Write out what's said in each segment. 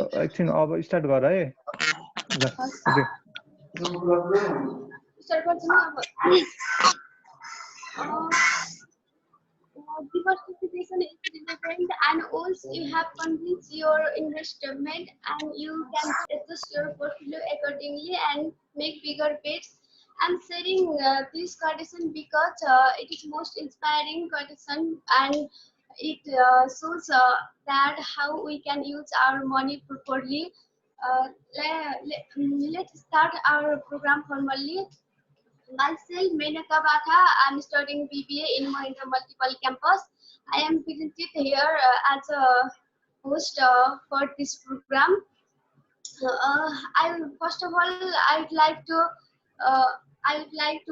एकछिन अब स्टार्ट गर है ल ओके स्टार्ट गर्छु नि अब diversification is relevant and once you have convinced your investment and you can adjust your portfolio accordingly and make bigger bets. I'm sharing this condition because it is most inspiring condition and it shows that how we can use our money properly. Let's start our program formally. Myself, Menaka Batha. I'm studying BBA in Mahindra Multiple Campus. I am presented here as a host for this program. First of all, I would like to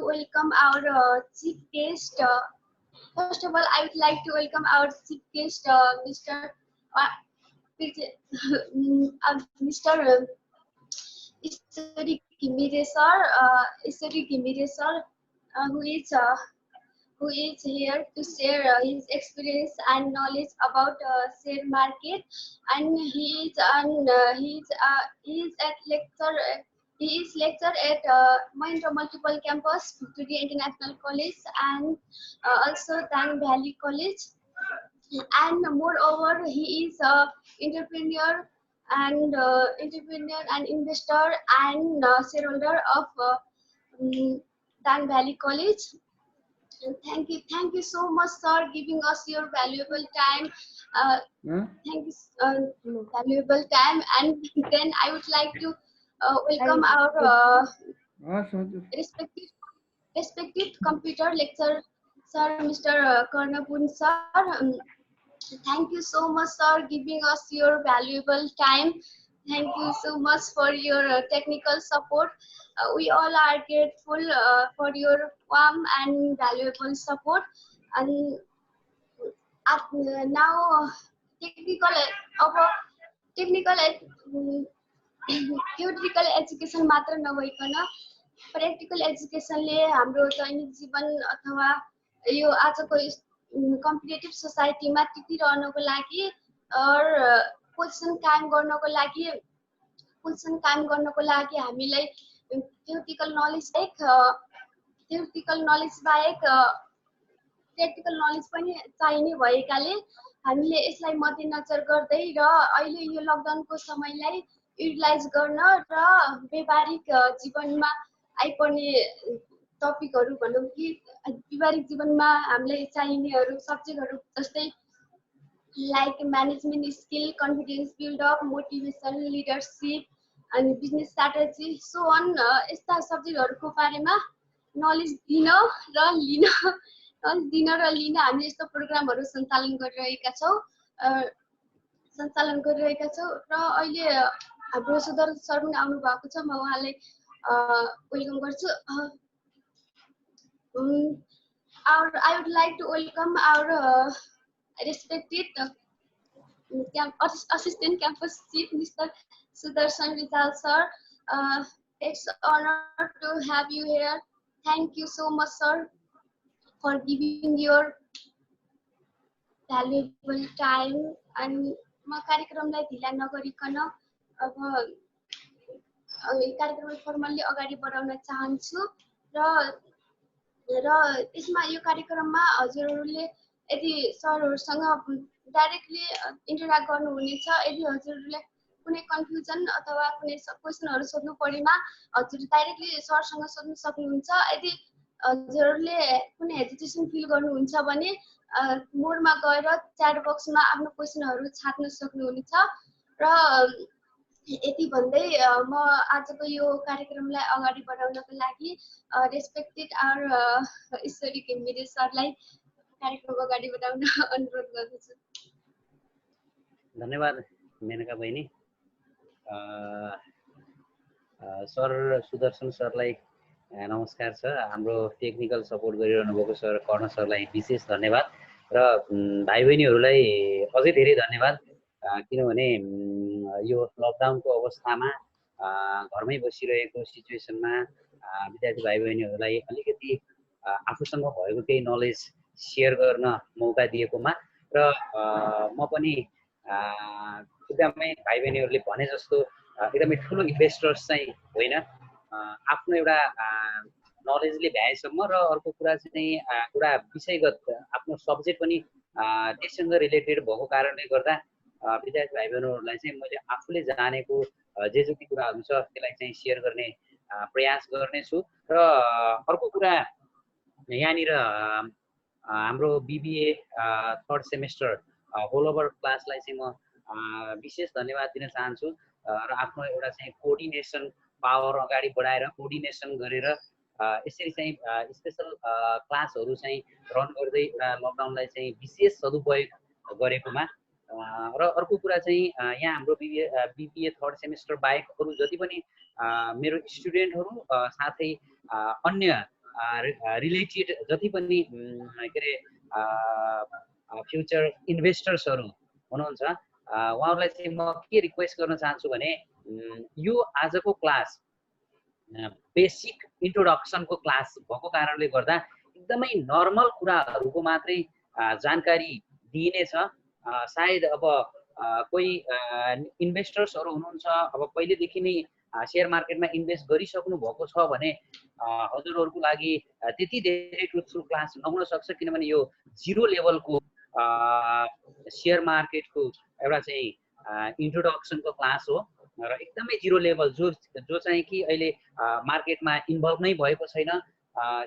welcome our chief guest. First of all, I would like to welcome our chief guest, Mr. Mr. Ishwari Gimire sir, who is here to share his experience and knowledge about share market, and he is lecturer at Mahindra Multiple Campus, Victoria International College, and also Dan Valley College. And moreover, he is a entrepreneur and investor and shareholder of Dan Valley College. And thank you so much, sir, giving us your valuable time. Thank you, valuable time. And then I would like to welcome our respected computer lecturer, sir, Mr. Karnapun, sir. Thank you so much, sir, giving us your valuable time. Thank you so much for your technical support. We all are grateful for your warm and valuable support. And now, theoretical education मात्र नभइकन practical education ले हाम्रो दैनिक जीवन अथवा यो आजको competitive सोसाइटीमा टिकिरहनको लागि पोजिसन कायम गर्नको लागि हामीलाई theoretical knowledge बाहेक practical knowledge पनि चाहिने भएकाले हामीले यसलाई मध्यनजर गर्दै र अहिले यो लकडाउनको समयलाई युटिलाइज गर्न र व्यावहारिक जीवनमा आइपर्ने टपिकहरू भनौँ कि व्यावहारिक जीवनमा हामीलाई चाहिनेहरू सब्जेक्टहरू जस्तै like management skill, confidence buildup, motivation, leadership अनि बिजनेस स्ट्राटेजी सो अन यस्ता सब्जेक्टहरूको बारेमा नलेज दिन र लिन हामीले यस्तो प्रोग्रामहरू सञ्चालन गरिरहेका छौँ र अहिले हाम्रो सुदर्शन सर पनि आउनु भएको छ। म उहाँलाई वेलकम गर्छु। I would like to welcome our respected Assistant Campus Chief, Mr. Sudarshan Rizal sir. It's an honor to have you here. Thank you so much, sir, for giving your valuable time. And म कार्यक्रमलाई ढिला नगरिकन अब कार्यक्रमलाई formally अगाडि बढाउन चाहन्छु र यसमा यो कार्यक्रममा हजुरहरूले यदि सरहरूसँग डाइरेक्टली इन्टरेक्ट गर्नुहुनेछ, यदि हजुरहरूले कुनै कन्फ्युजन अथवा कुनै क्वेसनहरू सोध्नु परेमा हजुर डाइरेक्टली सरसँग सोध्न सक्नुहुन्छ। यदि हजुरहरूले कुनै हेजिटेसन फिल गर्नुहुन्छ भने मोडमा गएर च्याट बक्समा आफ्नो क्वेसनहरू छाप्न सक्नुहुनेछ। र यति भन्दै म आजको यो कार्यक्रमलाई अगाडि बढाउनको लागि रेस्पेक्टेड आवर ईश्वरी घिमिरे सरलाई कार्यक्रम अगाडि बढाउन अनुरोध गर्दछु। धन्यवाद मेनका बहिनी। सर सुदर्शन सरलाई नमस्कार छ। हाम्रो टेक्निकल सपोर्ट गरिरहनु भएको सर कर्ण सरलाई विशेष धन्यवाद र भाइ बहिनीहरूलाई अझै धेरै धन्यवाद, किनभने यो लकडाउनको अवस्थामा घरमै बसिरहेको सिचुएसनमा विद्यार्थी भाइ बहिनीहरूलाई अलिकति आफूसँग भएको केही नलेज सेयर गर्न मौका दिएकोमा र म पनि एकदमै भाइ बहिनीहरूले भने जस्तो एकदमै ठुलो इन्भेस्टर्स चाहिँ होइन, आफ्नो एउटा नलेजले भ्याएसम्म र अर्को कुरा चाहिँ एउटा विषयगत आफ्नो सब्जेक्ट पनि त्यससँग रिलेटेड भएको कारणले गर्दा विद्यार्थी भाइ बहिनीहरूलाई चाहिँ मैले आफूले जानेको जे जति कुराहरू छ त्यसलाई चाहिँ सेयर गर्ने प्रयास गर्नेछु। र अर्को कुरा यहाँनिर हाम्रो BBA third semester whole over क्लासलाई चाहिँ म विशेष धन्यवाद दिन चाहन्छु र आफ्नो एउटा चाहिँ कोअर्डिनेसन पावर अगाडि बढाएर कोअर्डिनेसन गरेर यसरी चाहिँ स्पेसल क्लासहरू चाहिँ रन गर्दै एउटा लकडाउनलाई चाहिँ विशेष सदुपयोग गरेकोमा र अर्को कुरा चाहिँ यहाँ हाम्रो बिबिए थर्ड सेमेस्टर बाहेक अरू जति पनि मेरो स्टुडेन्टहरू साथै अन्य रिलेटेड जति पनि के अरे फ्युचर इन्भेस्टर्सहरू हुनुहुन्छ उहाँहरूलाई चाहिँ म के रिक्वेस्ट गर्न चाहन्छु भने यो आजको क्लास बेसिक इन्ट्रोडक्सनको क्लास भएको कारणले गर्दा एकदमै नर्मल कुराहरूको मात्रै जानकारी दिइनेछ। सायद अब कोही इन्भेस्टर्सहरू हुनुहुन्छ अब पहिलेदेखि नै सेयर मार्केटमा इन्भेस्ट गरिसक्नु भएको छ भने हजुरहरूको लागि त्यति धेरै ट्रुथफुल क्लास नहुन सक्छ, किनभने यो जिरो लेभलको सेयर मार्केटको एउटा चाहिँ इन्ट्रोडक्सनको क्लास हो र एकदमै जिरो लेभल जो चाहिँ कि अहिले मार्केटमा इन्भल्भ नै भएको छैन,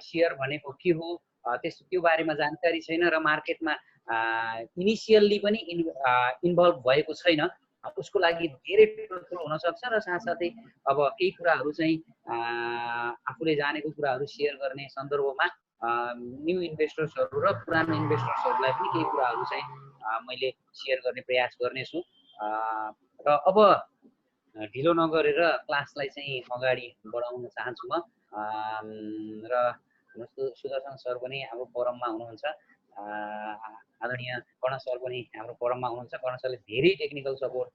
सेयर भनेको के हो त्यो बारेमा जानकारी छैन र मार्केटमा इनिसियल्ली पनि इन्भल्भ भएको छैन, उसको लागि धेरै ठुलो हुनसक्छ र साथसाथै अब केही कुराहरू चाहिँ आफूले जानेको कुराहरू सेयर गर्ने सन्दर्भमा न्यू इन्भेस्टर्सहरू र पुरानो इन्भेस्टर्सहरूलाई पनि केही कुराहरू चाहिँ मैले सेयर गर्ने प्रयास गर्नेछु। र अब ढिलो नगरेर क्लासलाई चाहिँ अगाडि बढाउन चाहन्छु म। र सुदर्शन सर पनि हाम्रो फोरममा हुनुहुन्छ, आदरणीय कर्ण सर पनि हाम्रो फोरममा हुनुहुन्छ। कर्ण सरले धेरै टेक्निकल सपोर्ट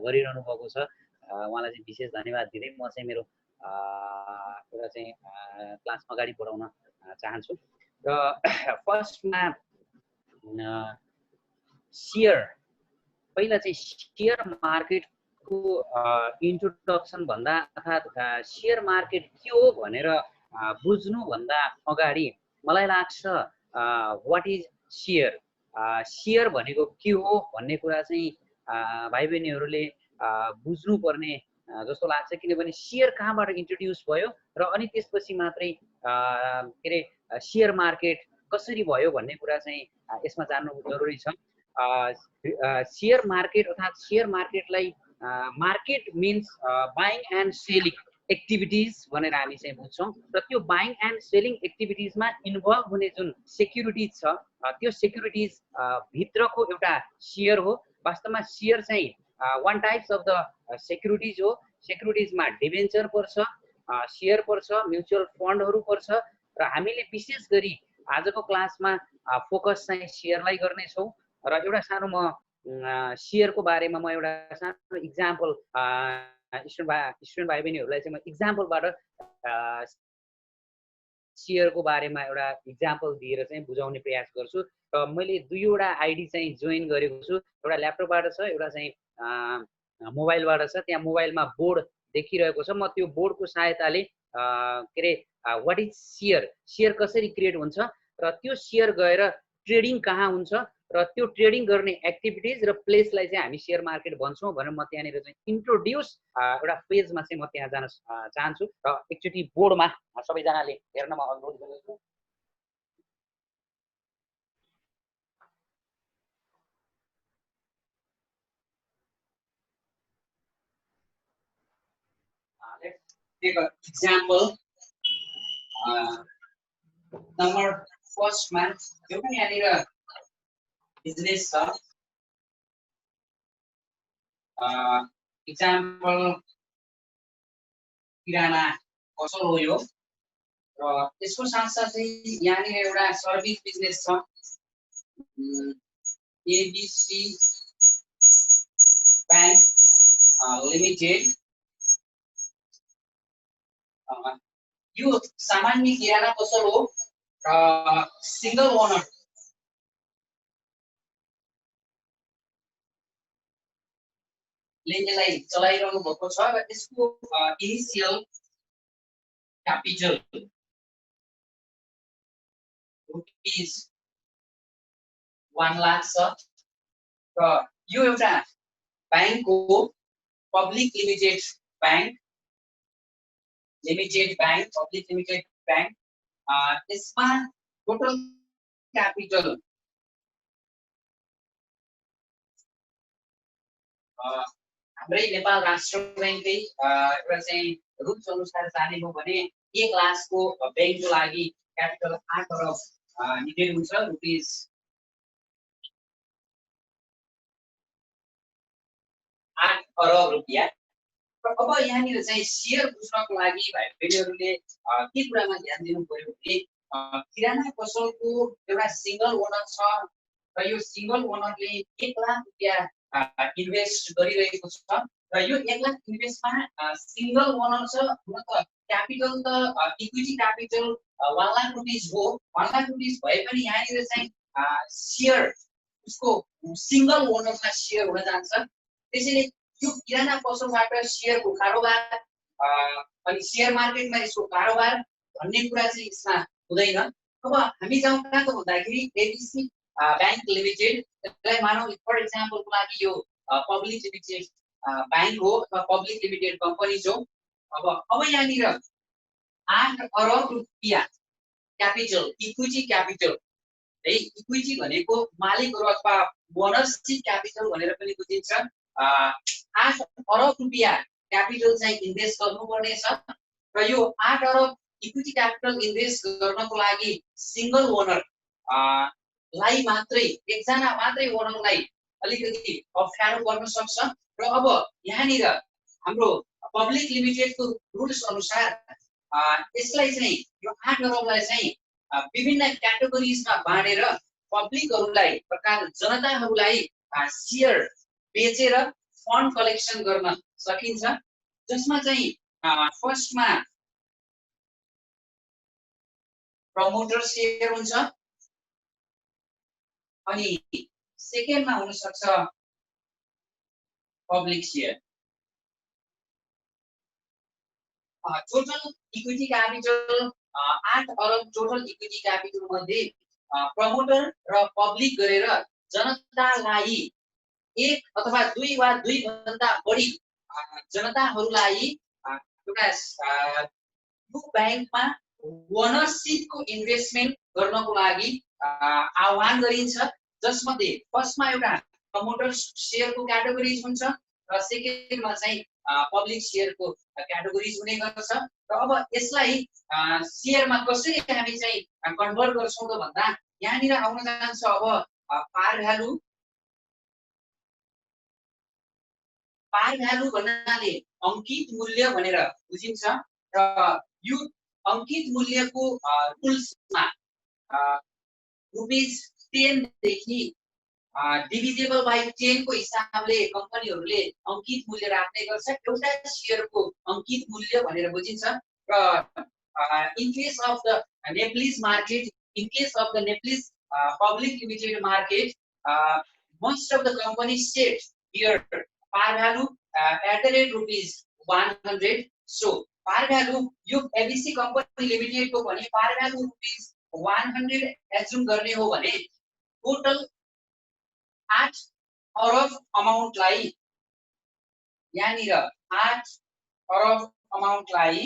गरिरहनु भएको छ, उहाँलाई चाहिँ विशेष धन्यवाद दिँदै म चाहिँ मेरो एउटा चाहिँ क्लास अगाडि बढाउन चाहन्छु। र फर्स्टमा सेयर, पहिला चाहिँ सेयर मार्केटको इन्ट्रोडक्सन भन्दा अर्थात् सेयर मार्केट के हो भनेर बुझ्नुभन्दा अगाडि मलाई लाग्छ वाट इज सेयर, सेयर भनेको के हो भन्ने कुरा चाहिँ भाइ बहिनीहरूले बुझ्नुपर्ने जस्तो लाग्छ, किनभने सेयर कहाँबाट इन्ट्रोड्युस भयो र अनि त्यसपछि मात्रै के अरे सेयर मार्केट कसरी भयो भन्ने कुरा चाहिँ यसमा जान्नु जरुरी छ। सेयर मार्केट अर्थात् सेयर मार्केटलाई market means buying and selling activities भनेर हामी चाहिँ बुझ्छौँ र त्यो बाइङ एन्ड सेलिङ एक्टिभिटिजमा इन्भल्भ हुने जुन सेक्युरिटिज छ त्यो सेक्युरिटिज भित्रको एउटा सेयर हो। वास्तवमा सेयर चाहिँ one types of the securities हो। सेक्युरिटिजमा डिबेन्चर पर्छ, सेयर पर्छ, म्युचुअल फन्डहरू पर्छ र हामीले विशेष गरी आजको क्लासमा फोकस चाहिँ सेयरलाई गर्नेछौँ। र एउटा सानो म सेयरको बारेमा म एउटा सानो इक्जाम्पल स्टुडेन्ट भाइ बहिनीहरूलाई चाहिँ म इक्जाम्पलबाट सेयरको बारेमा एउटा इक्जाम्पल दिएर चाहिँ बुझाउने प्रयास गर्छु। र मैले दुईवटा आइडी चाहिँ जोइन गरेको छु, एउटा ल्यापटपबाट छ, एउटा चाहिँ मोबाइलबाट छ। त्यहाँ मोबाइलमा बोर्ड देखिरहेको छ, म त्यो बोर्डको सहायताले के अरे वाट इज सेयर, सेयर कसरी क्रिएट हुन्छ र त्यो सेयर गएर ट्रेडिङ कहाँ हुन्छ र त्यो ट्रेडिङ गर्ने एक्टिभिटिज र प्लेसलाई चाहिँ हामी सेयर मार्केट भन्छौँ भनेर म त्यहाँनिर चाहिँ इन्ट्रोड्युस एउटा फेजमा चाहिँ म त्यहाँ जान चाहन्छु र एकचोटि बोर्डमा सबैजनाले हेर्न म अनुरोध गर्दछु। Let's take an example. Number first month, you can यहाँनिर business छ। Example किराना पसल हो यो र यसको साथसाथै यहाँनिर एउटा सर्भिस बिजनेस छ, एबिसी बैंक लिमिटेड। यो सामान्य किराना पसल हो र सिंगल ओनर ले यसलाई चलाइरहनु भएको छ र यसको इनिशियल क्यापिटल रुपीज 1 लाख छ र यो एउटा बैंक हो public limited bank public limited bank यसमा टोटल क्यापिटल हाम्रै नेपाल राष्ट्र बैंककै एउटा चाहिँ रुल्स अनुसार जाने हो भने 1 लाखको बैंकको लागि क्यापिटल 8 अरब निडेड हुन्छ रुपीज 8 अरब रुपैयाँ। र अब यहाँनिर चाहिँ शेयर बुझ्नको लागि भाइ बहिनीहरूले के कुरामा ध्यान दिनु पर्यो भने किराना पसलको एउटा सिंगल ओनर छ र यो सिंगल ओनरले 1 लाख रुपैयाँ इन्भेस्ट गरिरहेको छ र यो 1 लाख इन्भेस्टमा सिंगल ओनर छ हुन त क्यापिटल त इक्विटी क्यापिटल 1 लाख रुपैयाँ हो 1 लाख रुपैयाँ भए पनि यहाँनिर चाहिँ शेयर उसको सिंगल ओनरमा शेयर हुन जान्छ। त्यसैले यो किराना पसलबाट शेयरको कारोबार अनि शेयर मार्केटमा यसको कारोबार भन्ने कुरा चाहिँ यसमा हुँदैन। अब हामी जाउँ कहाँ त भन्दाखेरि एबिसी बैंक लिमिटेड यसलाई मानौँ फर एक्जाम्पलको लागि यो पब्लिक लिमिटेड बैंक हो अथवा पब्लिक लिमिटेड कम्पनी हो। अब यहाँनिर 8 अरब रुपैयाँ क्यापिटल इक्विटी क्यापिटल है इक्विटी भनेको मालिकहरू अथवा बोनससिप क्यापिटल भनेर पनि बुझिन्छ। 8 अरब रुपैयाँ क्यापिटल चाहिँ इन्भेस्ट गर्नुपर्ने छ र यो 8 अरब इक्विटी क्यापिटल इन्भेस्ट गर्नको लागि सिंगल ओनर लाई मात्रै एकजना मात्रै ओनरलाई अलिकति अप्ठ्यारो पर्न सक्छ। र अब यहाँनिर हाम्रो पब्लिक लिमिटेडको रुल्स अनुसार यसलाई चाहिँ यो 8 अरबलाई चाहिँ विभिन्न क्याटेगोरीजमा बाँडेर पब्लिकहरूलाई प्रकार जनताहरूलाई शेयर बेचेर फन्ड कलेक्सन गर्न सकिन्छ। जसमा चाहिँ फर्स्टमा प्रमोटर शेयर हुन्छ अनि सेकेन्डमा हुन सक्छ public share. Total equity capital 8 अरब टोटल इक्विटी क्यापिटल मध्ये प्रमोटर र पब्लिक गरेर जनतालाई 1 अथवा 2 वा 2 भन्दा बढी जनताहरूलाई एउटा यो बैंकमा ओनरशिपको इन्भेस्टमेन्ट गर्नको लागि आह्वान गरिन्छ। जसमध्ये फर्स्टमा एउटा प्रमोटर शेयरको क्याटेगोरीज हुन्छ र सेकेन्डमा चाहिँ पब्लिक शेयरको क्याटेगोरीज हुने गर्छ। र अब यसलाई शेयरमा कसरी हामी चाहिँ कन्भर्ट गर्छौं त भन्दा यहाँनिर आउन जान्छ अब पार भ्यालु भन्नाले अंकित मूल्य भनेर बुझिन्छ र यो अंकित मूल्यको रुल्समा रुपीज 10 देखि डिभिजिबल बाइ 10 को हिसाबले कम्पनीहरूले अंकित मूल्य राख्ने गर्छ। एउटा शेयरको अंकित मूल्य भनेर बुझिन्छ र in case of the नेप्लिस market in case of the नेप्लिस public limited market most of the companies set here par value at the rate rupees 100. So par value यो एबीसी कंपनी लिमिटेड को भने par value rupees 100 एज्युम गर्ने हो भने total 8 अरब अमाउन्टलाई यहाँनिर 8 अरब अमाउन्टलाई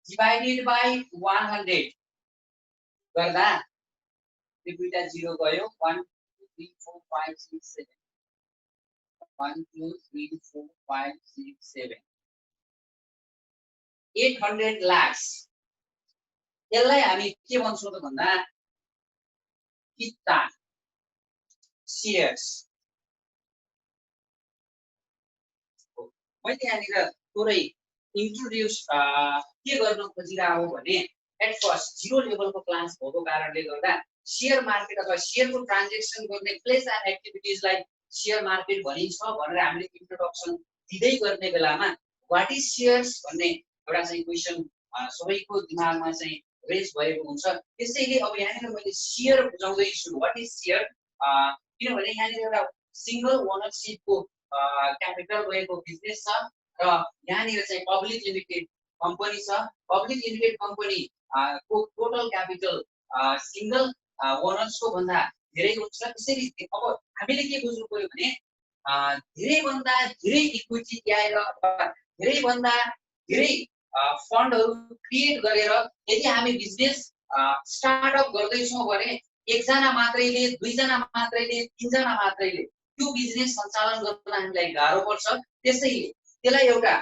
divided by 100 गर्दा यो दुईटा जिरो गयो 1 2 3 4 5 6 7 1 2 3 4 5 6 7 800 lakhs यसलाई हामी के भन्छौं त भन्दा किता शेयर्स। मैले यहाँनिर थोरै इन्ट्रोड्युस के गर्न खोजिरहेको हो भने एट फर्स्ट जिरो लेभलको क्लास भएको कारणले गर्दा शेयर मार्केट अथवा शेयरको ट्रान्जेक्सन गर्ने प्लेस एन्ड एक्टिभिटिजलाई शेयर मार्केट भनिन्छ भनेर हामीले इन्ट्रोडक्सन दिँदै गर्ने बेलामा व्हाट इज शेयर्स भन्ने एउटा चाहिँ क्वेशन सबैको दिमागमा चाहिँ रेज भएको हुन्छ। त्यसैले अब यहाँनिर मैले शेयर बुझाउँदै छु व्हाट इज शेयर किनभने यहाँनिर एउटा सिंगल ओनरशिपको क्यापिटल रहेको बिजनेस छ र यहाँनिर चाहिँ पब्लिक लिमिटेड कम्पनी छ। पब्लिक लिमिटेड कम्पनी को टोटल क्यापिटल सिंगल ओनर्सको भन्दा धेरै हुन्छ। त्यसरी अब हामीले के बुझ्नु पर्यो भने धेरैभन्दा धेरै इक्विटी ल्याएर धेरैभन्दा धेरै फन्डहरू क्रिएट गरेर यदि हामी बिजनेस स्टार्टअप गर्दैछौँ भने एकजना मात्रैले, दुईजना मात्रैले, तीनजना मात्रैले त्यो बिजनेस सञ्चालन गर्न हामीलाई गाह्रो पर्छ। त्यसैले त्यसलाई एउटा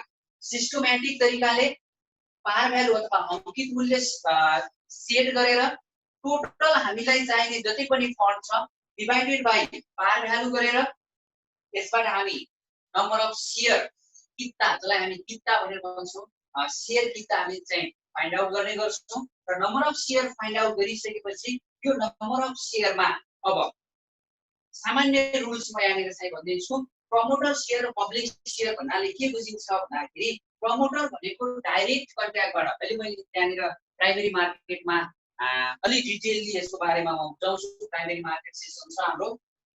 सिस्टमेटिक तरिकाले पार भ्यालु अथवा अङ्कित मूल्य सेट गरेर टोटल हामीलाई चाहिने जति पनि फन्ड छ डिभाइडेड बाइ पार भ्यालु गरेर यसबाट हामी नम्बर अफ शेयर किता, जसलाई हामी किता भनेर भन्छौँ, शेयर किता हामी चाहिँ फाइन्ड आउट गर्ने गर्छौँ र number of share find out गरिसकेपछि यो नम्बर अफ शेयरमा अब सामान्य रुल्स म यहाँनिर चाहिँ भनिदिन्छु। प्रमोटर शेयर र पब्लिक शेयर भन्नाले के बुझिन्छ भन्दाखेरि प्रमोटर भनेको डाइरेक्ट कन्ट्र्याक्टबाट, अहिले मैले त्यहाँनिर प्राइमेरी मार्केटमा अलिक डिटेलली यसको बारेमा म बुझाउँछु। प्राइमेरी मार्केट सेसन छ हाम्रो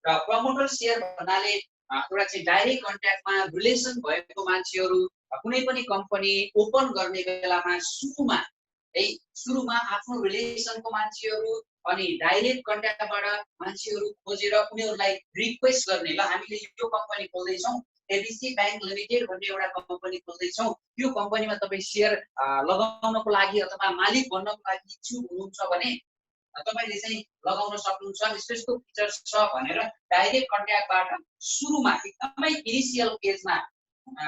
र प्रमोटर शेयर भन्नाले एउटा चाहिँ डाइरेक्ट कन्ट्र्याक्टमा रिलेसन भएको मान्छेहरू कुनै पनि कम्पनी ओपन गर्ने बेलामा सुरुमा आफ्नो रिलेसनको मान्छेहरू अनि डाइरेक्ट कन्ट्याक्टबाट मान्छेहरू खोजेर उनीहरूलाई रिक्वेस्ट गर्ने, ल हामीले यो कम्पनी खोल्दैछौँ, एबिसी बैंक लिमिटेड भन्ने एउटा कम्पनी खोल्दैछौँ, यो कम्पनीमा तपाईँ शेयर लगाउनको लागि अथवा मालिक बन्नको लागि इच्छुक हुनुहुन्छ भने तपाईले चाहिँ लगाउन सक्नुहुन्छ, यस्तो फिचर्स छ भनेर डाइरेक्ट कन्ट्याक्टबाट सुरुमा एकदमै इनिसियल फेजमा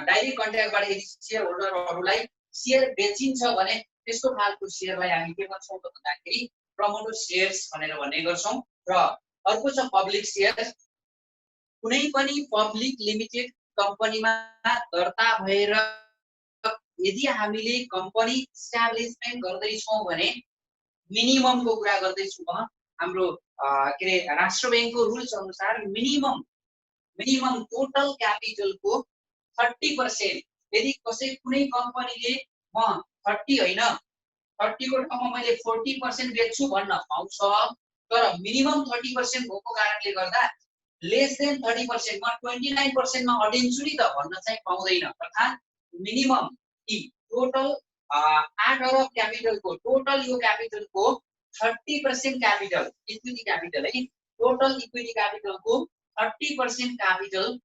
डाइरेक्ट कन्ट्याक्टबाट यदि शेयर होल्डरहरूलाई शेयर बेचिन्छ भने त्यस्तो खालको शेयरलाई हामी के भन्छौँ भन्दाखेरि प्रमोटर शेयर्स भनेर भन्ने गर्छौँ। र अर्को छ पब्लिक शेयर्स। कुनै पनि पब्लिक लिमिटेड कम्पनीमा दर्ता भएर यदि हामीले कम्पनी इस्टाब्लिसमेन्ट गर्दैछौँ भने मिनिममको कुरा गर्दैछु म, हाम्रो के अरे राष्ट्र ब्याङ्कको रुल्स अनुसार मिनिमम टोटल क्यापिटलको 30%, यदि कुनै कम्पनीले म 30 होइन 30 को ठाउँमा मैले 40% बेच्छु भन्न पाउँछ, तर मिनिमम 30% भएको कारणले गर्दा लेस देन 30% म 29% मा अडिन्छु नि त भन्न चाहिँ पाउँदैन। अर्थात् मिनिमम टोटल 8 अरब क्यापिटलको टोटल यो क्यापिटलको 30% क्यापिटल इक्विटी क्यापिटल है, टोटल इक्विटी क्यापिटलको 30% क्यापिटल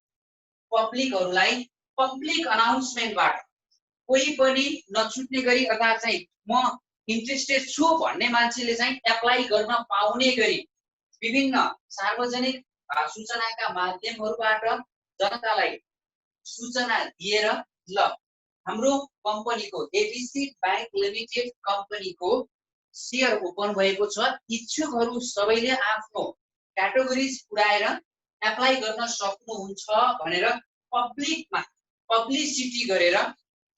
पब्लिकहरूलाई पब्लिक अनाउन्समेन्टबाट कोही पनि नछुट्ने गरी अर्थात् चाहिँ म इन्ट्रेस्टेड छु भन्ने मान्छेले चाहिँ एप्लाई गर्न पाउने गरी विभिन्न सार्वजनिक सूचनाका माध्यमहरूबाट जनतालाई सूचना दिएर ल हाम्रो कम्पनीको एबिसी बैंक लिमिटेड कम्पनीको शेयर ओपन भएको छ, इच्छुकहरू सबैले आफ्नो क्याटेगोरिज पुराएर एप्लाई गर्न सक्नुहुन्छ भनेर पब्लिकमा पब्लिसिटी गरेर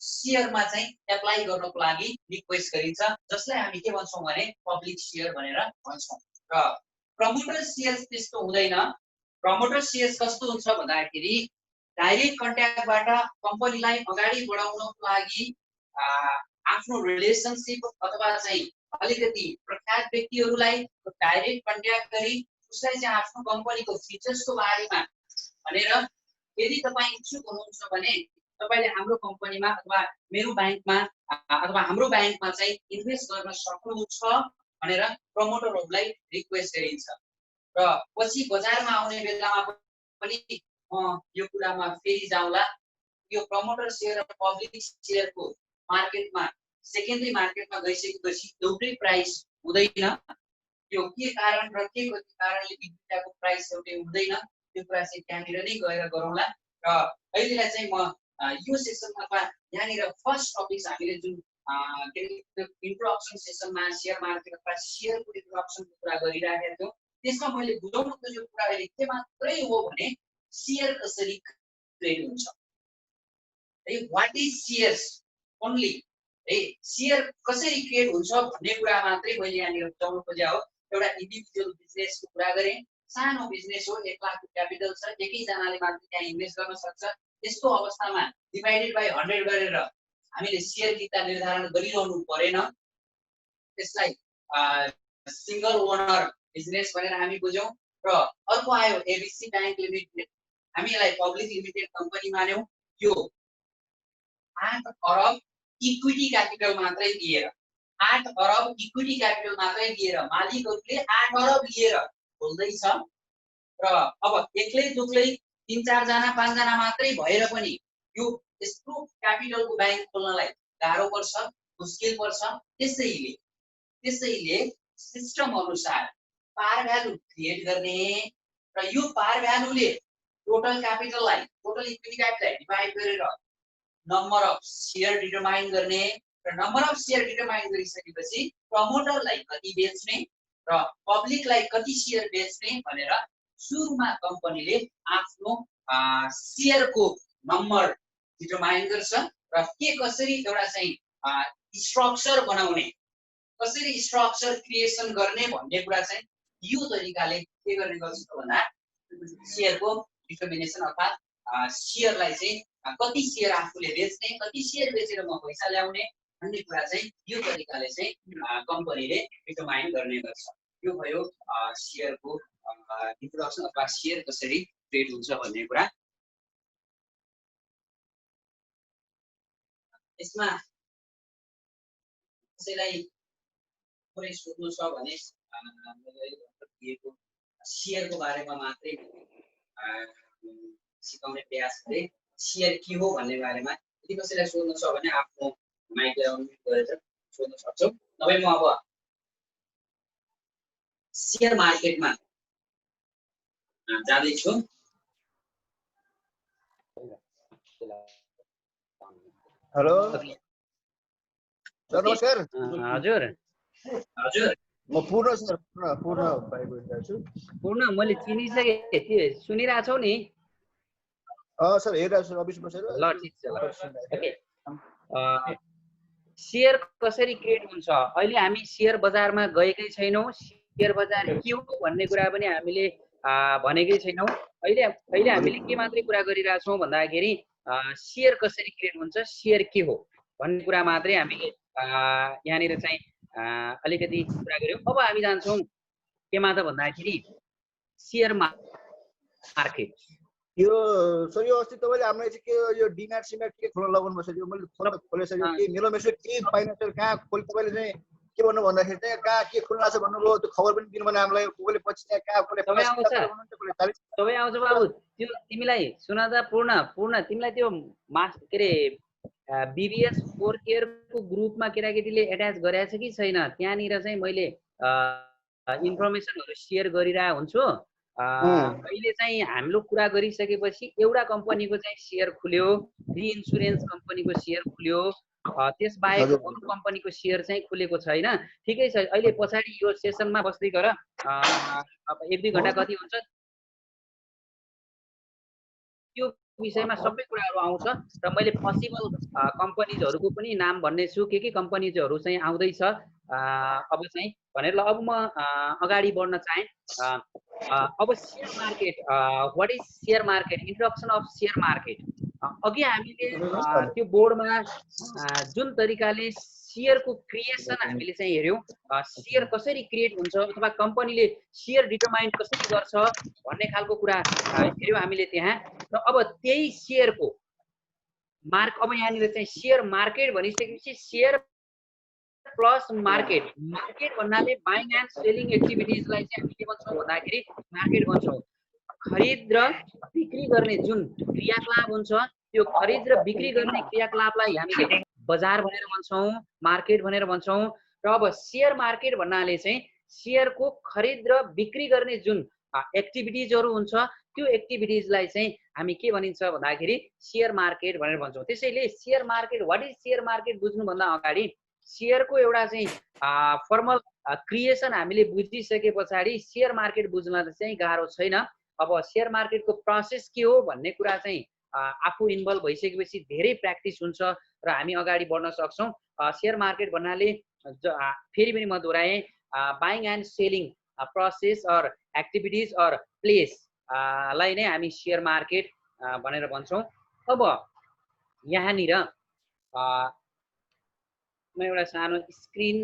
शेयरमा चाहिँ एप्लाई गर्नको लागि रिक्वेस्ट गरिन्छ, जसलाई हामी के भन्छौँ भने पब्लिक शेयर भनेर भन्छौँ। र प्रमोटर शेयर्स त्यस्तो हुँदैन। प्रमोटर शेयर्स कस्तो हुन्छ भन्दाखेरि डाइरेक्ट कन्ट्याक्टबाट कम्पनीलाई अगाडि बढाउनको लागि आफ्नो रिलेसनशिप अथवा चाहिँ अलिकति प्रख्यात व्यक्तिहरूलाई डाइरेक्ट कन्ट्याक्ट गरी उसलाई चाहिँ आफ्नो कम्पनीको फिचर्सको बारेमा भनेर यदि तपाईँ इच्छुक हुनुहुन्छ भने तपाईले हाम्रो कम्पनीमा अथवा मेरो ब्याङ्कमा अथवा हाम्रो ब्याङ्कमा चाहिँ इन्भेस्ट गर्न सक्नुहुन्छ भनेर प्रमोटरहरूलाई रिक्वेस्ट गरिन्छ। र पछि बजारमा आउने बेलामा पनि म यो कुरामा फेरि जाउँला। यो प्रमोटर शेयर र पब्लिक शेयरको मार्केटमा सेकेन्डरी मार्केटमा गइसकेपछि एउटै प्राइस हुँदैन। यो के कारण र के कति कारणले दुईटाको प्राइस एउटै हुँदैन त्यो कुरा चाहिँ त्यहाँनिर नै गएर गरौँला। र अहिलेलाई चाहिँ म यो सेसनमा यहाँनिर फर्स्ट टपिक हामीले जुन इन्ट्रोडक्सन सेसनमा शेयर मार्केट अथवा शेयरको इन्ट्रोडक्सनको कुरा गरिराखेका थियौँ, त्यसमा मैले बुझाउन खोजेको कुरा अहिले के मात्रै हो भने शेयर कसरी क्रिएट हुन्छ है, व्हाट इज शेयर्स ओन्ली है, शेयर कसरी क्रिएट हुन्छ भन्ने कुरा मात्रै मैले यहाँनिर बुझाउन खोजेको हो। एउटा इन्डिभिजुअल बिजनेसको कुरा गरेँ, सानो बिजनेस हो, 1 लाखको क्यापिटल छ, एकैजनाले मात्र त्यहाँ इन्भेस्ट गर्न सक्छ। यस्तो अवस्थामा डिभाइडेड बाइ 100 गरेर हामीले शेयर किता निर्धारण गरिरहनु परेन। त्यसलाई सिंगल ओनर बिजनेस भनेर हामी बुझ्यौँ। र अर्को आयो एबिसी ब्याङ्क लिमिटेड, हामी यसलाई पब्लिक लिमिटेड कम्पनी मान्यौँ। यो 8 अरब इक्विटी क्यापिटल मात्रै लिएर 8 अरब इक्विटी क्यापिटल मात्रै लिएर मालिकहरूले 8 अरब लिएर खोल्दैछ र अब एक्लै दुक्लै 3-4 जना 5 जना मात्रै भएर पनि यो यस्तो क्यापिटलको ब्याङ्क खोल्नलाई गाह्रो पर्छ, मुस्किल पर्छ। त्यसैले सिस्टम अनुसार पार भ्यालु क्रिएट गर्ने र यो पार भ्यालुले टोटल क्यापिटललाई टोटल इक्विटी क्यापिटललाई डिभाइड गरेर नम्बर अफ शेयर डिटरमाइन गर्ने र नम्बर अफ शेयर डिटरमाइन गरिसकेपछि प्रमोटरलाई कति बेच्ने र पब्लिकलाई कति शेयर बेच्ने भनेर सुरुमा कम्पनीले आफ्नो शेयरको नम्बर डिटरमाइन गर्छ र के कसरी एउटा चाहिँ स्ट्रक्चर बनाउने, कसरी स्ट्रक्चर क्रिएसन गर्ने भन्ने कुरा चाहिँ यो तरिकाले के गर्ने गर्छ भन्दा शेयरको डिटर्मिनेसन अर्थात् शेयरलाई चाहिँ कति शेयर आफूले बेच्ने, कति शेयर बेचेर म पैसा ल्याउने भन्ने कुरा चाहिँ यो तरिकाले चाहिँ कम्पनीले डिटर्माइन गर्ने गर्छ। यो भयो शेयरको इन्ट्रोडक्सन अथवा शेयर कसरी ट्रेड हुन्छ भन्ने कुरा। यसमा कसैलाई कुनै सोध्नु छ भने दिएको शेयरको बारेमा मात्रै सिकाउने प्रयास गरे। शेयर के हो भन्ने बारेमा यदि कसैलाई सोध्नु छ भने आफ्नो माइकलाई अनम्युट गरेर सोध्न सक्छौ। नभए म अब शेयर मार्केटमा जाँदैछु। हेलो सर, नमस्कार। हजुर हजुर म पूर्ण सर, पूर्ण भाइ बोलिरहेछु। पूर्ण मैले चिनिसके सुनिरहेछौ नि? सर हेरिरहेछु सर, अफिस बसेर। ल ठिक छ। ओके, शेयर कसरी क्रिएट हुन्छ? अहिले हामी शेयर बजारमा गएकै छैनौँ। शेयर बजार के हो भन्ने कुरा पनि हामीले भनेकै छैनौँ। अहिले हामीले के मात्रै कुरा गरिरहेछौँ भन्दाखेरि शेयर कसरी क्रिएट हुन्छ, शेयर के हो भन्ने कुरा मात्रै हामीले यहाँनिर चाहिँ अलिकति कुरा गऱ्यौँ। अब हामी जान्छौँ केमा त भन्दाखेरि शेयर मार्केट। यो सर, यो अस्ति तपाईँले हामीलाई चाहिँ के यो डिम्याट सिम्याट के खोल्न लगाउनु भएको छ? यो मैले खोलिसकेँ के मेलो मेसो के फाइनेन्सियल कहाँ खोले तपाईँले चाहिँ के भन्नु भन्दाखेरि चाहिँ कहाँ के खोल्नु छ भन्नुभयो, त्यो खबर पनि दिनु भने हामीलाई। कसले पछि चाहिँ कहाँ खोले सबै आउँछ बाबु। त्यो तिमीलाई सुन त पूर्ण तिमीलाई त्यो के अरे बीबीएस 4 इयरको ग्रुपमा केटाकेटीले एट्याच गरेछ कि छैन? त्यहाँनिर चाहिँ मैले इन्फर्मेसनहरू सेयर गरिरहेको हुन्छु। अहिले चाहिँ हाम्रो कुरा गरिसकेपछि एउटा कम्पनीको चाहिँ सेयर खुल्यो, रिइन्सुरेन्स कम्पनीको सेयर खुल्यो, त्यसबाहेक अरू कम्पनीको सेयर चाहिँ खुलेको छैन। ठिकै छ, अहिले पछाडि यो सेसनमा बस्दै गर, अब 1-2 घण्टा कति हुन्छ त्यो विषयमा सबै कुराहरू आउँछ र मैले पसिबल कम्पनीजहरूको पनि नाम भन्ने छु, के कम्पनीजहरू चाहिँ आउँदैछ अब चाहिँ भनेर। ल अब म अगाडि बढ्न चाहे। अब share market, what is share market, introduction of share market. अघि हामीले त्यो बोर्डमा जुन तरिकाले शेयरको क्रिएसन हामीले चाहिँ हेर्यौं, शेयर कसरी क्रिएट हुन्छ अथवा कम्पनीले शेयर डिटरमाइन कसरी गर्छ भन्ने खालको कुरा हेर्यौं हामीले त्यहाँ। र अब त्यही शेयरको अब यहाँनिर चाहिँ शेयर मार्केट भनिसकेपछि शेयर प्लस मार्केट। मार्केट भन्नाले बाइङ एन्ड सेलिङ एक्टिभिटिजलाई चाहिँ हामी के भन्छौँ भन्दाखेरि मार्केट भन्छौँ। खरिद र बिक्री गर्ने जुन क्रियाकलाप हुन्छ त्यो खरिद र बिक्री गर्ने क्रियाकलापलाई हामीले बजार भनेर भन्छौँ, मार्केट भनेर भन्छौँ। र अब शेयर मार्केट भन्नाले चाहिँ शेयरको खरिद र बिक्री गर्ने जुन एक्टिभिटिजहरू हुन्छ त्यो एक्टिभिटिजलाई चाहिँ हामी के भनिन्छ भन्दाखेरि शेयर मार्केट भनेर भन्छौँ। त्यसैले share market, what is share market बुझ्नुभन्दा अगाडि शेयरको एउटा चाहिँ फर्मल क्रिएसन हामीले बुझिसके पछाडि शेयर मार्केट बुझ्न चाहिँ गाह्रो छैन। अब शेयर मार्केटको प्रोसेस के हो भन्ने कुरा चाहिँ आफू इन्भल्भ भइसकेपछि धेरै प्र्याक्टिस हुन्छ र हामी अगाडि बढ्न सक्छौँ। शेयर मार्केट भन्नाले फेरि पनि म दोहोऱ्याएँ, buying and selling process or activities or place लाई नै हामी शेयर मार्केट भनेर भन्छौँ। अब यहाँनिर म एउटा सानो स्क्रिन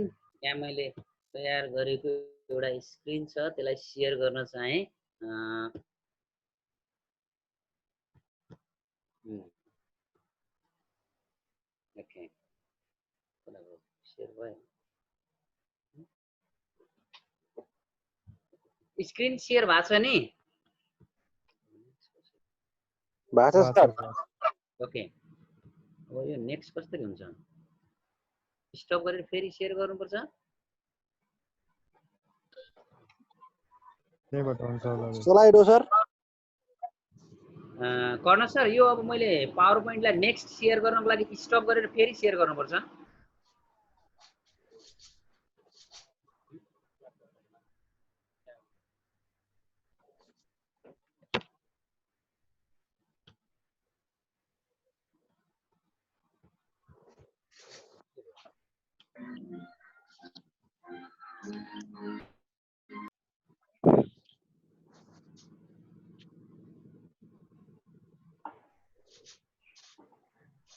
यहाँ मैले तयार गरेको एउटा स्क्रिन छ, त्यसलाई सेयर गर्न चाहे। ओके शेयर भयो स्क्रिन शेयर भएको छ नि भएको छ सर ओके अब यो नेक्स्ट कसरी हुन्छ स्टप गरेर फेरि शेयर गर्नुपर्छ त्यहीबाट हुन्छ होला स्लाइड हो सर कर्ण सर यो अब मैले पावर पोइन्टलाई नेक्स्ट शेयर गर्नको लागि स्टप गरेर फेरि शेयर गर्नुपर्छ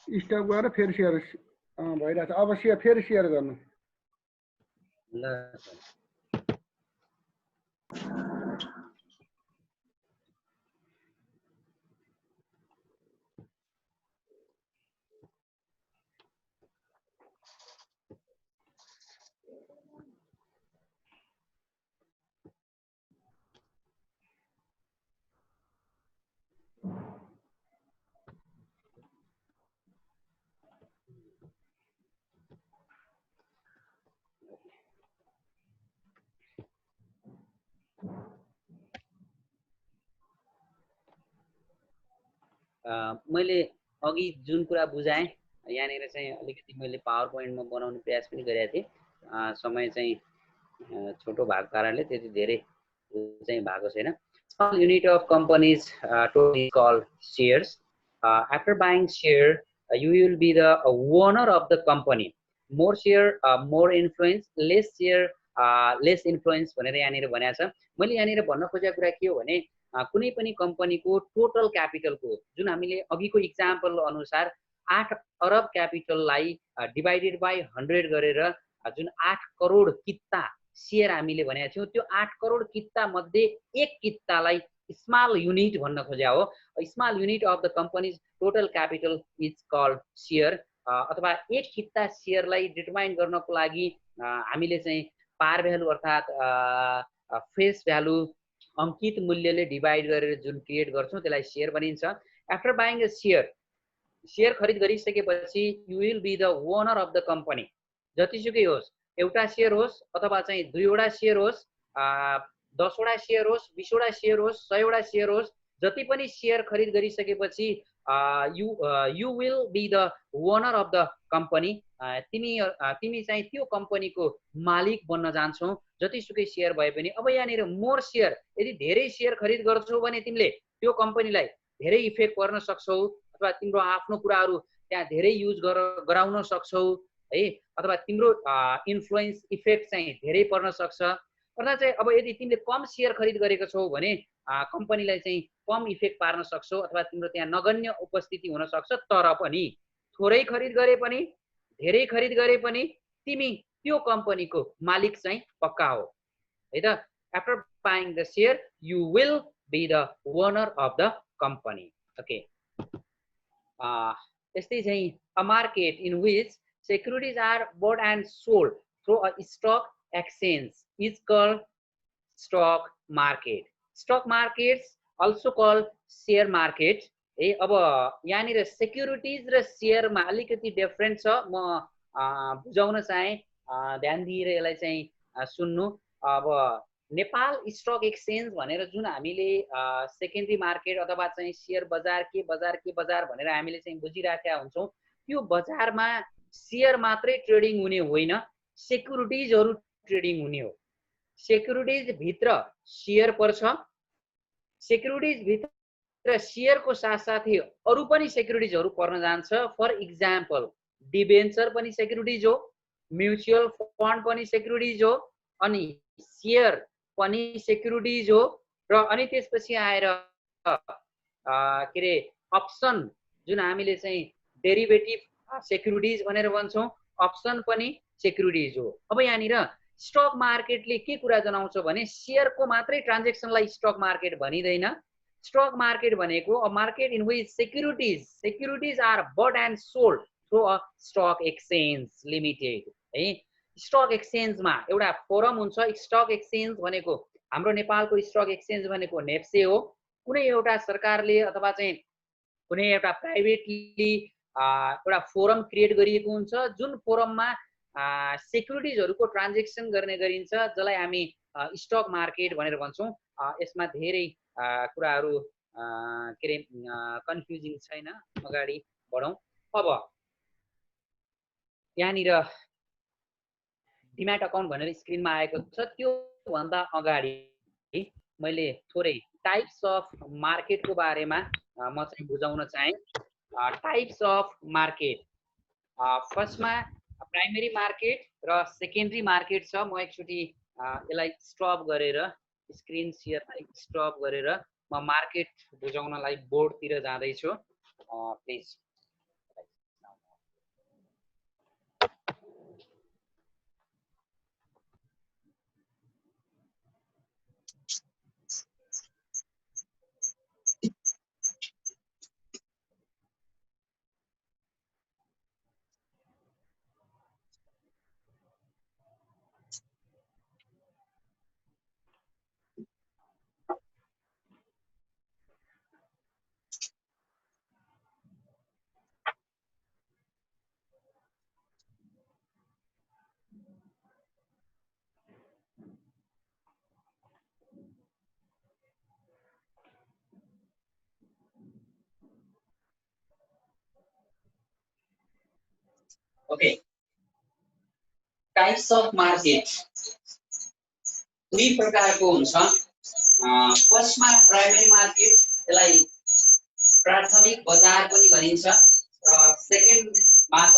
स्टप गरेर फेरि सेयर भइरहेछ अब फेरि सेयर गर्नु ल मैले अघि जुन कुरा बुझाएँ यहाँनिर चाहिँ अलिकति मैले पावर पोइन्टमा बनाउने प्रयास पनि गरेको थिएँ समय चाहिँ छोटो भएको कारणले त्यति धेरै चाहिँ भएको छैन small unit of companies totally called shares after buying share you will be the owner of the company more share more influence less share less influence भनेर यहाँनिर भनेको छ मैले यहाँनिर भन्न खोजेको कुरा के हो भने कुनै पनि कम्पनीको टोटल क्यापिटलको जुन हामीले अघिको इक्जाम्पल अनुसार 8 अरब क्यापिटललाई डिभाइडेड बाई 100 गरेर जुन 8 करोड किता शेयर हामीले भनेका थियौं त्यो 8 करोड किता मध्ये एक कितालाई स्मल युनिट भन्न खोज्या हो small unit of the company's total capital is called share अथवा एक किता शेयरलाई डिटरमाइन गर्नको लागि हामीले चाहिँ पार भ्यालु अर्थात फेस भ्यालु अंकित मूल्यले डिभाइड गरेर जुन क्रिएट गर्छौं त्यसलाई शेयर भनिन्छ आफ्टर बाइङ अ शेयर खरिद गरिसकेपछि you will be the owner of the company जतिसुकै होस् एउटा शेयर होस् अथवा चाहिँ दुईवटा शेयर होस् 10 वटा शेयर होस् 20 वटा शेयर होस् 100 वटा शेयर होस् जति पनि शेयर खरिद गरिसकेपछि you will be the owner of the company तिमी चाहिँ त्यो कम्पनीको मालिक बन्न जान्छौ जतिसुकै शेयर भए पनि अब यहाँनिर मोर शेयर यदि धेरै शेयर खरिद गर्छौ भने तिमीले त्यो कम्पनीलाई धेरै इफेक्ट पर्न सक्छौ अथवा तिम्रो आफ्नो कुराहरु त्यहाँ धेरै युज गराउन सक्छौ है अथवा तिम्रो इन्फ्लुएन्स इफेक्ट चाहिँ धेरै पर्न सक्छ अर्थात चाहिँ अब यदि तिमीले कम शेयर खरिद गरेको छौ भने कम्पनीलाई चाहिँ कम इफेक्ट पार्न सक्छौ अथवा तिम्रो त्यहाँ नगण्य उपस्थिति हुन सक्छ तर पनि थोरै खरिद गरे पनि धेरै खरिद गरे पनि तिमी त्यो कम्पनीको मालिक चाहिँ पक्का हो है त after buying the share you will be the owner of the company okay यस्तै चाहिँ a market in which securities are bought and sold through a stock exchange is called stock market stock markets also called share market अब यहाँनिर securities र शेयरमा अलिकति different छ म बुझाउन चाहे ध्यान दिएर यसलाई चाहिँ सुन्नु अब नेपाल स्टक एक्सचेन्ज भनेर जुन हामीले सेकेन्डरी मार्केट अथवा चाहिँ शेयर बजार के बजार भनेर हामीले चाहिँ बुझिराखेका हुन्छौं त्यो बजारमा शेयर मात्रै ट्रेडिङ हुने होइन सेक्युरिटीजहरु ट्रेडिङ हुने हो सेक्युरिटीज भित्र शेयर पर्छ सेक्युरिटीज भित्र शेयरको साथसाथै अरु पनि सेक्युरिटीजहरु पर्न जान्छ फर एक्जाम्पल डिबेन्चर पनि सेक्युरिटीज हो म्युचुअल फन्ड पनि सेक्युरिटीज हो अनि शेयर पनि सेक्युरिटीज हो र अनि त्यसपछि आएर के रे अप्सन जुन हामीले चाहिँ डेरिभेटिभ सेक्युरिटीज भनेर भन्छौं अप्सन पनि सेक्युरिटीज हो अब यहाँनिर स्टक मार्केटले के कुरा जनाउँछ भने सेयरको मात्रै ट्रान्जेक्सनलाई स्टक मार्केट भनिदैन। स्टक मार्केट भनेको a market in which securities are bought and sold through a stock exchange limited है। स्टक एक्सचेन्जमा एउटा फोरम हुन्छ। स्टक एक्सचेन्ज भनेको हाम्रो नेपालको स्टक एक्सचेन्ज भनेको नेप्से हो। कुनै एउटा सरकारले अथवा चाहिँ कुनै एउटा प्राइभेटली एउटा फोरम क्रिएट गरिएको हुन्छ जुन फोरममा सेक्युरिटिजहरूको ट्रान्जेक्सन गर्ने गरिन्छ, जसलाई हामी स्टक मार्केट भनेर भन्छौँ। यसमा धेरै कुराहरू के अरे कन्फ्युजिङ छैन। अगाडि बढौँ। अब यहाँनिर डिम्याट अकाउन्ट भनेर स्क्रिनमा आएको छ। त्योभन्दा अगाडि मैले थोरै टाइप्स अफ मार्केटको बारेमा म चाहिँ बुझाउन चाहेँ। टाइप्स अफ मार्केट, फर्स्टमा प्राइमेरी मार्केट र सेकेन्डरी मार्केट छ। म एकचोटि यसलाई स्टप गरेर स्क्रिन सेयरलाई स्टप गरेर म मार्केट बुझाउनलाई बोर्डतिर जाँदैछु। Please okay, types of market दुई प्रकारको हुन्छ। फर्स्टमा प्राइमेरी मार्केट, यसलाई प्राथमिक बजार पनि भनिन्छ। सेकेन्डमा छ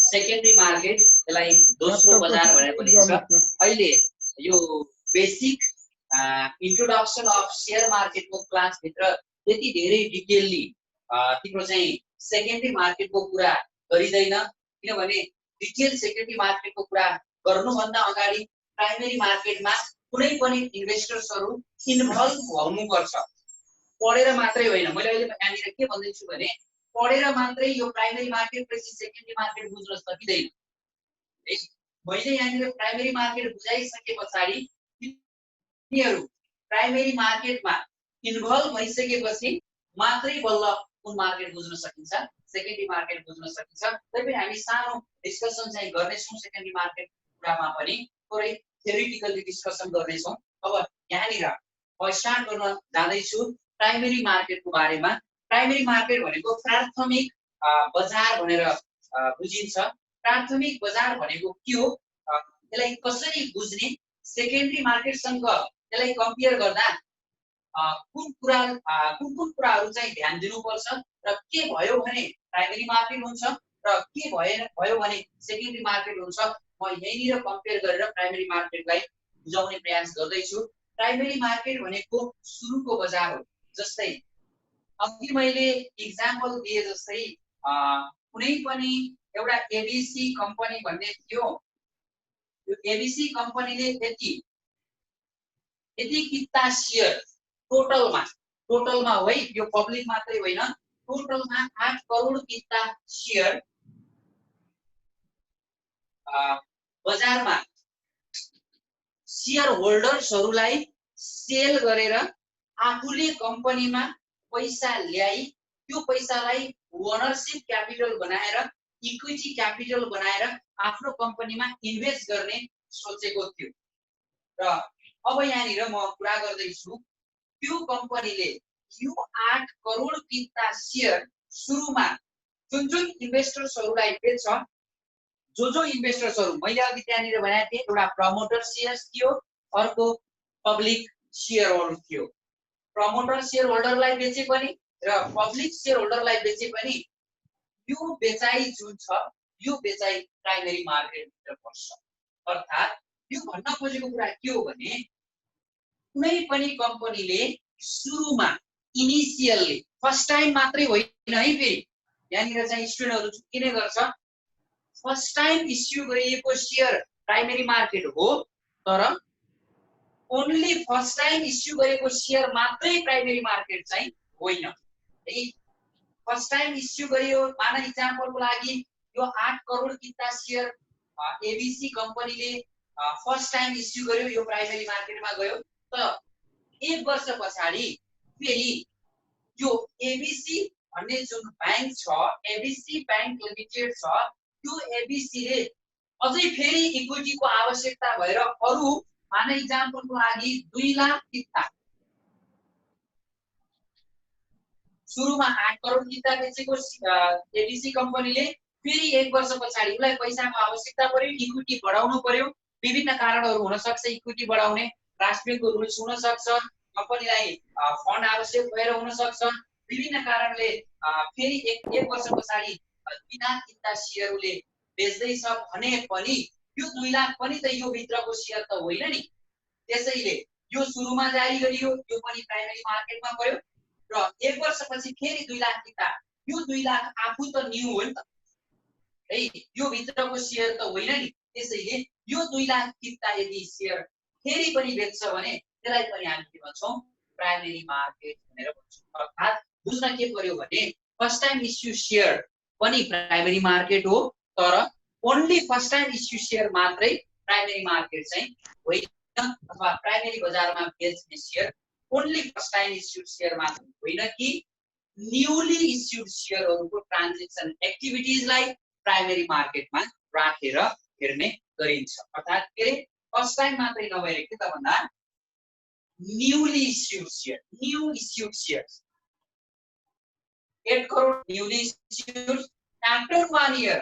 सेकेन्डरी मार्केट, यसलाई दोस्रो बजार भनेर भनिन्छ। अहिले यो बेसिक इन्ट्रोडक्सन अफ शेयर मार्केटको क्लासभित्र त्यति धेरै डिटेलली तिम्रो चाहिँ सेकेन्डरी मार्केटको कुरा गरिँदैन, किनभने डिटेल सेकेन्डरी मार्केटको कुरा गर्नुभन्दा अगाडि प्राइमेरी मार्केटमा कुनै पनि इन्भेस्टर्सहरू इन्भल्भ हुनुपर्छ। पढेर मात्रै होइन। मैले अहिले यहाँनिर के भन्दैछु भने पढेर मात्रै यो प्राइमेरी मार्केट पछि सेकेन्डरी मार्केट बुझ्न सकिँदैन। मैले यहाँनिर प्राइमेरी मार्केट बुझाइसके पछाडि तिनीहरू प्राइमेरी मार्केटमा इन्भल्भ भइसकेपछि मात्रै बल्ल कुन मार्केट बुझ्न सकिन्छ, सेकेन्डरी मार्केट बुझ्न सकिन्छ। तैपनि हामी सानो डिस्कसन चाहिँ गर्नेछौँ सेकेन्डरी मार्केट कुरामा पनि, थोरै थ्योरिटिकली डिस्कसन गर्नेछौँ। अब यहाँनिर म स्टार्ट गर्न जाँदैछु प्राइमेरी मार्केटको बारेमा। प्राइमेरी मार्केट भनेको प्राथमिक बजार भनेर बुझिन्छ। प्राथमिक बजार भनेको के हो, यसलाई कसरी बुझ्ने, सेकेन्डरी मार्केटसँग यसलाई कम्पेयर गर्दा कुन कुराहरू चाहिँ ध्यान दिनुपर्छ र के भयो भने प्राइमेरी मार्केट हुन्छ र के भयो भने सेकेन्डरी मार्केट हुन्छ, म यहीँनिर कम्पेयर गरेर प्राइमेरी मार्केटलाई बुझाउने प्रयास गर्दैछु। प्राइमेरी मार्केट भनेको सुरुको बजार हो। जस्तै अघि मैले इक्जाम्पल दिए जस्तै कुनै पनि एउटा एबीसी कम्पनी भन्ने थियो। यो एबीसी कम्पनीले यति किता शेयर टोटलमा है, यो पब्लिक मात्रै होइन, टोटलमा 8 करोड किता शेयर बजारमा शेयर होल्डर्सहरूलाई सेल गरेर आफूले कम्पनीमा पैसा ल्याई त्यो पैसालाई ओनरशिप क्यापिटल बनाएर इक्विटी क्यापिटल बनाएर आफ्नो कम्पनीमा इन्भेस्ट गर्ने सोचेको थियो। र अब यहाँनिर म कुरा गर्दैछु त्यो कम्पनीले यो 8 करोड किता शेयर सुरुमा जुन इन्भेस्टर्सहरूलाई बेच्छ, जो इन्भेस्टर्सहरू मैले अघि त्यहाँनिर भनेको थिएँ, एउटा प्रमोटर शेयर्स थियो, अर्को पब्लिक शेयर होल्डर थियो। प्रमोटर शेयर होल्डरलाई बेचे पनि र पब्लिक शेयर होल्डरलाई बेचे पनि यो बेचाइ जुन छ यो बेचाइ प्राइमेरी मार्केटभित्र पर्छ। अर्थात् यो भन्न खोजेको कुरा के हो भने कुनै पनि कम्पनीले सुरुमा इनिसियली फर्स्ट टाइम मात्रै होइन है, फेरि यहाँनिर चाहिँ स्टुडेन्टहरू किन गर्छ, फर्स्ट टाइम इस्यु गरिएको शेयर प्राइमेरी मार्केट हो तर ओन्ली फर्स्ट टाइम इस्यु गरेको शेयर मात्रै प्राइमेरी मार्केट चाहिँ होइन है। फर्स्ट टाइम इस्यु गरियो, मान इक्जाम्पलको लागि यो 8 करोड किता शेयर एबीसी कम्पनीले फर्स्ट टाइम इस्यु गर्यो, यो प्राइमेरी मार्केटमा गयो। त 1 वर्ष पछाडि फेरि यो एबीसी भन्ने जुन बैंक छ, एबीसी बैंक लिमिटेड छ, त्यो एबीसी ले अझै फेरि इक्विटीको आवश्यकता भएर अरु मान इक्जाम्पलको लागि 2 लाख किता सुरुमा 8 करोड किता बेचेको एबीसी कम्पनीले फेरि 1 वर्ष पछाडि उलाई पैसाको आवश्यकता पर्यो, इक्विटी बढाउनु पर्यो। विभिन्न कारणहरू हुन सक्छ इक्विटी बढाउने, राष्ट्रियको रुल्स हुन सक्छ, कम्पनीलाई फन्ड आवश्यक भएर हुन सक्छ। विभिन्न कारणले फेरि 1 वर्ष पछाडि 2 लाख किता शेयरले बेच्दै छ भने पनि यो 2 लाख पनि त यो भित्रको शेयर त होइन नि। त्यसैले यो सुरुमा जारी गरियो, यो पनि प्राइमेरी मार्केटमा गयो र 1 वर्षपछि फेरि 2 लाख किता, यो 2 लाख आफू त न्यू हो नि त है, यो भित्रको शेयर त होइन नि। त्यसैले यो 2 लाख किता यदि शेयर फेरि पनि बेच्छ भने त्यसलाई पनि हामी के भन्छौं, प्राइमेरी मार्केट भनेर भन्छौं। अर्थात् बुझ्न के पर्यो भने फर्स्ट टाइम इस्यु शेयर पनि प्राइमेरी मार्केट हो, तर only first time issue share मात्रै प्राइमेरी मार्केट चाहिँ होइन, अथवा प्राइमेरी बजारमा बेच्ने share only first time issue share मात्र होइन कि न्यूली इस्युड शेयरहरुको ट्रान्जेक्सन एक्टिभिटीजलाई प्राइमेरी मार्केटमा राखेर हेर्ने गरिन्छ। अर्थात् के रे फर्स्ट टाइम मात्रै नभएर के त भन्दा newly issued share, new issued shares 8 crore newly issued after 1 year,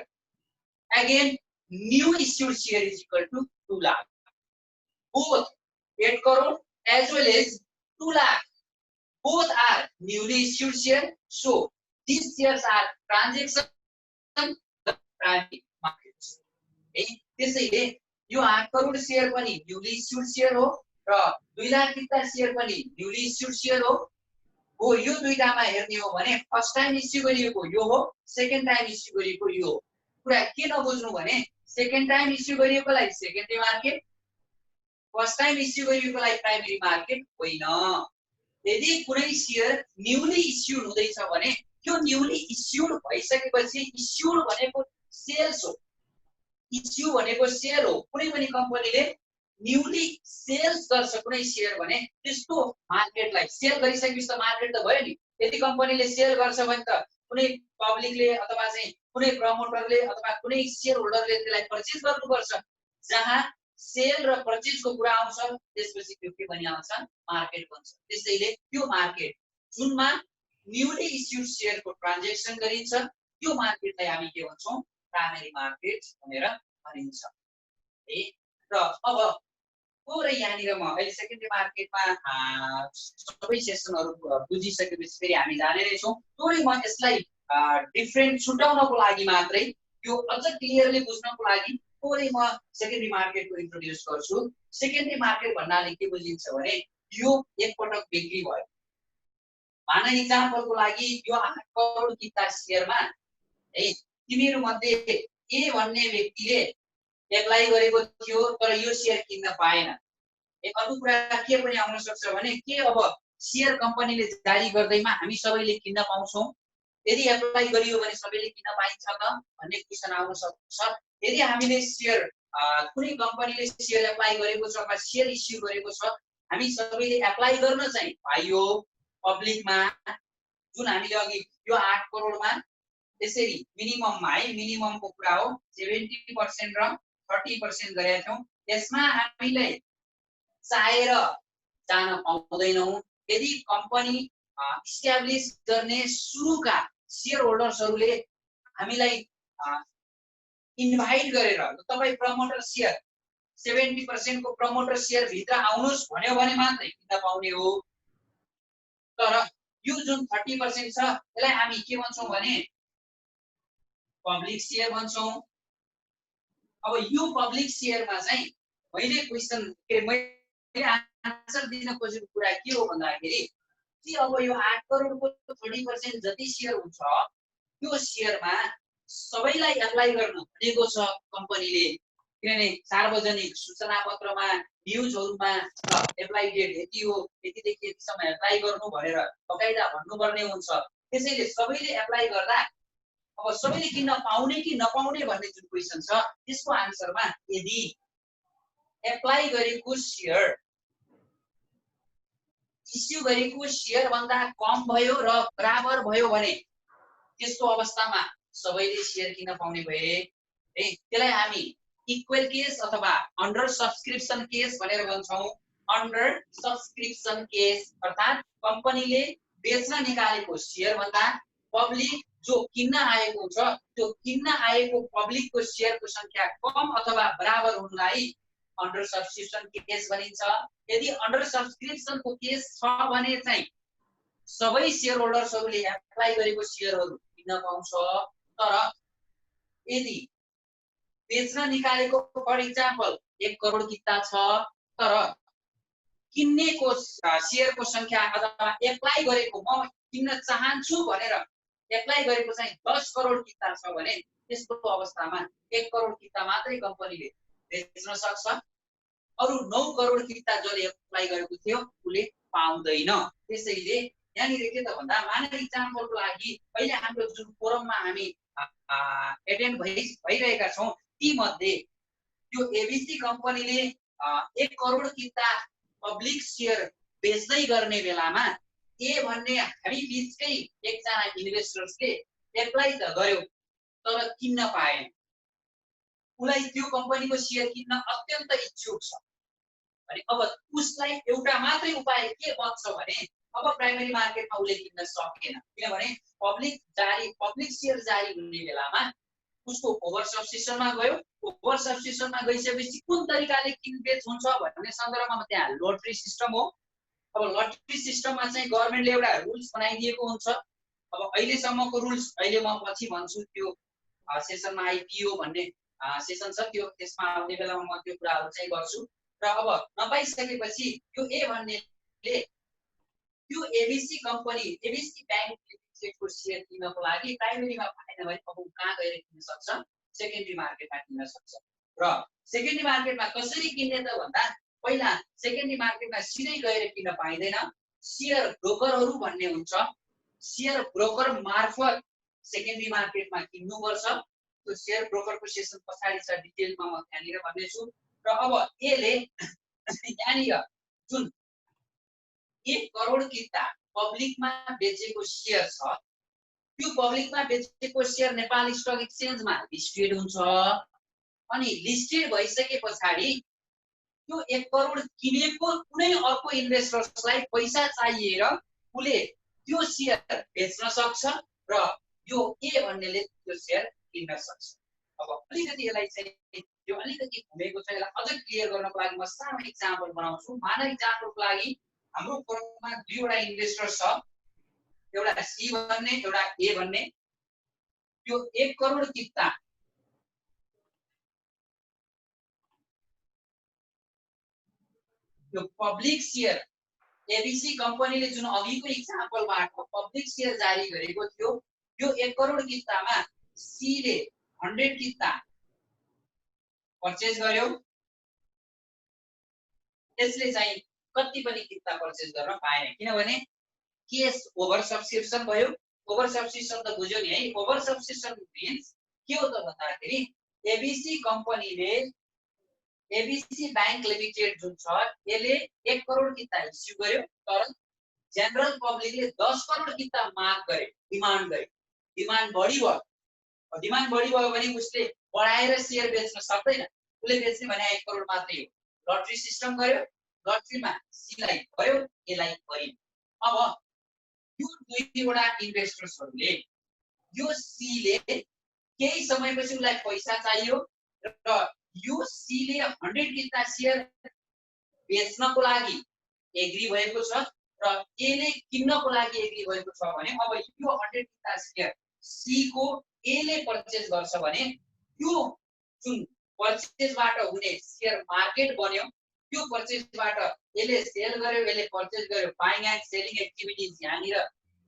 again new issued share is equal to 2 lakh. Both 8 crore as well as 2 lakh, both are newly issued share. So these shares are transaction the primary markets. त्यसैले यो 8 crore share पनि newly issued share हो र 2 लाख किता share पनि newly issued share हो। यो दुईटामा हेर्ने हो भने फर्स्ट टाइम इस्यु गरिएको यो हो, सेकेन्ड टाइम इस्यु गरिएको यो हो। कुरा के नबुझ्नु भने सेकेन्ड टाइम इस्यु गरिएकोलाई secondary market, first time issue गरिएकोलाई प्राइमेरी मार्केट होइन। यदि कुनै शेयर न्यूली इस्युड हुँदैछ भने त्यो न्यूली इस्युड भइसकेपछि, इस्युड भनेको सेल्स हो, इस्यु भनेको सेल हो। कुनै पनि कम्पनीले न्यूली सेल्स गर्छ कुनै शेयर भने त्यस्तो मार्केटलाई सेल गरिसकेपछि त मार्केट त भयो नि। यदि कम्पनीले सेल गर्छ भने त कुनै पब्लिकले अथवा चाहिँ कुनै प्रमोटरले अथवा कुनै शेयर होल्डरले त्यसलाई पर्चेज गर्नुपर्छ। जहाँ सेल र पर्चेजको कुरा आउँछ त्यसपछि त्यो के भनि आउँछ, मार्केट भन्छ। त्यसैले त्यो मार्केट जुनमा न्यूली इस्युड शेयरको ट्रान्जेक्सन गरिन्छ त्यो मार्केटलाई हामी के भन्छौँ, प्राइमेरी मार्केट भनेर भनिन्छ। र अब थोरै यहाँनिर म अहिले सेकेन्डरी मार्केटमा सबै सेसनहरु बुझिसकेपछि फेरि हामी जाने नै छौं। थोरै म यसलाई डिफरेन्ट छुटाउनको लागि मात्रै, यो अझ क्लियरली बुझ्नको लागि थोरै म सेकेन्डरी मार्केटको इन्ट्रोड्युस गर्छु। सेकेन्डरी मार्केट भन्नाले के बुझिन्छ भने यो एकपटक बिक्री भयो। मान इक्जाम्पलको लागि यो 8 करोड किता शेयरमा है तिमीहरु मध्ये ए भन्ने व्यक्तिले एप्लाई गरेको थियो तर यो शेयर किन्न पाएन। एक अर्को कुरा के पनि आउन सक्छ भने के अब शेयर कम्पनीले जारी गर्दैमा हामी सबैले किन्न पाउँछौं? यदि एप्लाई गरियो भने सबैले किन्न पाइन्छ त भन्ने क्वेशन आउन सक्छ। यदि हामीले शेयर कुनै कम्पनीले शेयर एप्लाई गरेको छ वा शेयर इस्यु गरेको छ, हामी सबैले एप्लाई गर्न चाहिँ पाइयो पब्लिकमा। जुन हामीले अघि यो 8 करोडमा यसरी मिनिमममा है, मिनिममको कुरा हो 70% र 30% गरेका छौं। यसमा हामीले चाहेर जान पाउँदैनौं। यदि कम्पनी इस्टाब्लिश गर्ने सुरुका शेयर होल्डर्सहरुले हामीलाई इन्भाइट गरेर तपाई प्रमोटर शेयर 70% को प्रमोटर शेयर भित्र आउनुस् भन्यो भने मात्रै किन्न पाउने हो। तर यो जुन 30% छ यसलाई हामी के भन्छौं भने पब्लिक शेयर भन्छौं। अब यो पब्लिक शेयरमा चाहिँ मैले क्वेशन मैले आन्सर दिन खोजेको कुरा के हो भन्दाखेरि कि अब यो 8 करोडको 30% जति शेयर हुन्छ त्यो शेयरमा सबैलाई एप्लाई गर्न भनेको छ कम्पनीले। किनभने सार्वजनिक सूचना पत्रमा न्युजहरुमा एप्लाई डेट यति हो, यतिदेखि यतिसम्म एप्लाई गर्नु भनेर बकाइदा भन्नुपर्ने हुन्छ। त्यसैले सबैले एप्लाई गर्दा अब सबैले किन्न पाउने कि नपाउने भन्ने जुन क्वेशन छ त्यसको आन्सरमा यदि एप्लाई गरेको शेयर इस्यु गरेको शेयर भन्दा कम भयो र बराबर भयो भने त्यस्तो अवस्थामा सबैले शेयर किन्न पाउने भए है, त्यसलाई हामी इक्वल केस अथवा अन्डर सब्सक्रिप्सन केस भनेर भन्छौं। अन्डर सब्सक्रिप्सन केस अर्थात् कम्पनीले बेच्न निकालेको शेयर भन्दा पब्लिक जो किन्न आएको छ त्यो किन्न आएको पब्लिकको शेयरको संख्या कम अथवा बराबर हुनुलाई अन्डर सब्सक्रिप्सन केस भनिन्छ। यदि अन्डर सब्सक्रिप्सनको केस छ भने चाहिँ सबै शेयर होल्डर्सहरूले एप्लाई गरेको शेयरहरू किन्न पाउँछ। तर यदि बेच्न निकालेको फर इक्जाम्पल 1 करोड किता छ तर किन्नेको शेयरको संख्या अथवा एप्लाई गरेको म किन्न चाहन्छु भनेर एप्लाई गरेको चाहिँ 10 करोड किता छ भने त्यस्तो अवस्थामा 1 करोड किता मात्रै कम्पनीले बेच्न सक्छ। अरु 9 करोड किता जसले एप्लाई गरेको थियो उले पाउँदैन। त्यसैले यहाँनिर के त भन्दा मानव इक्जाम्पलको लागि अहिले हाम्रो जुन फोरममा हामी एटेन्ड भइरहेका छौं ती मध्ये यो एबीसी कम्पनीले 1 करोड किता पब्लिक शेयर बेच्दै गर्ने बेलामा ए भन्ने हामी बीचकै एकजना इन्भेस्टर्सले एप्लाई त गर्यो तर किन्न पाएन। उलाई त्यो कम्पनीको शेयर किन्न अत्यन्त इच्छुक छ अनि अब उसलाई एउटा मात्रै उपाय के बन्छ भने अब प्राइमरी मार्केटमा उले किन्न सकेन किनभने पब्लिक शेयर जारी हुने बेलामा उसको ओभर सब्सक्रिप्सनमा गयो। ओभर सब्सक्रिप्सनमा गइसकेपछि कुन तरिकाले किनबेच हुन्छ भन्ने सन्दर्भमा त्यहाँ लटरी सिस्टम हो। अब लटरी सिस्टममा चाहिँ गभर्नमेन्टले एउटा रुल्स बनाइदिएको हुन्छ। अब अहिलेसम्मको रुल्स अहिले म पछि भन्छु, त्यो सेसनमा आइपिओ भन्ने सेसन छ त्यो त्यसमा आउने बेलामा म त्यो कुराहरु चाहिँ गर्छु। र अब नपाइसकेपछि यो ए भन्नेले त्यो एबीसी कम्पनी एबीसी बैंक लिमिटेडको शेयर किन्नको लागि प्राइमेरीमा पाएन भने अब कहाँ गएर किन्न सक्छ? सेकेन्डरी मार्केटमा किन्न सक्छ। र सेकेन्डरी मार्केटमा कसरी किन्ने त भन्दा पहिला सेकेन्डरी मार्केटमा सिधै गएर किन्न पाइदैन। शेयर ब्रोकरहरू भन्ने हुन्छ, शेयर ब्रोकर मार्फत सेकेन्डरी मार्केटमा किन्नुपर्छ। त्यो शेयर ब्रोकरको सेसन पछाडी छ, डिटेलमा म त्यहाँनिर भन्नेछु। र अब एले यहाँनिर जुन 1 करोड किता पब्लिकमा बेचेको शेयर छ त्यो पब्लिकमा बेचेको शेयर नेपाल स्टक एक्सचेन्जमा लिस्टेड हुन्छ अनि लिस्टेड भइसके पछाडी त्यो 1 करोड किनेको कुनै अर्को इन्भेस्टर्सलाई पैसा चाहिएर उले त्यो शेयर बेच्न सक्छ र यो ए भन्नेले त्यो शेयर किन्न सक्छ। अब अलिकति यसलाई चाहिँ यो अलिकति घुमेको छ, यसलाई अझ क्लियर गर्नको लागि म सानो एक्जाम्पल बनाउँछु। मानव एक्जाम्पलको लागि हाम्रो फोरममा दुईवटा इन्भेस्टर छ, एउटा सी भन्ने एउटा ए भन्ने। यो 1 करोड किता यो पब्लिक शेयर एबीसी कम्पनीले जुन अघिको एक्जाम्पलबाट पब्लिक शेयर जारी गरेको थियो यो 1 करोड कितामा सी ले 100 किता पर्चेज गर्यो। त्यसले चाहिँ कति पनि किता पर्चेज गर्न पाएन किनभने केस ओभर सब्सक्रिप्सन भयो। ओभर सब्सक्रिप्सन त बुझ्यो नि है। ओभर सब्सक्रिप्सन मिन्स के हो त भन्दाखेरि एबीसी कम्पनीले एबीसी बैंक लिमिटेड जुन छ यसले 1 करोड किता इस्यु गर्यो तर जनरल पब्लिकले 10 करोड किता माग गरे, डिमान्ड गरे। डिमान्ड बढी भयो। डिमान्ड बढी भयो भने उसले बढाएर शेयर बेच्न सक्दैन। उसले बेच्ने भने 1 करोड मात्रै हो। लटरी सिस्टम गर्यो, लटरीमा सी लाई भयो, ए लाई गरियो। अब यो दुईवटा इन्भेस्टर्सहरूले यो सी ले केही समयपछि उलाई पैसा चाहियो र यो सी ले 100 किता शेयर बेच्नको लागि एग्री भएको छ र ए ले किन्नको लागि एग्री भएको छ भने अब यो 100 किता शेयर सी को ए ले पर्चेज गर्छ भने यो जुन पर्चेजबाट हुने शेयर मार्केट बन्यो। त्यो पर्चेजबाट यसले सेल गर्यो, यसले पर्चेज गर्यो, बाइङ एन्ड सेलिङ एक्टिभिटिज यहाँनिर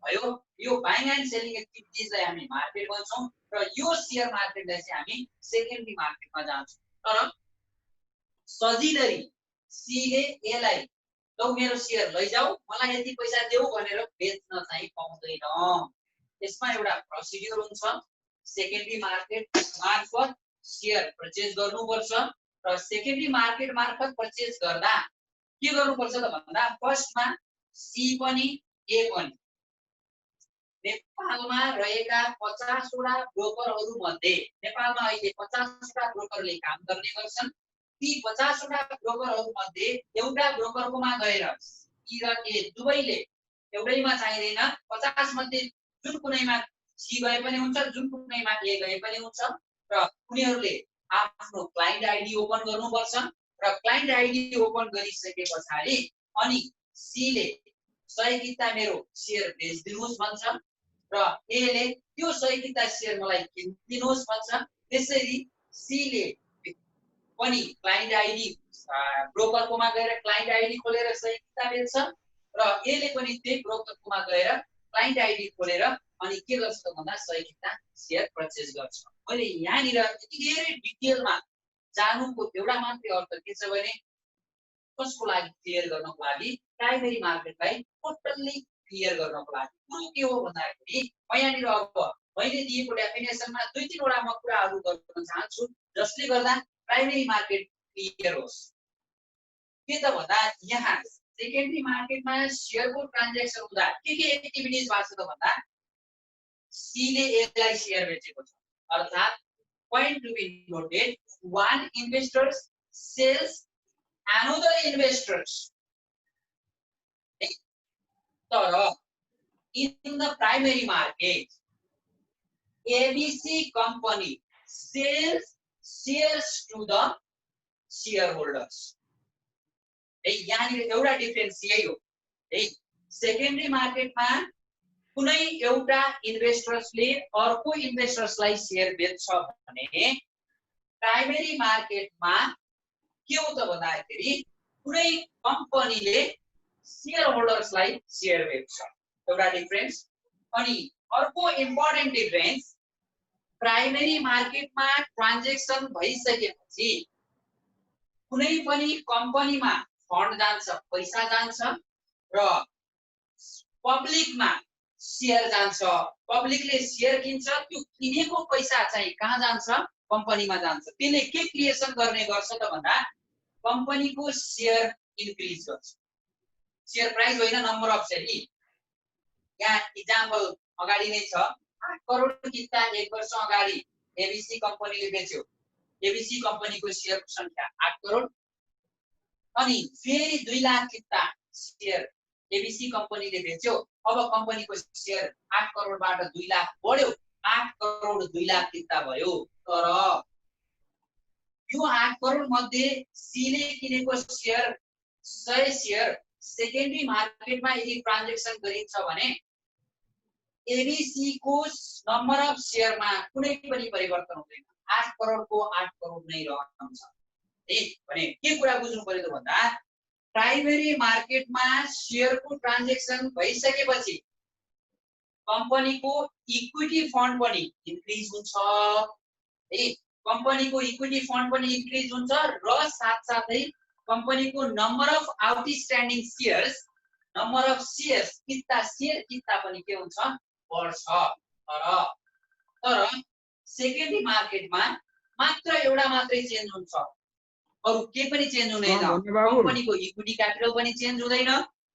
भयो। यो बाइङ एन्ड सेलिङ एक्टिभिटिजलाई हामी मार्केट भन्छौं र यो शेयर मार्केटलाई चाहिँ हामी सेकेन्डरी मार्केटमा जान्छौं। तर सजिलै सीले एलाई लौ मेरो शेयर लैजाऊ मलाई यति पैसा देऊ भनेर बेच्न चाहिँ पाउँदैन। यसमा एउटा प्रोसिड्युर हुन्छ। सेकेन्डरी मार्केट मार्फत शेयर पर्चेज गर्नुपर्छ र सेकेन्डरी मार्केट मार्फत पर्चेज गर्दा के गर्नुपर्छ त भन्दा फर्स्टमा सी पनि ए पनि नेपालमा रहेका 50 वटा ब्रोकरहरू मध्ये नेपालमा अहिले 50 वटा ब्रोकरले काम गर्ने गर्छन्। ती 50 वटा ब्रोकरहरू मध्ये एउटा ब्रोकरकोमा गएर सी र ए दुवैले एउटैमा चाहिँदैन 50 मध्ये जुन कुनैमा सी गए पनि हुन्छ जुन कुनैमा ए गए पनि हुन्छ र उनीहरूले आफ्नो क्लाइन्ट आइडी ओपन गर्नुपर्छ र क्लाइन्ट आइडी ओपन गरिसकेपछि अनि सी ले 100 किता मेरो शेयर बेच्दिनुस् भन्छ र ए ले त्यो 100 किता शेयर मलाई किनिदिनुस् भन्छ। त्यसरी सी ले पनि क्लाइन्ट आइडी ब्रोकरकोमा गएर क्लाइन्ट आइडी खोलेर 100 किता बेच्छ र ए ले पनि त्यही ब्रोकरकोमा गएर क्लाइन्ट आइडी खोलेर अनि के गर्छ त भन्दा 100 किता शेयर पर्चेज गर्छ। मैले यहाँनिर यति धेरै डिटेलमा जानुको एउटा मात्रै अर्थ के छ भने कसको लागि क्लियर गर्नको लागि प्राइमेरी मार्केटलाई टोटल्ली क्लियर गर्नको लागि। कुरो के हो भन्दाखेरि म यहाँनिर अब मैले दिएको डेफिनेसनमा 2-3 वटा म कुराहरू गर्न चाहन्छु जसले गर्दा प्राइमेरी मार्केट क्लियर होस्। के त भन्दा यहाँ सेकेन्डरी मार्केटमा शेयरको ट्रान्ज्याक्सन हुँदा के एक्टिभिटिज भएको छ त भन्दा सी ले एलाई शेयर बेचेको छ अर्थात point to be noted, one investor sells another investors. So, in the primary market, ABC company sells shares to the shareholders. यहाँनिर एउटा डिफरेन्स यही हो। सेकेन्डरी मार्केटमा कुनै एउटा इन्भेस्टर्सले अर्को इन्भेस्टर्सलाई शेयर बेच्छ भने प्राइमेरी मार्केटमा के हो त भन्दाखेरि कुनै कम्पनीले शेयर होल्डर्सलाई शेयर बेच्छ। एउटा डिफरेन्स। अनि अर्को इम्पोर्टेन्ट डिफरेन्स प्राइमेरी मार्केटमा ट्रान्ज्याक्सन भइसकेपछि कुनै पनि कम्पनीमा फन्ड जान्छ पैसा जान्छ र पब्लिकमा शेयर जान्छ। पब्लिकले शेयर किन्छ त्यो किनेको पैसा चाहिँ कहाँ जान्छ कम्पनीमा जान्छ। त्यसले के क्रिएसन गर्ने गर्छ त भन्दा कम्पनीको शेयर इन्क्रिज गर्छ। शेयर प्राइस होइन नम्बर अफ शेयर। यहाँ एक्जाम्पल अगाडि नै छ 8 करोड किता 1 वर्ष अगाडि एबीसी कम्पनीले बेच्यो। एबीसी कम्पनीको शेयरको संख्या 8 करोड अनि फेरि 2 लाख किता शेयर एबीसी कम्पनीले बेच्यो। अब कम्पनीको शेयर 8 करोडबाट 2 लाख बढ्यो 8 करोड 2 लाख किता भयो। तर यो 8 करोड मध्ये सीले किनेको शेयर 100 शेयर सेकेन्डरी मार्केटमा यदि ट्रान्ज्याक्सन गरिन्छ भने एबीसी को नम्बर अफ शेयरमा कुनै पनि परिवर्तन हुँदैन। 8 करोडको 8 करोड नै रहन्छ। भने के कुरा बुझ्नु पर्यो त भन्दा प्राइमेरी मार्केटमा शेयरको ट्रान्ज्याक्सन भइसकेपछि कम्पनीको इक्विटी फन्ड पनि इन्क्रिज हुन्छ। कम्पनीको इक्विटी फन्ड पनि इन्क्रिज हुन्छ र साथसाथै कम्पनीको number of outstanding shares number of shares किता शेयर किता पनि के हुन्छ बढ्छ। तर सेकेन्डरी मार्केटमा मात्र एउटा मात्रै चेन्ज हुन्छ अरु के पनि चेन्ज हुँदैन। कम्पनीको इक्विटी क्यापिटल पनि चेन्ज हुँदैन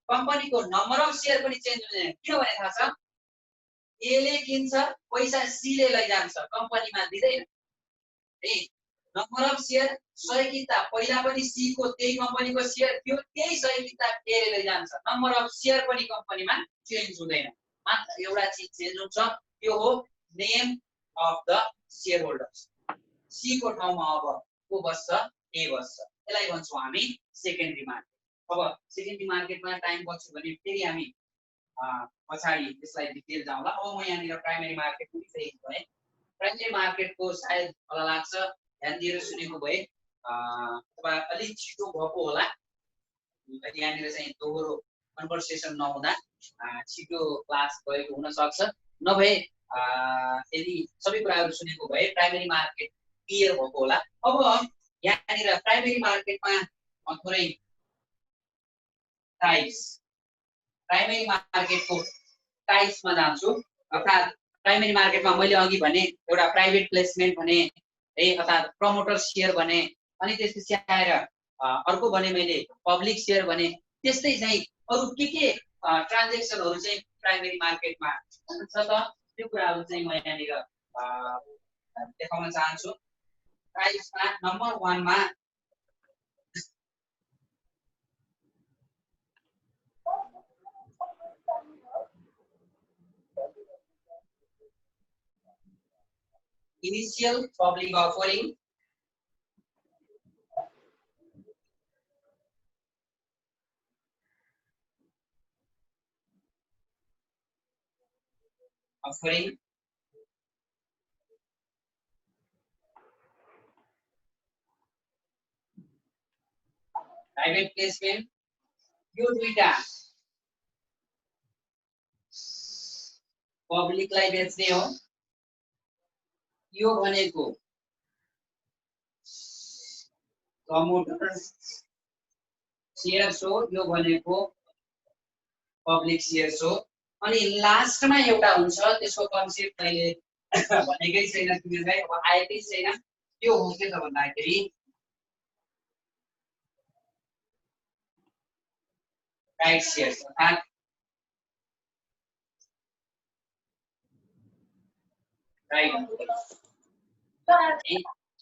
कम्पनीको नम्बर अफ शेयर पनि चेन्ज हुँदैन। किनभने थाहा छ ए ले किन्छ पैसा सी ले लैजान्छ कम्पनीमा दिदैन। नम्बर अफ शेयर 100 किता पहिला पनि सी को त्यही कम्पनीको शेयर थियो त्यही 100 किता ए ले लैजान्छ। नम्बर अफ शेयर पनि कम्पनीमा चेन्ज हुँदैन। मात्र एउटा चीज चेन्ज हुन्छ त्यो हो name of the shareholders. C को ठाउँमा अब को बस्छ ए बस्छ। यसलाई भन्छौँ हामी सेकेन्डरी मार्केट। अब सेकेन्डरी मार्केटमा टाइम बच्यो भने फेरि हामी पछाडी यसलाई डिटेल जाउँला। अब म यहाँनिर प्राइमेरी मार्केट पनि फेरि भए प्राइमेरी मार्केटको सायद मलाई लाग्छ ध्यान दिएर सुनेको भए अथवा अलि छिटो भएको होला। यहाँनिर चाहिँ दोहोरो कन्भर्सेसन नहुँदा छिटो क्लास गएको हुन सक्छ। नभए यदि सबै कुराहरू सुनेको भए प्राइमेरी मार्केट क्लियर भएको होला। अब यहाँनिर प्राइमेरी मार्केटमा थोरै टाइप्स प्राइमेरी मार्केटको टाइप्समा जान्छु अर्थात् प्राइमेरी मार्केटमा मैले अघि भने एउटा प्राइभेट प्लेसमेन्ट भने है अर्थात् प्रमोटर सेयर भने अनि त्यसपछि आएर अर्को भने मैले पब्लिक सेयर भने त्यस्तै चाहिँ अरु के ट्रान्जेक्सनहरु चाहिँ प्राइमेरी मार्केटमा हुन्छ त त्यो कुराहरु चाहिँ म यहाँनिर देखाउन चाहन्छु टाइप्समा नम्बर 1 मा initial public offering private placement यो दुईटा पब्लिकलाई बेच्ने हो यो भनेको प्रमोटर शेयर्स हो यो भनेको पब्लिक शेयर्स हो अनि लास्टमा एउटा हुन्छ त्यसको कन्सेप्ट मैले भनेकै छैन तिमीलाई अब आएकै छैन त्यो हो के त भन्दाखेरि राइट शेयर्स अर्थात्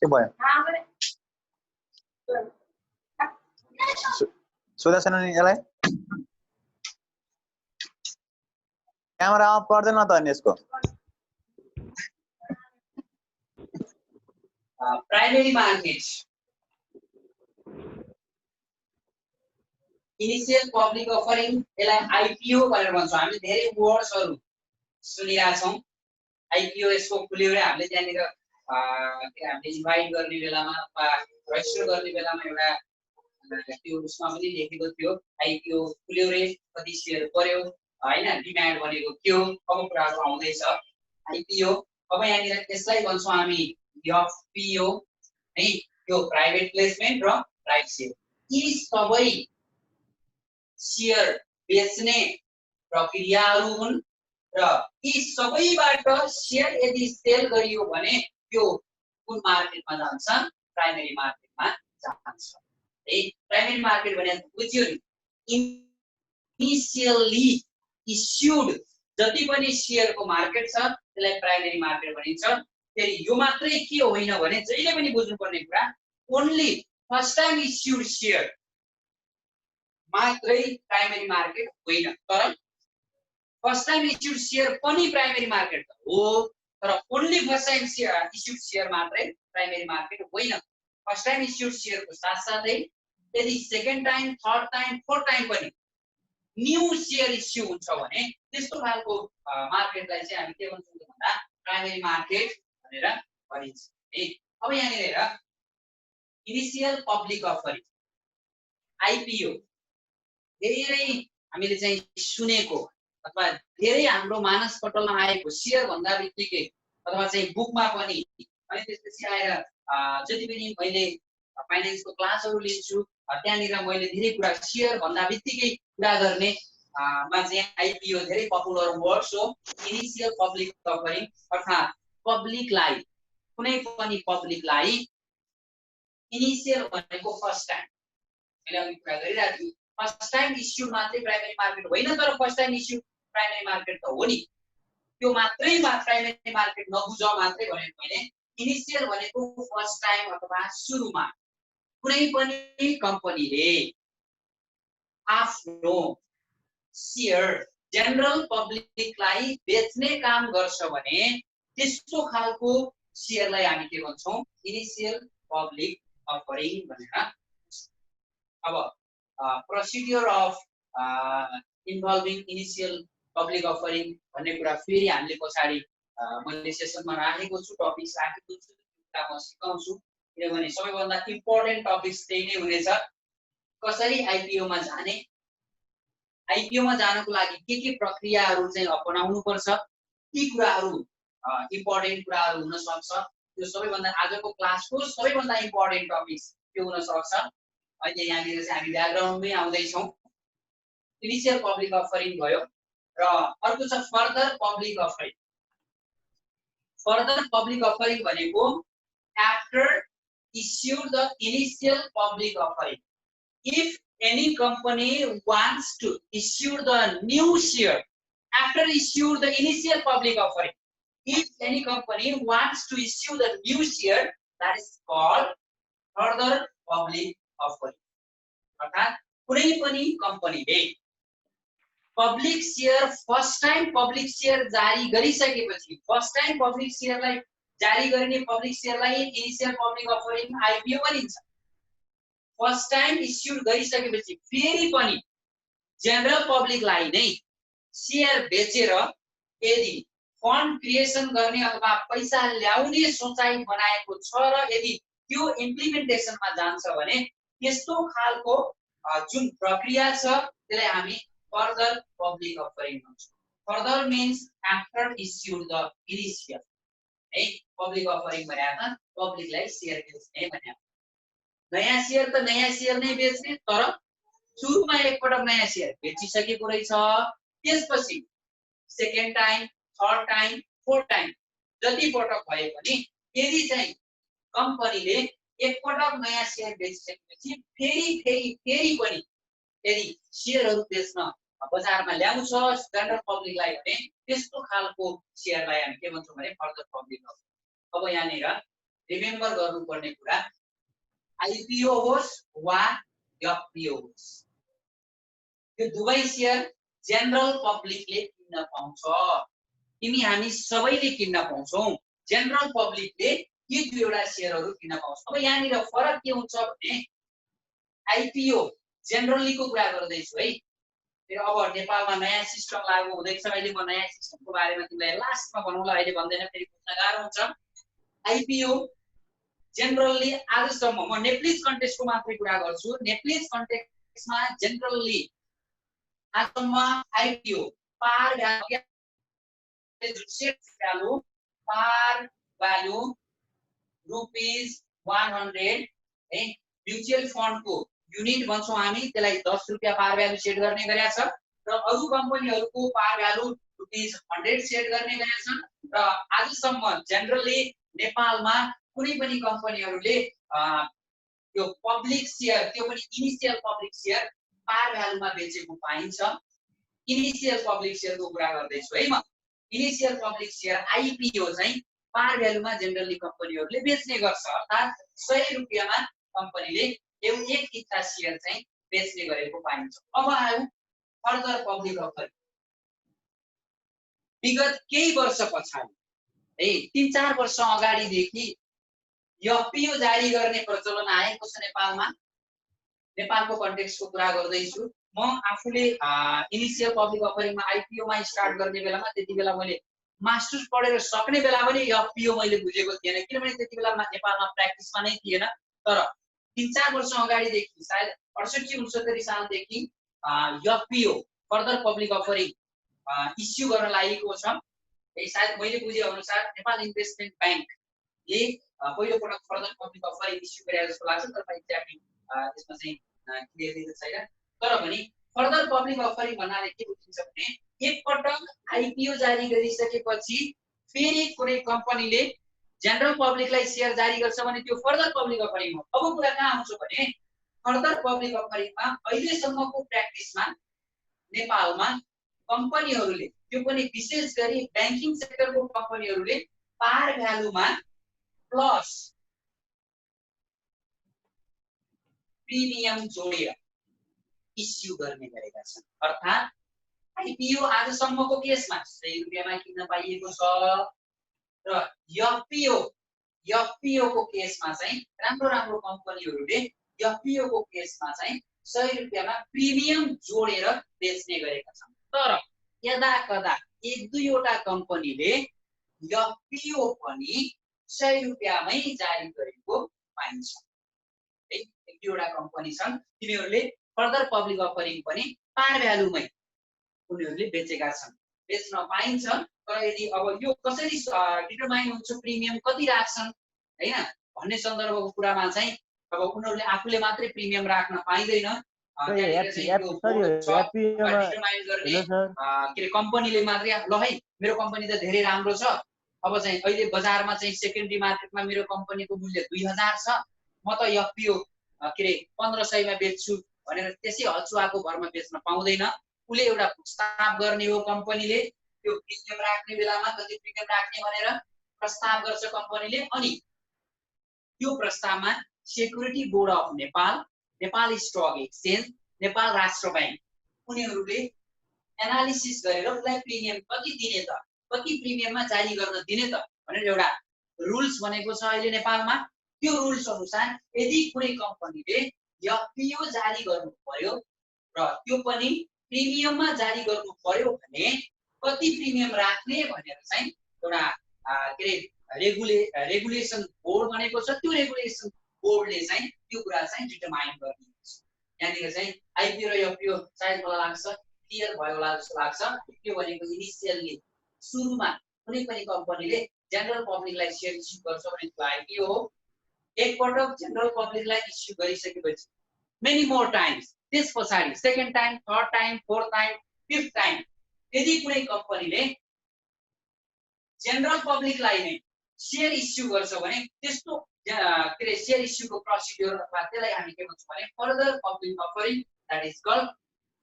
के भयो सुदर्शन नि यसलाई क्यामेरामा पर्दैन त अनि यसको primary market initial public offering यसलाई आईपीओ भनेर भन्छौं हामी धेरै वर्ड्सहरु सुनिरहेका छौं आईपीओ यसको खुल्यो रे हामीले त्यहाँनिर हामीले इन्भाइट गर्ने बेलामा वा रजिस्टर गर्ने बेलामा एउटा त्यो उसमा पनि लेखेको थियो आईपीओ खुल्यो रे कति शेयर पर्यो हैन डिमान्ड भनेको के हो अब कुराहरु आउँदै छ आईपीओ अब यहाँनिर यसलाई भन्छौं हामी एफपीओ है यो प्राइभेट प्लेसमेन्ट र राइट शेयर यी सबै शेयर बेच्ने प्रक्रियाहरु हुन् र यी सबैबाट शेयर यदि सेल गरियो भने त्यो कुन मार्केटमा जान्छ प्राइमेरी मार्केटमा जान्छ है प्राइमेरी मार्केट भने बुझ्यो नि इनिशियली इश्युड जति पनि शेयरको मार्केट छ त्यसलाई प्राइमेरी मार्केट भनिन्छ फेरि यो मात्रै के होइन भने जहिले पनि बुझ्नुपर्ने कुरा only first time issued share मात्रै प्राइमेरी मार्केट होइन तर फर्स्ट टाइम इश्युड शेयर पनि प्राइमेरी मार्केट हो तर only first time issued share मात्रै प्राइमेरी मार्केट होइन फर्स्ट टाइम इश्युड शेयर को साथसाथै यदि second time third time fourth time पनि न्यू शेयर इश्यू हुन्छ भने त्यस्तो खालको मार्केटलाई चाहिँ हामी के भन्छौं भन्दा प्राइमेरी मार्केट भनेर भनिन्छ है अब यहाँ हेरेर इनिशियल पब्लिक अफरिङ आईपीओ धेरै हामीले चाहिँ सुनेको अथवा धेरै हाम्रो मानसपटलमा आएको शेयर भन्दा बित्तिकै अथवा चाहिँ बुकमा पनि अनि त्यसपछि आएर जति पनि मैले फाइनान्सको क्लासहरु लिन्छु त्यहाँनिर मैले धेरै कुरा शेयर भन्दा बित्तिकै कुरा गर्ने मा चाहिँ आईपीओ धेरै पपुलर वर्ड्स हो इनिशियल पब्लिक अफरिङ अर्थात् पब्लिकलाई कुनै पनि पब्लिकलाई इनिशियल भनेको फर्स्ट टाइम मैले अघि कुरा गरिरहेको छु फर्स्ट टाइम इश्यू मात्रै प्राइमेरी मार्केट होइन तर first time issue primary market त हो नि त्यो मात्रै प्राइमेरी मार्केट नबुझ मात्रै भनेको मैले इनिशियल भनेको फर्स्ट टाइम अथवा सुरुमा कुनै पनि कम्पनीले आफ्नो शेयर जनरल पब्लिकलाई बेच्ने काम गर्छ भने त्यस्तो खालको शेयरलाई हामी के भन्छौं इनिशियल पब्लिक अफरिङ भनेर अब procedure of involving initial public offering भन्ने कुरा फेरि हामीले पछाडी मैले सेसनमा राखेको छु टपिक्स राखेको छु कुरा म सिकाउँछु किनभने सबैभन्दा इम्पोर्टेन्ट टपिक्स त्यही नै हुनेछ कसरी आईपीओ मा जाने आईपीओ मा जानको लागि के प्रक्रियाहरु चाहिँ अपनाउनु पर्छ ती कुराहरु इम्पोर्टेन्ट कुराहरु हुन सक्छ त्यो सबैभन्दा आजको क्लासको सबैभन्दा इम्पोर्टेन्ट टपिक के हुन सक्छ। अहिले यहाँनिर चाहिँ हामी ब्याकग्राउन्डमै आउँदैछौँ। इनिसियल पब्लिक अफरिङ भयो र अर्को छ further public offering. Further public offering भनेको after issued the initial public offering. If any company wants to issue the new share after issue the initial public offering, if any company wants to issue the new share, that is called further public offering. अर्थात् कुनै पनि कम्पनीले public share first time public share जारी गरिसकेपछि first time public शेयरलाई जारी गरिने public शेयरलाई इनिशियल पब्लिक अफरिङ आइपीओ भनिन्छ। फर्स्ट टाइम इस्यु गरिसकेपछि फेरि पनि जनरल पब्लिकलाई नै शेयर बेचेर यदि फन्ड क्रिएसन गर्ने अथवा पैसा ल्याउने सोचाइ बनाएको छ र यदि त्यो इम्प्लिमेन्टेसनमा जान्छ भने त्यस्तो खालको जुन प्रक्रिया छ त्यसलाई हामी फर्दर पब्लिक अफरिङ भन्छौँ। Further means after issued the initial है पब्लिक अफरिङ भनेको पब्लिकलाई शेयर बेच्ने भनेको। नयाँ शेयर त नयाँ शेयर नै बेच्ने, तर सुरुमा एकपटक नयाँ शेयर बेचिसकेको रहेछ, त्यसपछि second time third time fourth time जति पटक भए पनि यदि चाहिँ कम्पनीले एकपटक नयाँ शेयर बेचिसकेपछि फेरि पनि यदि शेयरहरू बेच्न बजारमा ल्याउँछ जनरल पब्लिकलाई भने त्यस्तो खालको शेयरलाई हामी के भन्छौँ भने फर्दर पब्लिक अफरिङ। अब यहाँनिर रिमेम्बर गर्नुपर्ने कुरा आइपीओ होस् वा एफपीओ होस्, यो दुवै शेयर जनरल पब्लिकले किन्न पाउँछ। तिमी हामी सबैले किन्न पाउँछौँ। जनरल पब्लिकले यी दुईवटा शेयरहरू किन्न पाउँछ। अब यहाँनिर फरक के हुन्छ भने आइपीओ जेनरलीको कुरा गर्दैछु है। अब नेपालमा नयाँ सिस्टम लागू हुँदैछ। अहिले म नयाँ सिस्टमको बारेमा तिमीलाई लास्टमा भनौँला, अहिले भन्दैन फेरि बुझ्न गाह्रो हुन्छ। आइपीओ जेनरली आजसम्म म नेप्लिज कन्टेक्सको मात्रै कुरा गर्छु। नेप्लिज कन्टेक्समा जेनरली आजसम्म आइपीओ पार भ्यालु रुपीज 100 है। म्युचुअल फन्डको युनिट भन्छौँ हामी, त्यसलाई 10 रुपैयाँ पार भ्यालु सेट गर्ने गरेका छ र अरु कम्पनीहरुको पार भ्यालु रुपीज 100 सेट गर्ने गरेका छन्। र आजसम्म जनरली नेपालमा कुनै पनि कम्पनीहरुले यो पब्लिक शेयर, त्यो पनि इनिशियल पब्लिक शेयर पार भ्यालुमा बेचेको पाइन्छ। इनिशियल पब्लिक शेयरको कुरा गर्दैछु है म। इनिशियल पब्लिक शेयर आइपीओ चाहिँ पार भ्यालुमा जनरली कम्पनीहरुले बेच्ने गर्छ, अर्थात् 100 रुपैयाँमा कम्पनीले एक हिस्सा शेयर चाहिँ बेच्ने गरेको पाइन्छ। अब आयौं फर्दर पब्लिक अफरिङ। विगत केही वर्ष पछाडि है 3-4 वर्ष अगाडिदेखि एफपीओ जारी गर्ने प्रचलन आएको छ नेपालमा। नेपालको कन्टेक्सको कुरा गर्दैछु म। आफूले इनिशियल पब्लिक अफरिङमा आइपीओ मा स्टार्ट गर्ने बेलामा त्यति बेला मैले मास्टर्स पढेर सक्ने बेला पनि एफपीओ मैले बुझेको थिएन, किनभने त्यति बेला नेपालमा प्र्याक्टिसमा नै थिएन। तर 3-4 वर्ष अगाडिदेखि सायद 68-69 सालदेखि FPO further public offering issue गर्न लागेको छ। सायद मैले बुझे अनुसार नेपाल इन्भेस्टमेन्ट ब्याङ्कले पहिलो पटक फर्दर पब्लिक अफरिङ इस्यु गरे जस्तो लाग्छ, तर एक्ज्याक्टली यसमा चाहिँ क्लियरली त छैन। तर पनि फर्दर पब्लिक अफरिङ भन्नाले के बुझिन्छ भने एक पटक आइपीओ जारी गरिसकेपछि फेरि कुनै कम्पनीले जनरल पब्लिकलाई शेयर जारी गर्छ भने त्यो फर्दर पब्लिक अफरिङ हो। अब कुरा कहाँ आउँछ भने फर्दर पब्लिक अफरिङमा अहिलेसम्मको प्र्याक्टिसमा नेपालमा कम्पनीहरूले, त्यो पनि विशेष गरी ब्याङ्किङ सेक्टरको कम्पनीहरूले पार भ्यालुमा प्लस प्रिमियम जोडेर इस्यु गर्ने गरेका छन्। अर्थात् आइपीओ आजसम्मको केसमा 100 रुपैयाँमा किन्न पाइएको छ र एफपीओ को केसमा चाहिँ राम्रो कम्पनीहरूले एफपीओ को केसमा चाहिँ 100 रुपैयाँमा प्रिमियम जोडेर बेच्ने गरेका छन्। तर यदाकदा 1-2 कम्पनीले एफपीओ पनि 100 रुपैयाँमै जारी गरेको पाइन्छ। 1-2 कम्पनी छन्, तिनीहरूले फर्दर पब्लिक अफरिङ पनि पार भ्यालुमै उनीहरूले बेचेका छन्, बेच्न पाइन्छ। तर यदि अब यो कसरी डिटरमाइन हुन्छ, प्रिमियम कति राख्छन् हैन भन्ने सन्दर्भको कुरामा चाहिँ अब उनीहरूले आफूले मात्रै प्रिमियम राख्न पाइँदैन। त्यहाँनिर चाहिँ यो बोर्ड छ डिटरमाइन गर्ने के अरे कम्पनीले मात्रै ल है मेरो कम्पनी त धेरै राम्रो छ, अब चाहिँ अहिले बजारमा चाहिँ सेकेन्डरी मार्केटमा मेरो कम्पनीको मूल्य 2000 छ, म त एफपीओ के अरे 1500 मा बेच्छु भनेर त्यसै हचुवाको भरमा बेच्न पाउँदैन। उसले एउटा प्रस्ताव गर्ने हो, कम्पनीले त्यो प्रिमियम राख्ने बेलामा कति प्रिमियम राख्ने भनेर प्रस्ताव गर्छ कम्पनीले। अनि त्यो प्रस्तावमा security board of Nepal, Nepal stock exchange, Nepal Rastra bank उनीहरूले एनालिसिस गरेर उसलाई प्रिमियम कति दिने त, कति प्रिमियममा जारी गर्न दिने त भनेर एउटा रुल्स बनेको छ अहिले नेपालमा। त्यो रुल्स अनुसार यदि कुनै कम्पनीले एफपीओ जारी गर्नु पर्यो र त्यो पनि प्रिमियममा जारी गर्नु पर्यो भने कति प्रिमियम राख्ने भनेर चाहिँ एउटा के अरे रेगुलेसन बोर्ड बनेको छ। त्यो रेगुलेसन बोर्डले चाहिँ त्यो कुरा चाहिँ डिटरमाइन गर्ने हुन्छ। यहाँनिर चाहिँ आइपीओ र एफपीओ सायद मलाई लाग्छ क्लियर भयो होला जस्तो लाग्छ। त्यो भनेको इनिसियली सुरुमा कुनै पनि कम्पनीले जनरल पब्लिकलाई सेयर इस्यु गर्छ भने त्यो आइपीओ हो। एकपटक जनरल पब्लिकलाई इस्यु गरिसकेपछि मेनी मोर टाइम्स त्यस पछाडि second time, third time, fourth time, fifth time यदि कुनै कम्पनीले जनरल पब्लिकलाई नै सेयर इस्यु गर्छ भने त्यस्तो के अरे सेयर इस्युको प्रोसिड्युर अथवा त्यसलाई हामी के भन्छौँ भने further public offering, that is called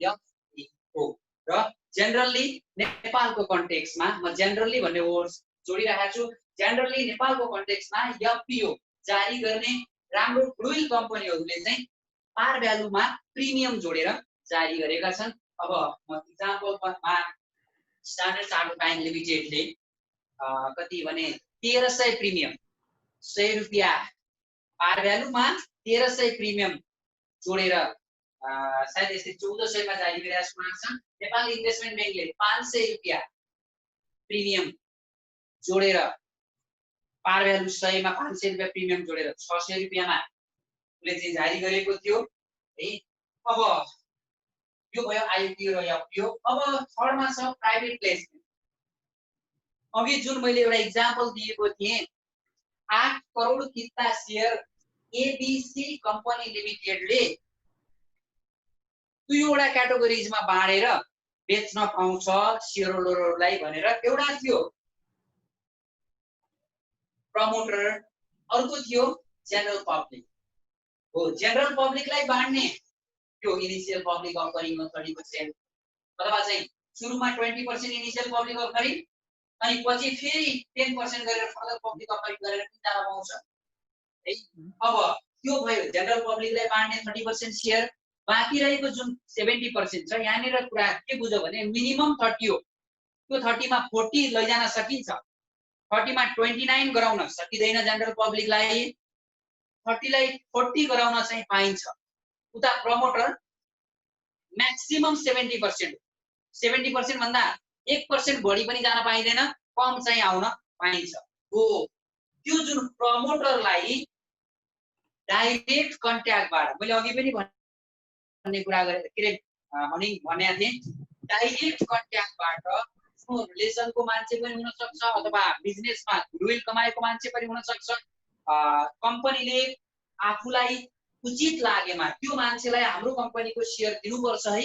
FPO. र जनरली नेपालको कन्टेक्स्टमा म जनरली भन्ने वर्ड जोडिरहेको छु, जनरली नेपालको कन्टेक्स्टमा एफपीओ जारी गर्ने राम्रो गुडविल कम्पनीहरूले चाहिँ पार भ्यालुमा प्रिमियम जोडेर जारी गरेका छन्। अब म इक्जाम्पलमा स्ट्यान्डर्ड चार्टर्ड बैंक लिमिटेडले कति भने 1300 प्रिमियम 100 रुपियाँ पार भ्यालुमा 1300 प्रिमियम जोडेर सायद यस्तै 1400 मा जारी गरेका छन्। नेपाल इन्भेस्टमेन्ट बैंकले 500 रुपियाँ प्रिमियम जोडेर पार भ्यालु 100 मा 500 रुपियाँ प्रिमियम जोडेर 600 रुपियाँमा उसले चाहिँ जारी गरेको थियो है। अब यो भयो आइपीओ र एफपीओ। अब थर्डमा छ प्राइभेट प्लेसमेन्ट। अघि जुन मैले एउटा इक्जाम्पल दिएको थिएँ 8 करोड किता शेयर एबीसी कम्पनी लिमिटेडले दुईवटा क्याटेगोरिजमा बाँडेर बेच्न पाउँछ शेयर होल्डरहरूलाई भनेर एउटा थियो प्रमोटर, अर्को थियो जनरल पब्लिक हो। जनरल पब्लिकलाई बाँड्ने त्यो इनिशियल पब्लिक अफरिङमा 30% अथवा चाहिँ सुरुमा 20% इनिशियल पब्लिक अफरिङ अनि पछि फेरि 10% गरेर फर्दर पब्लिक अफरिङ गरेर किताब पाउँछ है। अब त्यो भयो जनरल पब्लिकलाई बाँड्ने 30% शेयर। बाँकी रहेको जुन 70% छ यहाँनिर कुरा के बुझ्यो भने मिनिमम 30 हो। त्यो 30 मा 40 लैजान सकिन्छ, 30 मा 29 गराउन सकिँदैन जनरल पब्लिकलाई, 30 लाई 40 गराउन चाहिँ पाइन्छ। उता प्रमोटर म्याक्सिमम 70% भन्दा 1% बढी पनि जान पाइँदैन, कम चाहिँ आउन पाइन्छ हो। त्यो जुन प्रमोटरलाई डाइरेक्ट कन्ट्याक्टबाट मैले अघि पनि भन्ने कुरा गरे के रे भनेको थिएँ, डाइरेक्ट कन्ट्याक्टबाट रिलेसनको मान्छे पनि हुन सक्छ अथवा बिजनेसमा गुडविल कमाएको मान्छे पनि हुन सक्छ। कम्पनीले आफूलाई उचित लागेमा त्यो मान्छेलाई हाम्रो कम्पनीको शेयर दिनुपर्छ है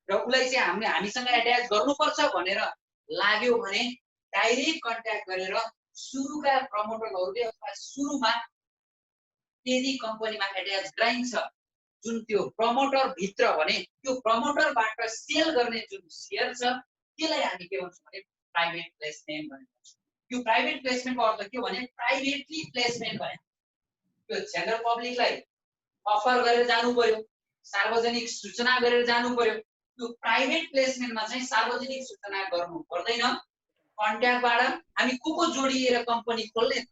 र उसलाई चाहिँ हामीसँग एट्याच गर्नुपर्छ भनेर लाग्यो भने डाइरेक्ट कन्ट्याक्ट गरेर सुरुका प्रमोटरहरूले अथवा सुरुमा यदि कम्पनीमा एट्याच गराइन्छ जुन त्यो प्रमोटर भित्र भने त्यो प्रमोटरबाट सेल गर्ने जुन शेयर छ त्यसलाई हामी के भन्छौँ भने प्राइभेट प्लेसमेन्ट भन्छौँ। यो प्राइभेट प्लेसमेन्टको अर्थ के भने प्राइभेटली प्लेसमेन्ट भने त्यो जनरल पब्लिकलाई अफर गरेर जानु पर्यो, सार्वजनिक सूचना गरेर जानु पर्यो। त्यो प्राइभेट प्लेसमेन्टमा चाहिँ सार्वजनिक सूचना गर्नु पर्दैन, कन्ट्याक्टबाट हामी को जोडिएर कम्पनी खोल्ने,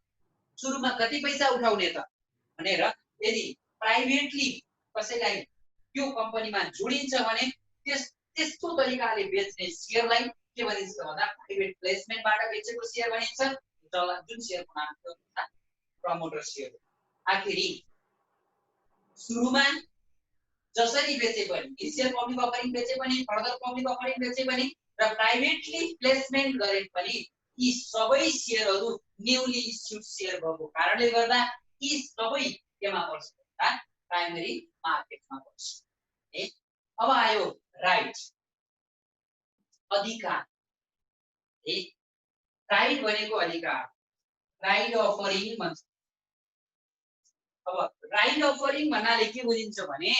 सुरुमा कति पैसा उठाउने त भनेर यदि प्राइभेटली कसैलाई त्यो कम्पनीमा जोडिन्छ भने त्यस्तो तरिकाले बेच्ने शेयरलाई के भनिन्छ भन्दा प्राइभेट प्लेसमेन्टबाट बेचेको शेयर भनिन्छ, जुन शेयरको नाम हो प्रमोटर शेयर। आखिरी सुरुमा जसरी बेचे पनि इनिशियल पब्लिक अफरिङ बेचे पनि फर्दर पब्लिक अफरिङ बेचे पनि र प्राइभेटली प्लेसमेन्ट गरे पनि यी सबै सेयरहरू न्यूली इस्युड सेयर भएको कारणले गर्दा यी सबै केमा पर्छ भन्दा प्राइमेरी मार्केटमा पर्छ है। अब आयो राइट अधिकार है। राइट भनेको अधिकार, राइट अफरिङ भन्छ। अब राइट अफरिङ भन्नाले के बुझिन्छ भने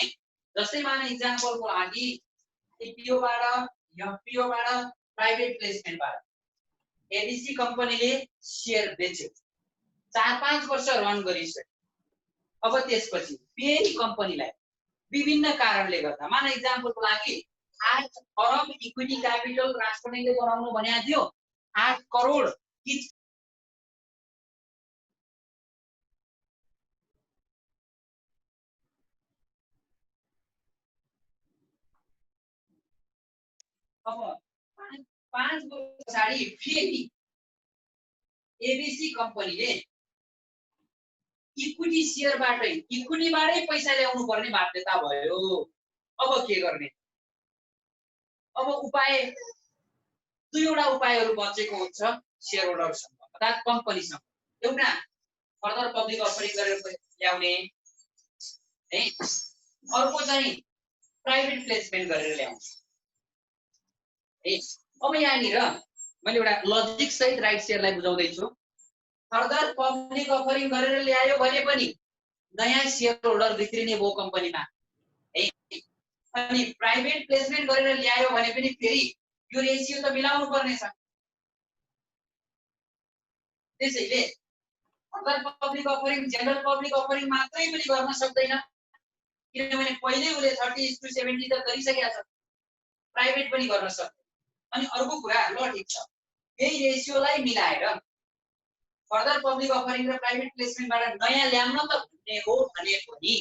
जस्तै मान इक्जाम्पलको लागि एपिओबाट एफपिओबाट प्राइभेट प्लेसमेन्टबाट एबिसी कम्पनीले शेयर बेच्यो, 4-5 वर्ष रन गरिसक्यो। अब त्यसपछि फेरि कम्पनीलाई विभिन्न कारणले गर्दा मान इक्जाम्पलको लागि 8 अरब इक्विटी क्यापिटल राष्ट्रले बनाउनु भनेको थियो, 8 करोड कि अब 5 वर्ष पछाडि फेरि एबिसी कम्पनीले इक्विटी शेयरबाटै इक्विटीबाटै पैसा ल्याउनु पर्ने बाध्यता भयो। अब के गर्ने? अब उपाय दुईवटा उपायहरू बचेको हुन्छ शेयर होल्डरसँग अर्थात् कम्पनीसँग। एउटा फर्दर पब्लिक अफरिङ गरेर ल्याउने है, अर्को चाहिँ प्राइभेट प्लेसमेन्ट गरेर ल्याउने है। अब यहाँनिर मैले एउटा लजिक सहित राइट शेयरलाई बुझाउँदै छु। फर्दर पब्लिक अफरिङ गरेर ल्यायो भने पनि नयाँ शेयर होल्डर भित्रिने भयो कम्पनीमा है। अनि प्राइभेट प्लेसमेन्ट गरेर ल्यायो भने पनि फेरि यो रेशियो त मिलाउनु पर्ने छ। त्यसैले further public offering general public offering मात्रै पनि गर्न सक्दैन, किनभने पहिले उले 30:70 त गरिसकेका छ, प्राइभेट पनि गर्न सक्दैन। अनि अर्को कुरा ल ठीक छ, यही रेशियोलाई मिलाएर फर्दर पब्लिक अफरिङ र प्राइभेट प्लेसमेन्टबाट नयाँ ल्याउन त भन्ने हो भने पनि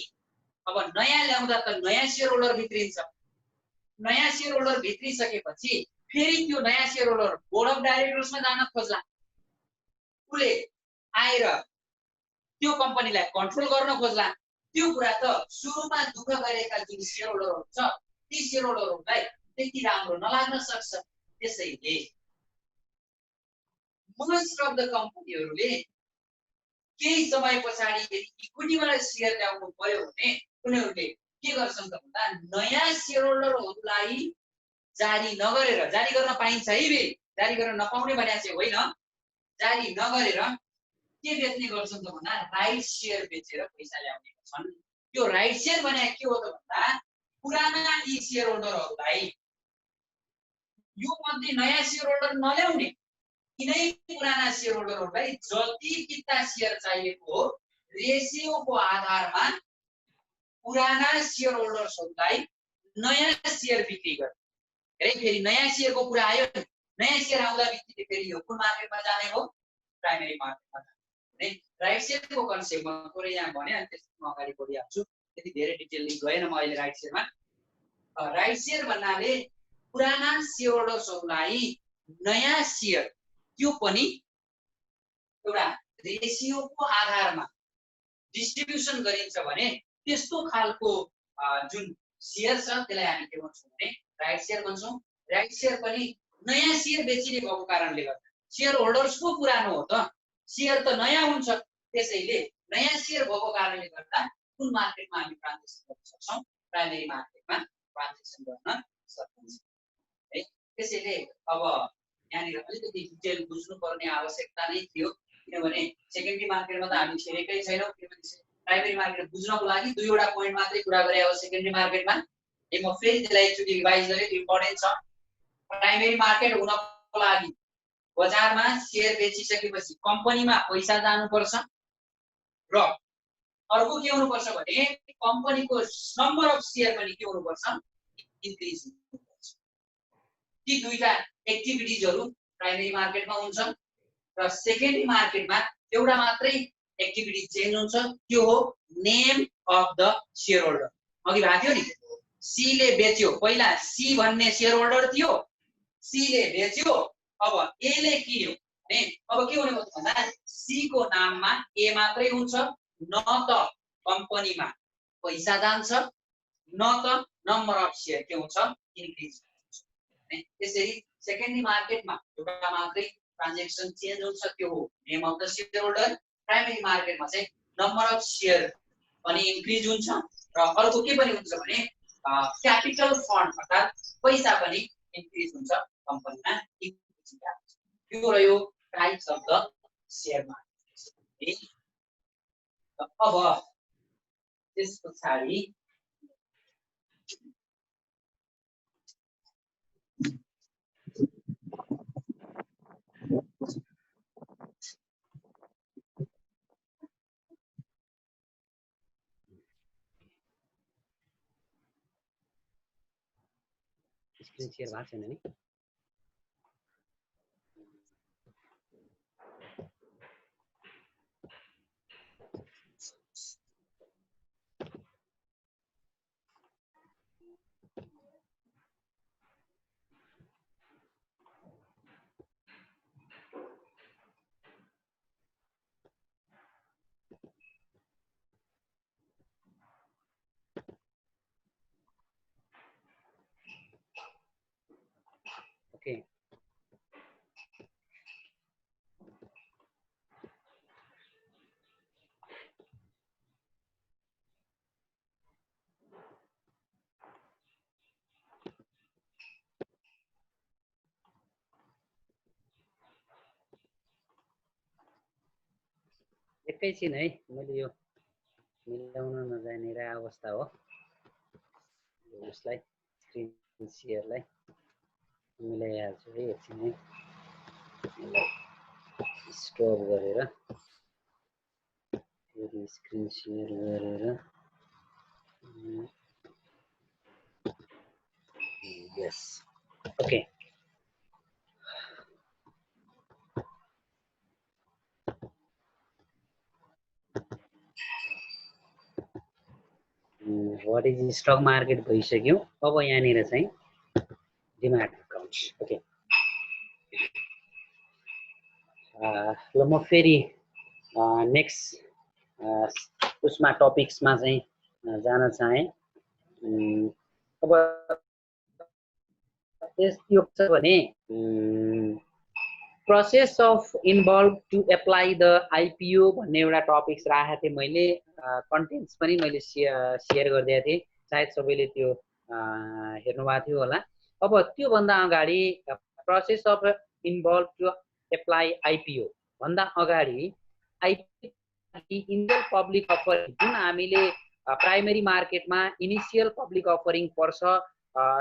अब नयाँ ल्याउँदा त नयाँ शेयर होल्डर भित्रिन्छ। नयाँ शेयर होल्डर भित्रिसकेपछि फेरि त्यो नयाँ शेयर होल्डर बोर्ड अफ डाइरेक्टर्समा जान खोज्ला, उले आएर त्यो कम्पनीलाई कन्ट्रोल गर्न खोज्ला। त्यो कुरा त सुरुमा दुःख गरेका जुन शेयर होल्डरहरू छ ती शेयर होल्डरहरूलाई त्यति राम्रो नलाग्न सक्छ। त्यसैले मोस्ट अफ द कम्पनीहरूले केही समय पछाडि यदि इक्विटीबाट शेयर ल्याउनु पर्यो भने उनीहरूले के गर्छन् त भन्दा नयाँ शेयर होल्डरहरूलाई जारी नगरेर, जारी गर्न पाइन्छ है बे, जारी गर्न नपाउने भनेको चाहिँ होइन, जारी नगरेर के बेच्ने गर्छन् त भन्दा राइट शेयर बेचेर पैसा ल्याउने गर्छन्। त्यो राइट शेयर भने के हो त भन्दा पुराना यी शेयर होल्डरहरूलाई यो मध्ये नयाँ शेयर होल्डर नल्याउने यिनै पुराना शेयर होल्डरहरूलाई जति किता शेयर चाहिएको हो रेशियोको आधारमा पुराना शेयर होल्डर्सहरूलाई नयाँ शेयर बिक्री गर्ने। फेरि नयाँ शेयरको कुरा आयो, नयाँ शेयर आउँदा बित्तिकै फेरि यो कुन मार्केटमा जाने हो? प्राइमेरी मार्केटमा जाने। राइट शेयरको कन्सेप्ट म थोरै यहाँ भने अनि त्यसपछि म अगाडि बढिहाल्छु, त्यति धेरै डिटेलली गएन म अहिले राइट शेयरमा। राइट शेयर भन्नाले पुराना शेयर होल्डर्सहरूलाई नयाँ शेयर त्यो पनि एउटा रेशियोको आधारमा डिस्ट्रिब्युसन गरिन्छ भने त्यस्तो खालको जुन शेयर छ त्यसलाई हामी के भन्छौँ भने राइट शेयर भन्छौँ। राइट शेयर पनि नयाँ शेयर बेचिने भएको कारणले गर्दा शेयर होल्डर्सको पुरानो हो त, शेयर त नयाँ हुन्छ। त्यसैले नयाँ शेयर भएको कारणले गर्दा कुन मार्केटमा हामी ट्रान्जेक्सन गर्न सक्छौँ? प्राइमेरी मार्केटमा ट्रान्जेक्सन गर्न सकिन्छ है। त्यसैले अब यहाँनिर अलिकति डिटेल बुझ्नुपर्ने आवश्यकता नै थियो, किनभने सेकेन्डरी मार्केटमा त हामी छिरेकै छैनौँ। किनभने प्राइमेरी मार्केट बुझ्नको लागि दुईवटा पोइन्ट मात्रै कुरा गरे हो सेकेन्डरी मार्केटमा। म फेरि त्यसलाई एकचोटि रिभाइज गरेँ, इम्पोर्टेन्ट छ। प्राइमेरी मार्केट हुनको लागि बजारमा शेयर बेचिसकेपछि कम्पनीमा पैसा जानुपर्छ र अर्को के हुनुपर्छ भने कम्पनीको नम्बर अफ शेयर पनि के हुनुपर्छ? इन्क्रिज हुनुपर्छ। ती दुईटा एक्टिभिटिजहरू प्राइमेरी मार्केटमा हुन्छ र सेकेन्डरी मार्केटमा एउटा मात्रै एक्टिभिटी चेन्ज हुन्छ, त्यो हो name of the share holder. अघि भएको थियो नि, सी ले बेच्यो, पहिला सी भन्ने शेयर होल्डर थियो, सी ले बेच्यो, अब ए ले किन्यो भने अब के हुने भयो भन्दा सी को नाममा ए मात्रै हुन्छ, न त कम्पनीमा पैसा जान्छ न त नम्बर अफ शेयर के हुन्छ? इन्क्रिज हुन्छ। त्यसरी सेकेन्डरी मार्केटमा एउटा मात्रै ट्रान्जेक्सन चेन्ज हुन्छ त्यो हो name of the share holder. Primary मार्केटमा चाहिँ नम्बर अफ सेयर पनि इन्क्रिज हुन्छ र अर्को के पनि हुन्छ भने क्यापिटल फन्ड अर्थात् पैसा पनि इन्क्रिज हुन्छ कम्पनीमा। यो रह्यो types of the share market. अब त्यस पछाडि स्क्रिन शेयर भएको छैन नि? ओके एकैछिन है, मैले यो मिलाउन नजानेर अवस्था हो। उसलाई स्क्रिन शेयरलाई मिलाइहाल्छु है, एकछिन है। स्टप गरेर फेरि स्क्रिन शेयर गरेर यस okay. What is stock market भइसक्यो। अब यहाँनिर चाहिँ डिम्याट अकाउन्ट। ओके ल म फेरि नेक्स्ट उसमा टपिक्समा चाहिँ जान चाहे। अब यो छ भने process of involve to apply the IPO भन्ने एउटा टपिक्स राखेको थिएँ मैले। कन्टेन्ट्स पनि मैले सेयर गरिदिएको थिएँ, सायद सबैले त्यो हेर्नुभएको थियो होला। अब त्योभन्दा अगाडि process of involve to apply IPO भन्दा अगाडि इनिसियल पब्लिक अफरिङ जुन हामीले प्राइमेरी मार्केटमा इनिसियल पब्लिक अफरिङ पर्छ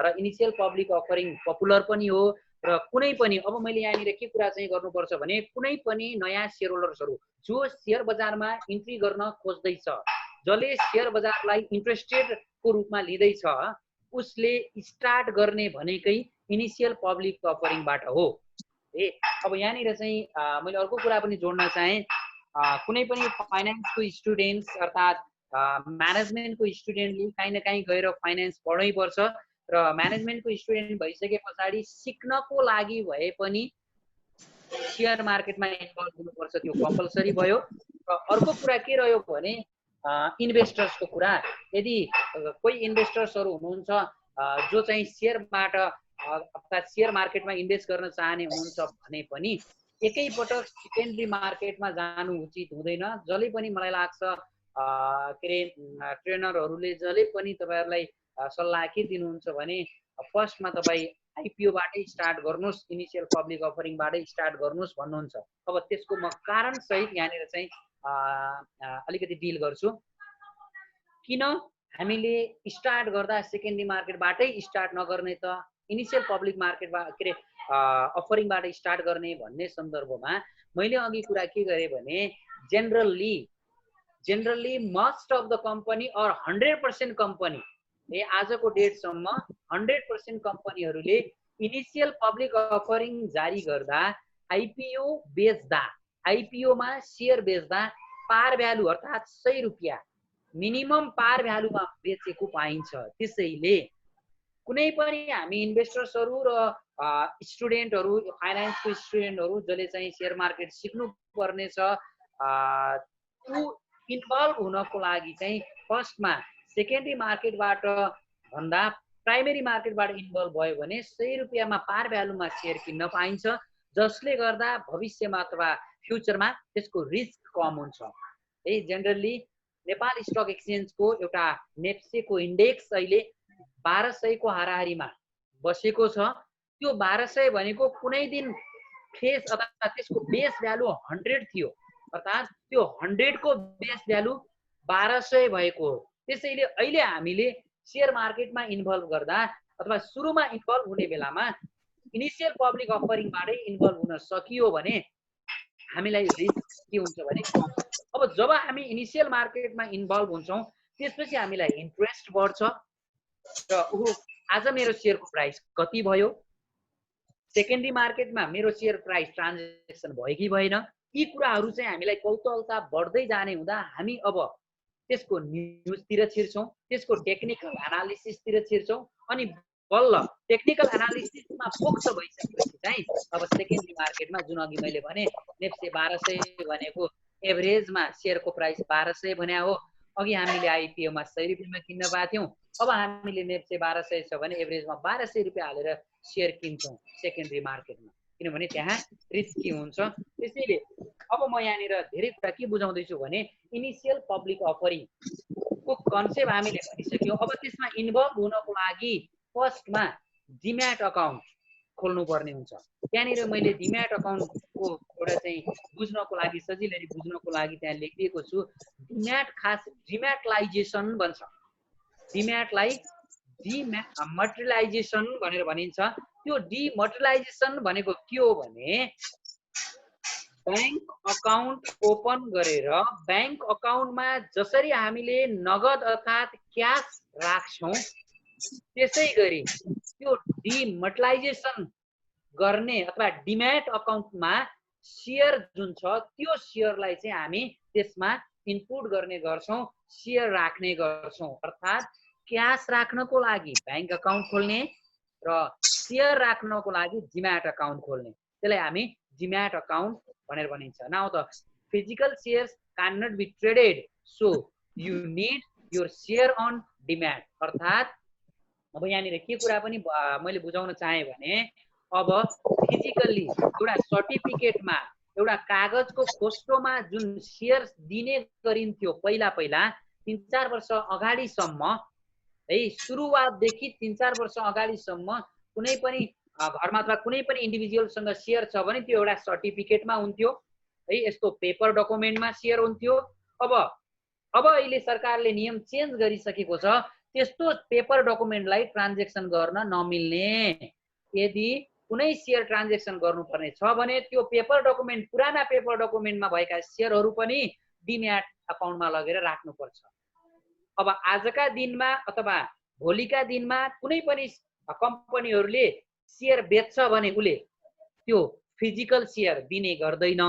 र इनिसियल पब्लिक अफरिङ पपुलर पनि हो र कुनै पनि अब मैले यहाँनिर के कुरा चाहिँ गर्नुपर्छ भने कुनै पनि नयाँ सेयर होल्डर्सहरू जो सेयर बजारमा इन्ट्री गर्न खोज्दैछ, जसले सेयर बजारलाई इन्ट्रेस्टेडको रूपमा लिँदैछ, उसले स्टार्ट गर्ने भनेकै इनिसियल पब्लिक अफरिङबाट हो। अब यहाँनिर चाहिँ मैले अर्को कुरा पनि जोड्न चाहेँ। कुनै पनि फाइनेन्सको स्टुडेन्ट्स अर्थात् म्यानेजमेन्टको स्टुडेन्टले काहीँ न काहीँ गएर फाइनेन्स पढ्नै पर्छ र म्यानेजमेन्टको स्टुडेन्ट भइसके पछाडि सिक्नको लागि भए पनि सेयर मार्केटमा इन्भल्भ हुनुपर्छ, त्यो कम्पलसरी भयो। र अर्को कुरा के रह्यो भने इन्भेस्टर्सको कुरा। यदि कोही इन्भेस्टर्सहरू हुनुहुन्छ जो चाहिँ सेयरबाट अर्थात् सेयर मार्केटमा इन्भेस्ट गर्न चाहने हुनुहुन्छ भने पनि एकैपटक सेकेन्डरी मार्केटमा जानु उचित हुँदैन। जसले पनि मलाई लाग्छ के अरे ट्रेनरहरूले जसले पनि तपाईँहरूलाई सल्लाह के दिनुहुन्छ भने फर्स्टमा तपाईँ आइपिओबाटै स्टार्ट गर्नुहोस्, इनिसियल पब्लिक अफरिङबाटै स्टार्ट गर्नुहोस् भन्नुहुन्छ। अब त्यसको म कारण सहित यहाँनिर चाहिँ अलिकति डिल गर्छु। किन हामीले स्टार्ट गर्दा सेकेन्डरी मार्केटबाटै स्टार्ट नगर्ने त इनिसियल पब्लिक मार्केटबाट के अरे अफरिङबाट स्टार्ट गर्ने भन्ने सन्दर्भमा मैले अघि कुरा के गरेँ भने generally most of the company or 100% company आजको डेटसम्म 100% कम्पनीहरूले इनिसियल पब्लिक अफरिङ जारी गर्दा आइपिओ बेच्दा, आइपिओमा सेयर बेच्दा पार भ्यालु अर्थात् 100 रुपियाँ मिनिमम पार भ्यालुमा बेचेको पाइन्छ। त्यसैले कुनै पनि हामी इन्भेस्टर्सहरू र स्टुडेन्टहरू, फाइनेन्सको स्टुडेन्टहरू जसले चाहिँ सेयर मार्केट सिक्नु पर्ने छ, त्यो इन्भल्भ हुनको लागि चाहिँ फर्स्टमा सेकेन्डरी मार्केटबाट भन्दा प्राइमेरी मार्केटबाट इन्भल्भ भयो भने 100 रुपियाँमा पार भ्यालुमा सेयर किन्न पाइन्छ। जसले गर्दा भविष्यमा अथवा फ्युचरमा त्यसको रिस्क कम हुन्छ है। जेनरली नेपाल स्टक एक्सचेन्जको एउटा नेप्सेको इन्डेक्स अहिले 1200 को हाराहारीमा बसेको छ। त्यो 1200 भनेको कुनै दिन फेस अथवा त्यसको बेस भ्यालु 100 थियो, अर्थात् त्यो 100 को बेस भ्यालु 1200 भएको हो। त्यसैले अहिले हामीले शेयर मार्केटमा इन्भल्भ गर्दा अथवा सुरुमा इन्भल्भ हुने बेलामा इनिसियल पब्लिक अफरिङबाटै इन्भल्भ हुन सकियो भने हामीलाई रिस्क के हुन्छ भने कम। अब जब हामी इनिसियल मार्केटमा इन्भल्भ हुन्छौँ त्यसपछि हामीलाई इन्ट्रेस्ट बढ्छ र आज मेरो शेयरको प्राइस कति भयो, सेकेन्डरी मार्केटमा मेरो शेयर प्राइस ट्रान्जेक्सन भयो कि भएन, यी कुराहरू चाहिँ हामीलाई कौतूहलता बढ्दै जाने हुँदा हामी अब त्यसको न्युजतिर छिर्छौँ, त्यसको टेक्निकल एनालिसिसतिर छिर्छौँ अनि बल्ल टेक्निकल एनालिसिसमा पोख्त भइसकेपछि चाहिँ अब सेकेन्डरी मार्केटमा जुन अघि मैले भने नेप्से 1200 भनेको एभरेजमा शेयरको प्राइस 1200 भने हो। अघि हामीले आइपिओमा 100 रुपियाँमा किन्न पाथ्यौँ, अब हामीले नेप्से 1200 छ भने एभरेजमा 1200 रुपियाँ हालेर शेयर किन्छौँ सेकेन्डरी मार्केटमा, किनभने त्यहाँ रिस्की हुन्छ। त्यसैले अब म यहाँनिर धेरै कुरा के बुझाउँदैछु भने इनिसियल पब्लिक अफरिङको कन्सेप्ट हामीले भनिसक्यौँ। अब त्यसमा इन्भल्भ हुनको लागि फर्स्टमा डिम्याट अकाउन्ट खोल्नु पर्ने हुन्छ। त्यहाँनिर मैले डिम्याट अकाउन्टको एउटा चाहिँ बुझ्नको लागि सजिलै बुझ्नको लागि त्यहाँ लेखिदिएको छु। डिम्याट खास डिम्याटलाइजेसन भन्छ, डिम्याटलाई डिमर्टिलाइजेसन भनेर भनिन्छ। त्यो डिमर्टिलाइजेसन भनेको के हो भने बैंक अकाउन्ट ओपन गरेर बैंक अकाउन्टमा जसरी हामीले नगद अर्थात् क्यास राख्छौँ त्यसै गरी त्यो डिमर्टिलाइजेसन गर्ने अथवा डिम्याट अकाउन्टमा शेयर जुन छ त्यो शेयरलाई चाहिँ हामी त्यसमा इनपुट गर्ने गर्छौँ, शेयर राख्ने गर्छौँ। अर्थात् क्यास राख्नको लागि बैंक अकाउन्ट खोल्ने र शेयर राख्नको लागि डिम्याट अकाउन्ट खोल्ने, त्यसलाई हामी डिम्याट अकाउन्ट भनेर भनिन्छ। Now the physical shares can not be traded so you need your share on demat. अर्थात् अब यहाँनिर के कुरा पनि मैले बुझाउन चाहेँ भने अब फिजिकल्ली एउटा सर्टिफिकेटमा एउटा कागजको खोस्टोमा जुन शेयर दिने गरिन्थ्यो पहिला 3-4 वर्ष अगाडिसम्म है, सुरुवातदेखि 3-4 वर्ष अगाडिसम्म कुनै पनि घरमा अथवा कुनै पनि इन्डिभिजुअलसँग शेयर छ भने त्यो एउटा सर्टिफिकेटमा हुन्थ्यो है, यस्तो पेपर डकुमेन्टमा शेयर हुन्थ्यो। अब अहिले सरकारले नियम चेन्ज गरिसकेको छ, त्यस्तो पेपर डकुमेन्टलाई ट्रान्जेक्सन गर्न नमिल्ने। यदि कुनै शेयर ट्रान्जेक्सन गर्नुपर्ने छ भने त्यो पेपर डकुमेन्ट पुराना पेपर डकुमेन्टमा भएका शेयरहरू पनि डिम्याट अकाउन्टमा लगेर राख्नुपर्छ। अब आजका दिनमा अथवा भोलिका दिनमा कुनै पनि कम्पनीहरूले शेयर बेच्छ भने उसले त्यो फिजिकल शेयर दिने गर्दैन,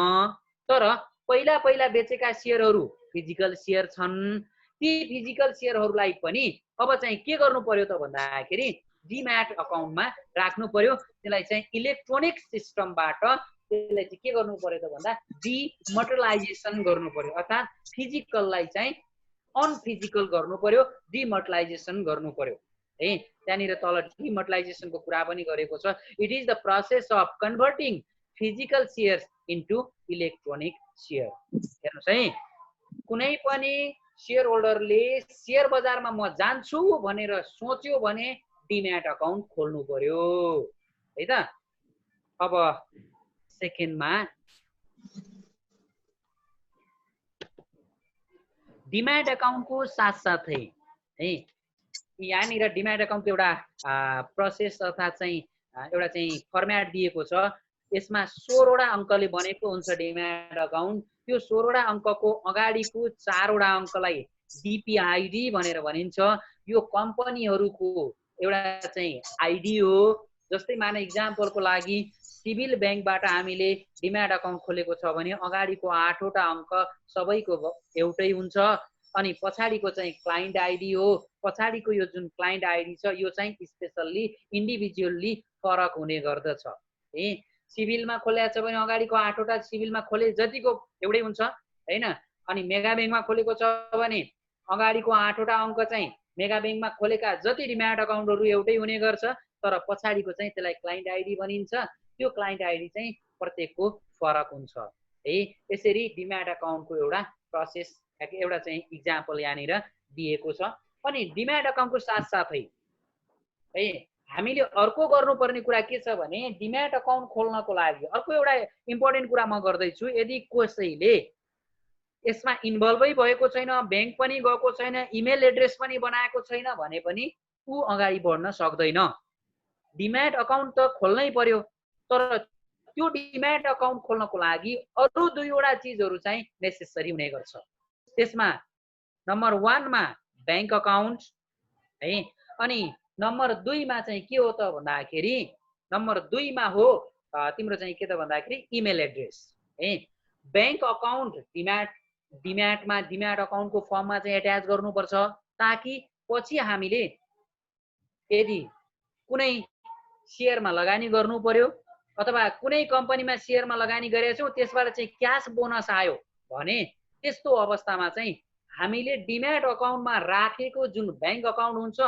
तर पहिला बेचेका शेयरहरू फिजिकल शेयर छन्। ती फिजिकल शेयरहरूलाई पनि अब चाहिँ के गर्नु पर्यो त भन्दाखेरि डिम्याट अकाउन्टमा राख्नु पर्यो। त्यसलाई चाहिँ इलेक्ट्रोनिक सिस्टमबाट त्यसलाई चाहिँ के गर्नु पर्यो त भन्दा डिमर्टिलाइजेसन गर्नु पर्यो, अर्थात् फिजिकललाई चाहिँ अनफिजिकल गर्नु पर्यो, डिमर्टिलाइजेसन गर्नु पर्यो है। त्यहाँनिर तल डिमर्टिलाइजेसनको कुरा पनि गरेको छ। It is the process of converting physical shares into electronic share. हेर्नुहोस् है, कुनै पनि शेयर होल्डरले शेयर बजारमा म जान्छु भनेर सोच्यो भने डिम्याट अकाउन्ट खोल्नु पर्यो है त। अब सेकेन्डमा डिम्याट अकाउन्टको साथसाथै है यहाँनिर डिम्याट अकाउन्टको एउटा प्रोसेस अर्थात् चाहिँ एउटा चाहिँ फर्म्याट दिएको छ। यसमा 16 वटा अङ्कले बनेको हुन्छ डिम्याट अकाउन्ट। त्यो 16 वटा अङ्कको अगाडिको 4 वटा अङ्कलाई डिपिआइडी भनेर भनिन्छ। यो कम्पनीहरूको एउटा चाहिँ आइडी हो। जस्तै मान इक्जाम्पलको लागि सिभिल ब्याङ्कबाट हामीले डिम्याट अकाउन्ट खोलेको छ भने अगाडिको 8 वटा अङ्क सबैको एउटै हुन्छ अनि पछाडिको चाहिँ क्लाइन्ट आइडी हो। पछाडिको यो जुन क्लाइन्ट आइडी छ यो चाहिँ स्पेसल्ली इन्डिभिजुअल्ली फरक हुने गर्दछ है। सिभिलमा खोलेको छ भने अगाडिको 8 वटा सिभिलमा खोले जतिको एउटै हुन्छ हैन। अनि मेगा ब्याङ्कमा खोलेको छ भने अगाडिको 8 वटा अङ्क चाहिँ मेगा ब्याङ्कमा खोलेका जति डिम्याट अकाउन्टहरू एउटै हुने गर्छ, तर पछाडिको चाहिँ त्यसलाई क्लाइन्ट आइडी भनिन्छ। त्यो क्लाइन्ट आइडी चाहिँ प्रत्येकको फरक हुन्छ है। यसरी डिम्याट अकाउन्टको एउटा प्रोसेस एउटा चाहिँ इक्जाम्पल यहाँनिर दिएको छ। अनि डिम्याट अकाउन्टको साथसाथै है हामीले अर्को गर्नुपर्ने कुरा के छ भने डिम्याट अकाउन्ट खोल्नको लागि अर्को एउटा इम्पोर्टेन्ट कुरा म गर्दैछु। यदि कसैले यसमा इन्भल्भै भएको छैन, ब्याङ्क पनि गएको छैन, इमेल एड्रेस पनि बनाएको छैन भने पनि ऊ अगाडि बढ्न सक्दैन। डिम्याट अकाउन्ट त खोल्नै पर्यो, तर त्यो डिम्याट अकाउन्ट खोल्नको लागि अरू दुईवटा चिजहरू चाहिँ नेसेसरी हुने गर्छ। त्यसमा नम्बर 1 मा ब्याङ्क अकाउन्ट है, अनि नम्बर 2 मा चाहिँ के हो त भन्दाखेरि नम्बर 2 मा हो तिम्रो चाहिँ के त भन्दाखेरि इमेल एड्रेस है। ब्याङ्क अकाउन्ट डिम्याटमा डिम्याट अकाउन्टको फर्ममा चाहिँ एट्याच गर्नुपर्छ, ताकि पछि हामीले यदि कुनै सेयरमा लगानी गर्नु पर्यो अथवा कुनै कम्पनीमा सेयरमा लगानी गरेका छौँ त्यसबाट चाहिँ क्यास बोनस आयो भने त्यस्तो अवस्थामा चाहिँ हामीले डिम्याट अकाउन्टमा राखेको जुन ब्याङ्क अकाउन्ट हुन्छ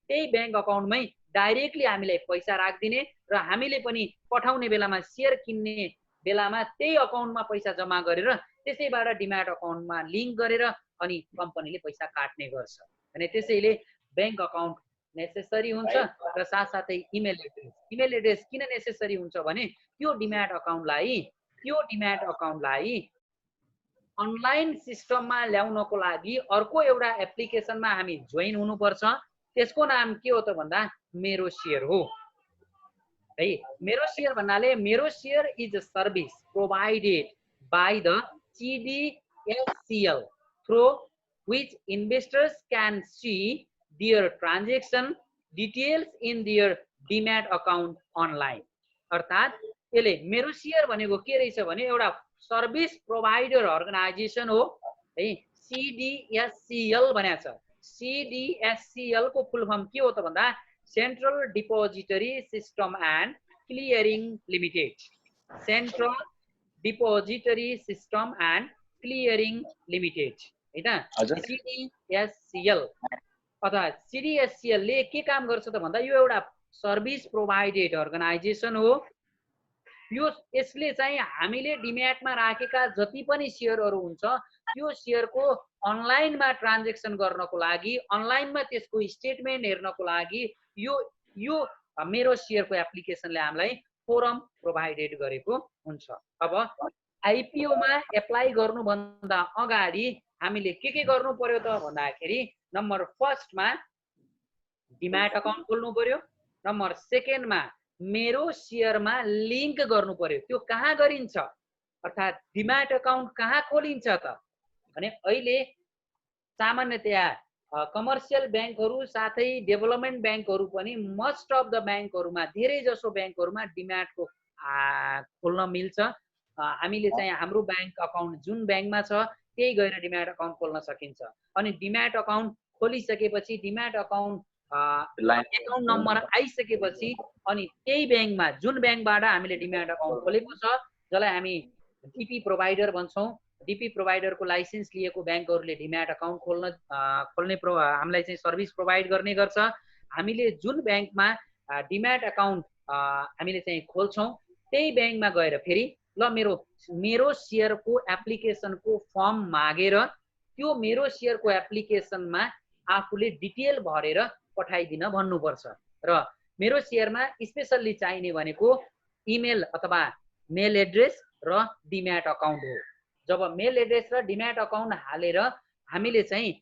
त्यही ब्याङ्क अकाउन्टमै डाइरेक्टली हामीलाई पैसा राखिदिने र हामीले पनि पठाउने बेलामा सेयर किन्ने बेलामा त्यही अकाउन्टमा पैसा जम्मा गरेर त्यसैबाट डिम्याट अकाउन्टमा लिङ्क गरेर अनि कम्पनीले पैसा काट्ने गर्छ। अनि त्यसैले ब्याङ्क अकाउन्ट नेसेसरी हुन्छ र साथसाथै इमेल एड्रेस किन नेसेसरी हुन्छ भने त्यो डिम्याट अकाउन्टलाई अनलाइन सिस्टममा ल्याउनको लागि अर्को एउटा एप्लिकेसनमा हामी जोइन हुनुपर्छ। त्यसको नाम के हो त भन्दा मेरो सेयर हो है। मेरो सेयर भन्नाले मेरो share is a service provided by the CDSCL through which investors can see their transaction details in their demat account online. अर्थात् यसले मेरो सेयर भनेको के रहेछ भने एउटा सर्भिस प्रोभाइडर अर्गनाइजेसन हो है। CDSCL भनेको छ। CDSCL को फुल फर्म के हो त भन्दा central depository system and clearing limited. Central depository system and clearing limited है त। CDSCL अथवा CDSCL ले के काम गर्छ त भन्दा यो एउटा सर्भिस प्रोभाइडेड अर्गनाइजेसन हो। यसले चाहिँ हामीले डिम्याटमा राखेका जति पनि सेयरहरू हुन्छ त्यो सेयरको अनलाइनमा ट्रान्जेक्सन गर्नको लागि अनलाइनमा त्यसको स्टेटमेन्ट हेर्नको लागि यो मेरो सेयरको एप्लिकेसनले हामीलाई फोरम प्रोभाइडेड गरेको हुन्छ। अब आइपिओमा एप्लाई गर्नुभन्दा अगाडि हामीले के गर्नु पर्यो त भन्दाखेरि नम्बर 1 मा डिम्याट अकाउन्ट खोल्नु पर्यो, नम्बर 2 मा मेरो सेयरमा लिङ्क गर्नु पर्यो। त्यो कहाँ गरिन्छ अर्थात् डिम्याट अकाउन्ट कहाँ खोलिन्छ त भने अहिले सामान्यतया कमर्सियल ब्याङ्कहरू साथै डेभलपमेन्ट ब्याङ्कहरू पनि मोस्ट अफ द ब्याङ्कहरूमा धेरै जसो ब्याङ्कहरूमा डिम्याटको खोल्न मिल्छ। हामीले चाहिँ हाम्रो ब्याङ्क अकाउन्ट जुन ब्याङ्कमा छ त्यही गएर डिम्याट अकाउन्ट खोल्न सकिन्छ। अनि डिम्याट अकाउन्ट खोलिसकेपछि डिम्याट अकाउन्ट नम्बर आइसकेपछि अनि त्यही ब्याङ्कमा जुन ब्याङ्कबाट हामीले डिम्याट अकाउन्ट खोलेको छ जसलाई हामी डिपी प्रोभाइडर भन्छौँ, डिपी प्रोभाइडरको लाइसेन्स लिएको ब्याङ्कहरूले डिम्याट अकाउन्ट खोल्ने हामीलाई चाहिँ सर्भिस प्रोभाइड गर्ने गर्छ। हामीले जुन ब्याङ्कमा डिम्याट अकाउन्ट हामीले चाहिँ खोल्छौँ त्यही ब्याङ्कमा गएर फेरि ल मेरो सेयरको एप्लिकेसनको फर्म मागेर त्यो मेरो सेयरको एप्लिकेसनमा आफूले डिटेल भरेर पठाइदिन भन्नुपर्छ। र मेरो सेयरमा स्पेसल्ली चाहिने भनेको इमेल अथवा मेल एड्रेस र डिम्याट अकाउन्ट हो। जब मेल एड्रेस र डिम्याट अकाउन्ट हालेर हामीले चाहिँ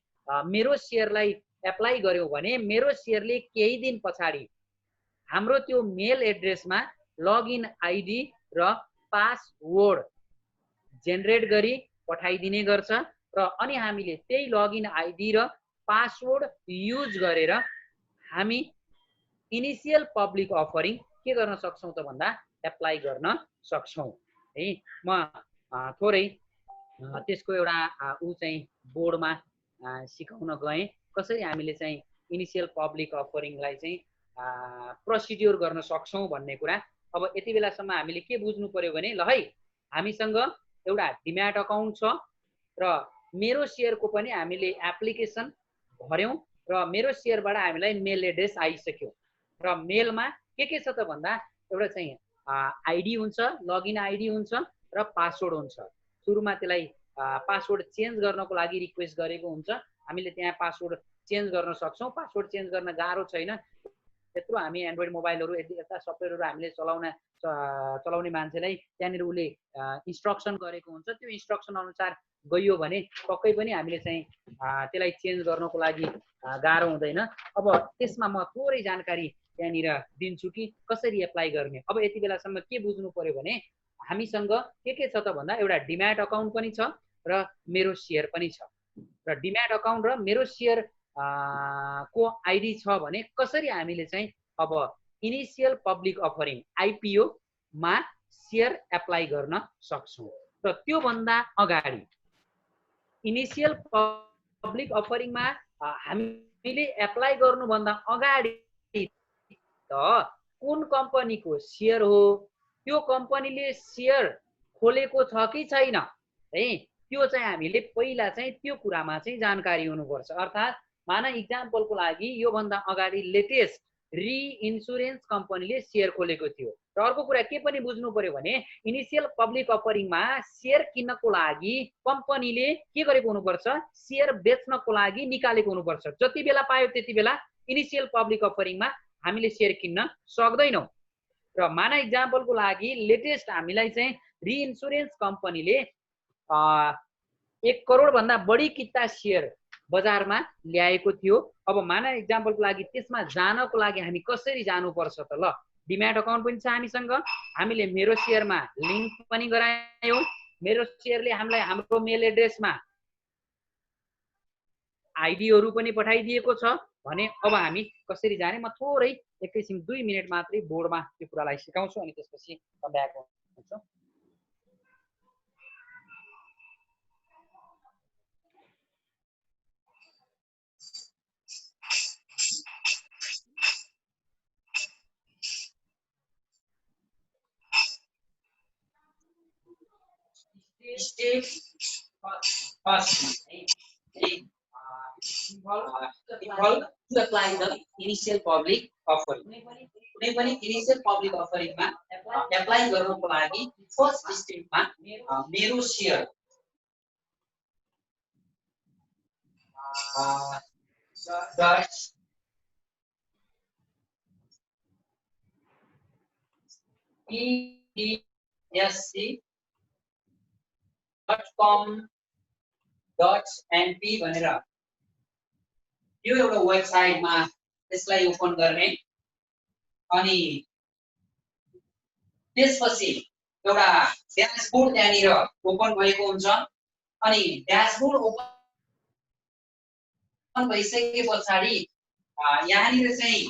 मेरो सेयरलाई एप्लाई गर्यौँ भने मेरो सेयरले केही दिन पछाडि हाम्रो त्यो मेल एड्रेसमा लगइन आइडी र पासवर्ड जेनेरेट गरी पठाइदिने गर्छ र अनि हामीले त्यही लगइन आइडी र पासवर्ड युज गरेर हामी इनिसियल पब्लिक अफरिङ के गर्न सक्छौँ त भन्दा एप्लाई गर्न सक्छौँ है। म थोरै त्यसको एउटा चाहिँ बोर्डमा सिकाउन गएँ कसरी हामीले चाहिँ इनिसियल पब्लिक अफरिङलाई चाहिँ प्रोसिड्युर गर्न सक्छौँ भन्ने कुरा। अब यति बेलासम्म हामीले के बुझ्नु पर्यो भने ल है हामीसँग एउटा डिम्याट अकाउन्ट छ र मेरो सेयरको पनि हामीले एप्लिकेसन भर्यौँ र मेरो सेयरबाट हामीलाई मेल एड्रेस आइसक्यो र मेलमा के छ त भन्दा एउटा चाहिँ आइडी हुन्छ, लगइन आइडी हुन्छ र पासवर्ड हुन्छ। सुरुमा त्यसलाई पासवर्ड चेन्ज गर्नको लागि रिक्वेस्ट गरेको हुन्छ। हामीले त्यहाँ पासवर्ड चेन्ज गर्न सक्छौँ। पासवर्ड चेन्ज गर्न गाह्रो छैन, त्यत्रो हामी एन्ड्रोइड मोबाइलहरू यता सफ्टवेयरहरू हामीले चलाउने मान्छेलाई त्यहाँनिर उसले इन्स्ट्रक्सन गरेको हुन्छ। त्यो इन्स्ट्रक्सन अनुसार गइयो भने पक्कै पनि हामीले चाहिँ त्यसलाई चेन्ज गर्नको लागि गाह्रो हुँदैन। अब त्यसमा म थोरै जानकारी त्यहाँनिर दिन्छु कि कसरी एप्लाई गर्ने। अब यति बेलासम्म के बुझ्नु पर्यो भने हामीसँग के छ त भन्दा एउटा डिम्याट अकाउन्ट पनि छ र मेरो सेयर पनि छ। र डिम्याट अकाउन्ट र मेरो सेयर को आइडी छ भने कसरी हामीले चाहिँ अब इनिसियल पब्लिक अफरिङ आइपिओ मा सेयर एप्लाई गर्न सक्छौँ। र त्योभन्दा अगाडि इनिसियल पब्लिक अफरिङमा हामीले एप्लाई गर्नुभन्दा अगाडि त कुन कम्पनीको सेयर हो, त्यो कम्पनीले सेयर खोलेको छ कि छैन है, त्यो चाहिँ हामीले पहिला चाहिँ त्यो कुरामा चाहिँ जानकारी हुनुपर्छ। अर्थात् माना इक्जाम्पलको लागि योभन्दा अगाडि लेटेस्ट इन्सुरेन्स कम्पनीले सेयर खोलेको थियो। र अर्को कुरा के पनि बुझ्नु पर्यो भने इनिसियल पब्लिक अफरिङमा सेयर किन्नको लागि कम्पनीले के गरेको हुनुपर्छ, सेयर बेच्नको लागि निकालेको हुनुपर्छ। जति बेला पायो त्यति बेला इनिसियल पब्लिक अफरिङमा हामीले सेयर किन्न सक्दैनौँ। र माना इक्जाम्पलको लागि लेटेस्ट हामीलाई चाहिँ इन्सुरेन्स कम्पनीले 1 करोड भन्दा बढी किता सेयर बजारमा ल्याएको थियो। अब माना इक्जाम्पलको लागि त्यसमा जानको लागि हामी कसरी जानुपर्छ त? ल, डिम्याट अकाउन्ट पनि छ हामीसँग, हामीले मेरो सेयरमा लिङ्क पनि गरायौँ, मेरो सेयरले हामीलाई हाम्रो मेल एड्रेसमा आइडीहरू पनि पठाइदिएको छ भने अब हामी कसरी जाने, म थोरै एकैछिन 2 मिनट मात्रै बोर्डमा त्यो कुरालाई सिकाउँछु अनि त्यसपछि ब्याक हुन्छु। State first involved to apply the initial public offering. कुनै पनि इनिशियल पब्लिक अफरिङमा एप्लाई गर्नको लागि फर्स्ट स्टेपमा मेरो सेयर .com.np भनेर यो एउटा वेबसाइटमा त्यसलाई ओपन गर्ने अनि त्यसपछि एउटा ड्यासबोर्ड त्यहाँनिर ओपन भएको हुन्छ अनि ड्यासबोर्ड ओपन भइसके पछाडि यहाँनिर चाहिँ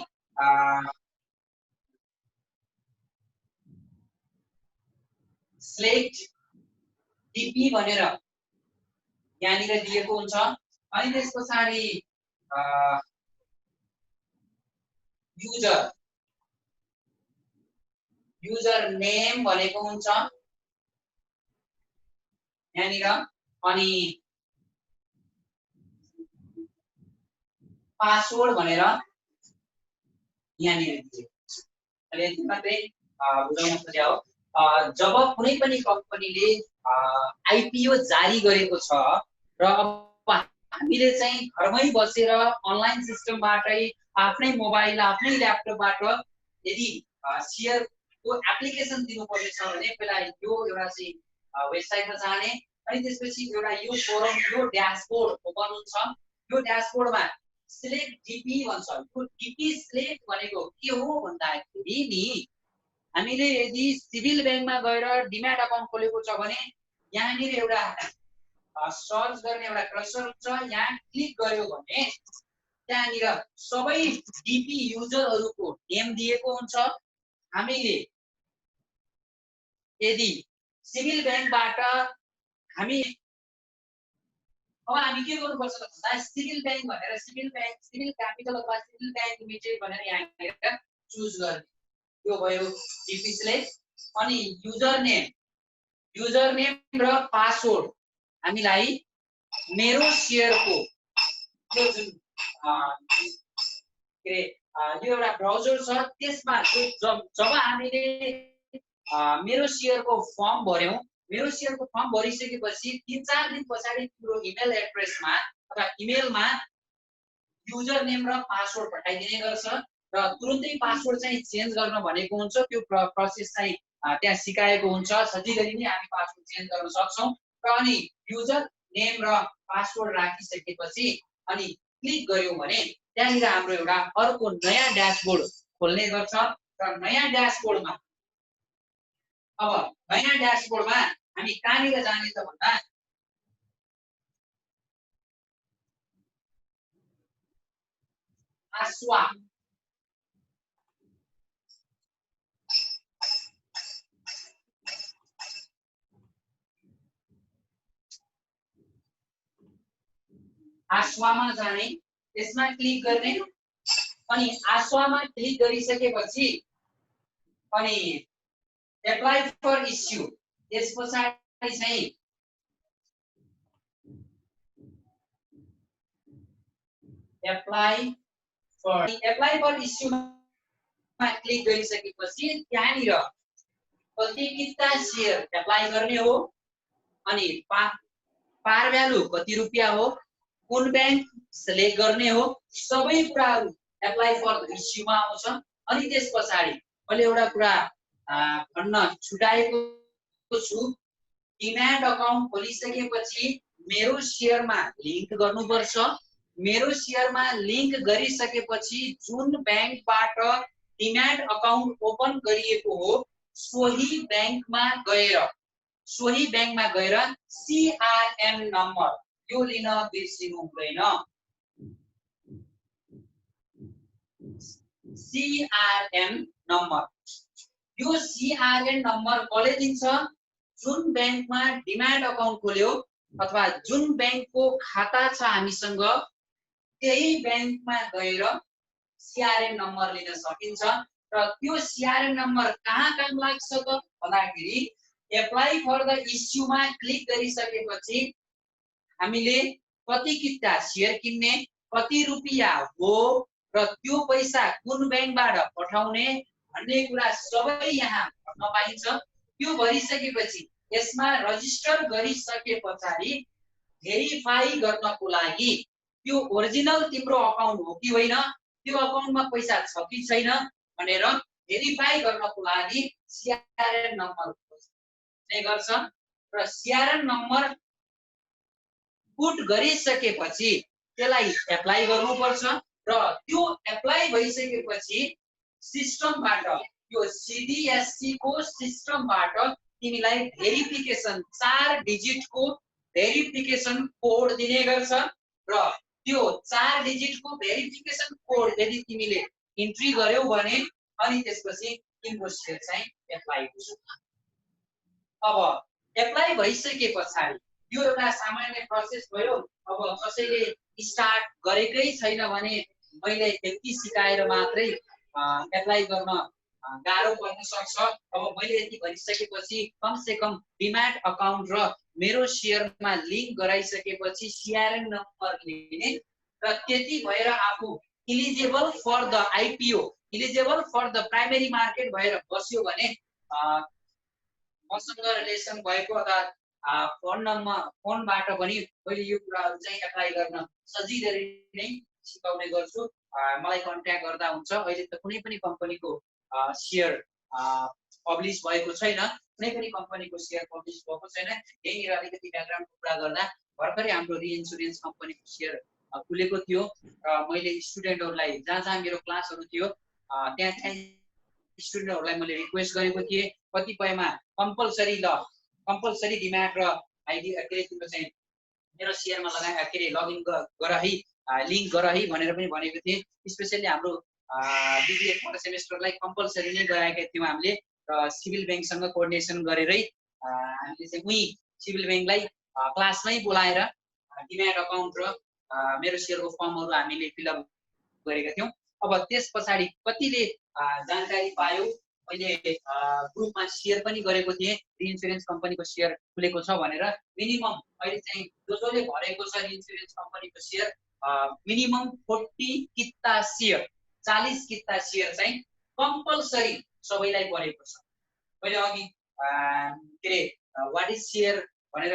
सिलेक्ट डीपी भनेर यहाँनिर दिएको हुन्छ अनि त्यस पछाडि युजर नेम भनेको हुन्छ यहाँनिर अनि पासवर्ड भनेर यहाँनिर दिएको छ। अहिले यति मात्रै बुझाउन खोजेको हो। जब कुनै पनि कम्पनीले आइपिओ जारी गरेको छ र अब हामीले चाहिँ घरमै बसेर अनलाइन सिस्टमबाटै आफ्नै मोबाइल आफ्नै ल्यापटपबाट यदि सेयरको एप्लिकेसन दिनुपर्ने छ भने पहिला यो एउटा चाहिँ वेबसाइटमा जाने अनि त्यसपछि एउटा यो फोरम यो ड्यासबोर्ड ओपन हुन्छ। यो ड्यासबोर्डमा सिलेक्ट डीपी भन्छ। यो डीपी सिलेक्ट भनेको के हो भन्दाखेरि नि हामीले यदि सिभिल ब्याङ्कमा गएर डिम्याट अकाउन्ट खोलेको छ भने यहाँनिर एउटा सर्च गर्ने एउटा कर्सर हुन्छ। यहाँ क्लिक गर्यो भने त्यहाँनिर सबै डीपी युजरहरूको नेम दिएको हुन्छ। हामीले यदि सिभिल ब्याङ्कबाट हामी के गर्नुपर्छ भन्दा सिभिल ब्याङ्क भनेर सिभिल क्यापिटल अथवा सिभिल ब्याङ्क लिमिटेड भनेर यहाँनिर चुज गर्ने। यो भयो डीपी सिलेक्ट अनि युजर नेम र पासवर्ड हामीलाई मेरो सेयरको यो जुन यो एउटा ब्राउजर छ त्यसमा जब हामीले मेरो सेयरको फर्म भर्यौँ। मेरो सेयरको फर्म भरिसकेपछि 3-4 दिन पछाडि तिम्रो इमेल एड्रेसमा अथवा इमेलमा युजर नेम र पासवर्ड पठाइदिने गर्छ र तुरुन्तै पासवर्ड चाहिँ चेन्ज गर्न भनेको हुन्छ। त्यो प्रोसेस चाहिँ त्यहाँ सिकाएको हुन्छ। सजिलै नै हामी पासवर्ड चेन्ज गर्न सक्छौँ र अनि युजर नेम र पासवर्ड राखिसकेपछि अनि क्लिक गर्यौँ भने त्यहाँनिर हाम्रो एउटा अर्को नयाँ ड्यासबोर्ड खोल्ने गर्छ र नयाँ ड्यासबोर्डमा हामी कहाँनिर जाने त भन्दा आस्वामा जाने, त्यसमा क्लिक गर्ने अनि आस्वामा क्लिक गरिसकेपछि अनि एप्लाई फर इस्यु त्यसपछि चाहिँ एप्लाई फर इस्युमा क्लिक गरिसकेपछि त्यहाँनिर कति किता शेयर एप्लाई गर्ने हो अनि पार भ्यालु कति रुपियाँ हो, कुन बैंक सिलेक्ट गर्ने हो, सबै कुराहरु एप्लाई फर इस्युमा आउँछ। अनि त्यसपछि मैले एउटा कुरा भन्न छुटाएको छु, डिम्याट अकाउन्ट खोलिसकेपछि मेरो शेयरमा लिंक गर्नुपर्छ। मेरो शेयरमा लिंक गरिसकेपछि जुन बैंकबाट डिम्याट अकाउन्ट ओपन गरिएको हो सोही बैंकमा गएर सीआरएम नम्बर यो लिन बिर्सिनु हुँदैन। सीआरएम नम्बर, यो सीआरएम नम्बर कसले दिन्छ? जुन बैंकमा डिम्याट अकाउन्ट खोल्यो अथवा जुन बैंकको खाता छ हामीसँग त्यही बैंकमा गएर सीआरएम नम्बर लिन सकिन्छ। र त्यो सीआरएम नम्बर कहाँ काम लाग्छ त भन्दाखेरि एप्लाई फर द इस्युमा क्लिक गरिसकेपछि हामीले कति किता शेयर किन्ने, कति रुपियाँ हो र त्यो पैसा कुन बैंकबाट पठाउने भन्ने कुरा सबै यहाँ भन्न पाइन्छ। त्यो भरिसकेपछि यसमा रजिस्टर गरिसकेपछि भेरिफाई गर्नको लागि त्यो ओरिजिनल तिम्रो अकाउन्ट हो कि होइन, त्यो अकाउन्टमा पैसा छ कि छैन भनेर भेरिफाई गर्नको लागि सीआरएम नम्बर खोज्ने गर्छ र सीआरएम नम्बर पुट गरिसकेपछि त्यसलाई एप्लाई गर्नुपर्छ र त्यो एप्लाई भइसकेपछि सिस्टमबाट यो सीडीएससी को सिस्टमबाट तिमीलाई भेरिफिकेसन 4 डिजिटको भेरिफिकेसन कोड दिने गर्छ र त्यो 4 डिजिटको भेरिफिकेसन कोड यदि तिमीले इन्ट्री गर्यौ भने अनि त्यसपछि तिम्रो शेयर चाहिँ एप्लाई हुन्छ। अब एप्लाई भइसकेपछि यो एउटा सामान्य प्रोसेस भयो। अब कसैले स्टार्ट गरेकै छैन भने मैले त्यति सिकाएर मात्रै एप्लाई गर्न गाह्रो पर्न सक्छ। अब मैले यति भनिसकेपछि कम से कम डिम्याट अकाउन्ट र मेरो शेयरमा लिंक गराइसकेपछि सीआरएम नम्बर लिने र त्यति भएर आफू eligible for the IPO, eligible for the primary market भएर बस्यो भने मसँग रिलेसन भएको अथवा फोनबाट पनि मैले यो कुराहरु चाहिँ एप्लाई गर्न सजिलै नै सिकाउने गर्छु। मलाई कन्ट्याक्ट गर्दा हुन्छ। अहिले त कुनै पनि कम्पनीको शेयर पब्लिश भएको छैन, कुनै पनि कम्पनीको शेयर पब्लिश भएको छैन। यहीँनिर अलिकति ब्याकग्राउन्डको कुरा गर्दा भर्खरै हाम्रो रिइन्स्योरेन्स कम्पनीको शेयर खुलेको थियो र मैले स्टुडेन्टहरुलाई जहाँ मेरो क्लासहरु थियो त्यहाँ स्टुडेन्टहरुलाई मैले रिक्वेस्ट गरेको थिएँ कतिपयमा कम्पलसरी डिम्याट र आईडी तिम्रो चाहिँ मेरो शेयरमा लगइन गर है, लिंक गर है भनेर पनि भनेको थिएँ। स्पेशली हाम्रो बीबीए फर्स्ट सेमेस्टरलाई कम्पलसरी नै गराएका थियौँ हामीले र सिभिल बैंकसँग कोअर्डिनेसन गरेरै हामीले चाहिँ उही सिभिल बैंकलाई क्लासमै बोलाएर डिम्याट अकाउन्ट र मेरो शेयरको फर्महरु हामीले फिलअप गरेका थियौँ। अब त्यसपछि कतिले जानकारी पायो, मैले ग्रुपमा शेयर पनि गरेको थिएँ रिइन्स्योरेन्स कम्पनीको शेयर खुलेको छ भनेर। मिनिमम अहिले चाहिँ जसले भरेको छ रिइन्स्योरेन्स कम्पनीको शेयर मिनिमम 40 किता शेयर 40 किता शेयर चाहिँ कम्पलसरी सबैलाई परेको छ मैले अघि के अरे वाट इज सेयर भनेर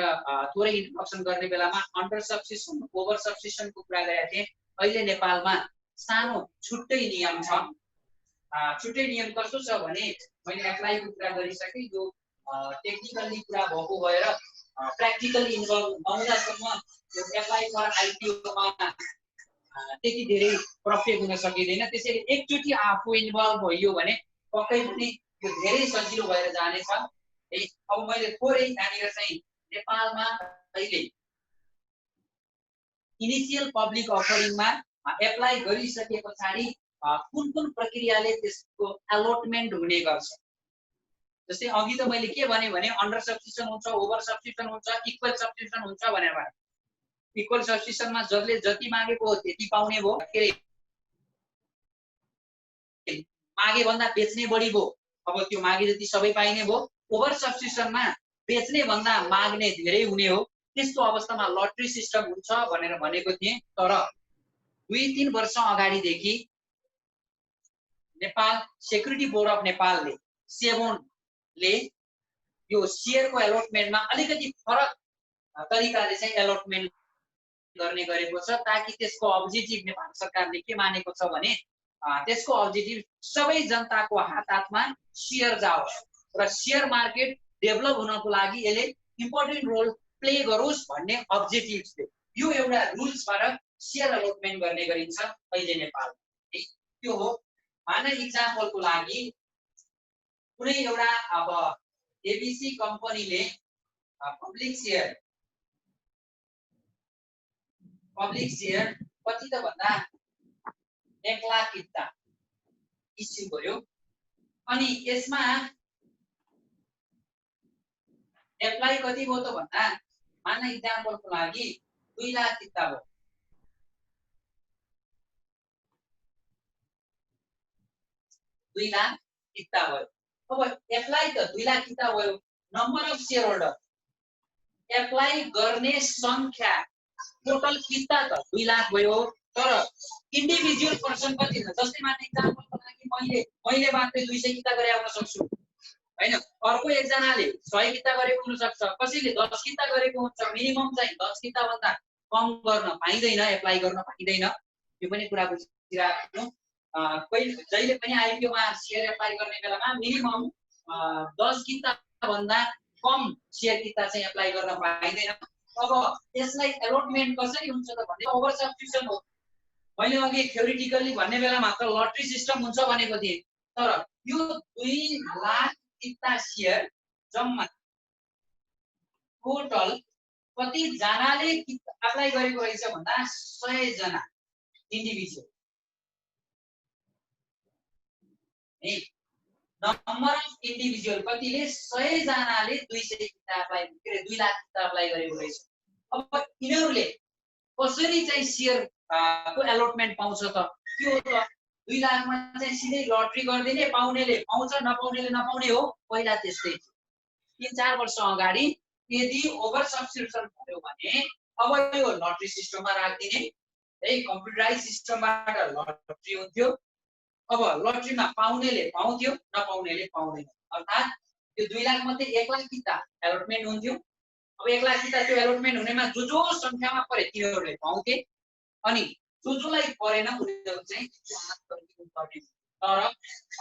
थोरै इन्ट्रोडक्सन गर्ने बेलामा अन्डर सब्सक्रिप्सन ओभर सब्सक्रिप्सनको कुरा गरेको थिएँ। अहिले नेपालमा सानो छुट्टै नियम छ। छुट्टै नियम कस्तो छ भने मैले एप्लाईको कुरा गरिसकेँ, यो टेक्निकल्ली कुरा भएको भएर प्र्याक्टिकली इन्भल्भ नहुँदासम्म यो एप्लाई फर आइपिओमा त्यति धेरै प्रफिट हुन सकिँदैन। त्यसैले एकचोटि आफू इन्भल्भ भयो भने पक्कै पनि यो धेरै सजिलो भएर जानेछ है। अब मैले थोरै यहाँनिर चाहिँ नेपालमा अहिले इनिसियल पब्लिक अफरिङमा एप्लाई गरिसके पछाडि कुन कुन प्रक्रियाले त्यसको एलोटमेन्ट हुने गर्छ। जस्तै अघि त मैले के भने अन्डर सब्सक्रिप्सन हुन्छ, ओभर सब्सक्रिप्सन हुन्छ, इक्वल सब्सक्रिप्सन हुन्छ भनेर भने इक्वल सब्सक्रिप्सनमा जसले जति मागेको हो त्यति पाउने भयो, के अरे मागे भन्दा बेच्ने बढी भयो, अब त्यो मागे जति सबै पाइने भयो। ओभर सब्सक्रिप्सनमा बेच्ने भन्दा माग्ने धेरै हुने हो। त्यस्तो अवस्थामा लटरी सिस्टम हुन्छ भनेर भनेको थिएँ। तर 2-3 वर्ष अगाडिदेखि नेपाल सेक्युरिटी बोर्ड अफ नेपालले सेबोनले यो शेयरको एलोटमेन्टमा अलिकति फरक तरिकाले चाहिँ एलोटमेन्ट गर्ने गरेको छ, ताकि त्यसको अब्जेक्टिभ नेपाल सरकारले के मानेको छ भने त्यसको अब्जेक्टिभ सबै जनताको हातमा शेयर जाओस् र शेयर मार्केट डेभलप हुनको लागि यसले इम्पोर्टेन्ट रोल प्ले गरोस् भन्ने अब्जेक्टिभ थियो। यो एउटा रुल्सबाट शेयर एलोटमेन्ट गर्ने गरिन्छ अहिले नेपाल। त्यो हो माने एक्जाम्पलको लागि कुनै एउटा अब एबीसी कम्पनीले पब्लिक शेयर कति त भन्दा 1 लाख किता इस्यु गर्यो। अनि यसमा एप्लाई कति भयो त भन्दा माने एक्जाम्पलको लागि 2 लाख किता भयो। 2 लाख किता भयो। अब एप्लाई त 2 लाख किता भयो, number of share holder apply गर्ने संख्या टोटल किता त 2 लाख भयो। तर इन्डिभिजुअल पर्सन कति छ? जस्तै माने एक्जाम्पलको लागि मैले मात्रै 200 किता गरे आउन सक्छु हैन, अर्को एकजनाले 100 किता गरेको हुन सक्छ, कसैले 10 किता गरेको हुन्छ। मिनिमम चाहिँ 10 किता भन्दा कम गर्न पाइदैन, एप्लाई गर्न पाइदैन। यो पनि कुरा बुझिराख्नु। जहिले पनि आइपिओमा शेयर एप्लाई गर्ने बेलामा मिनिमम 10 किता भन्दा कम शेयर किता चाहिँ एप्लाई गर्न पाइदैन। अब यसलाई एलोटमेन्ट कसरी हुन्छ त भन्ने ओभर सब्सक्रिप्सन हो। मैले अघि थ्योरिटिकली भन्ने बेला मात्र लटरी सिस्टम हुन्छ भनेको थिएँ। तर यो 2 लाख किता शेयर जम्मा टोटल कति जनाले एप्लाई गरेको रहेछ भन्दा 100 जना इन्डिभिजुअल। नम्बर अफ इन्डिभिजुअल कतिले 100 जनाले 200 किता एप्लाई के अरे 2 लाख किता एप्लाई गरेको रहेछ। अब यिनीहरूले कसरी चाहिँ शेयर को एलोटमेन्ट पाउँछ त? त्यो त 2 लाखमा चाहिँ सिधै लटरी गर्दिने, पाउनेले पाउँछ नपाउनेले नपाउने हो। पहिला त्यस्तै थियो। 3-4 वर्ष अगाडि यदि ओभर सब्सक्रिप्सन भयो भने अब यो लटरी सिस्टममा राख्दिने है, कम्प्युटराइज सिस्टमबाट लटरी हुन्थ्यो। अब लटरीमा पाउनेले पाउँथ्यो नपाउनेले पाउँदैन। अर्थात् यो 2 लाख मध्ये 1 लाख किता एलोटमेन्ट हुन्थ्यो। अब 1 लाख किता त्यो एलोटमेन्ट हुनेमा जो संख्यामा परे तिनीहरूले पाउँथे, अनि जोलाई परेन उनीहरू चाहिँ पर्ने। तर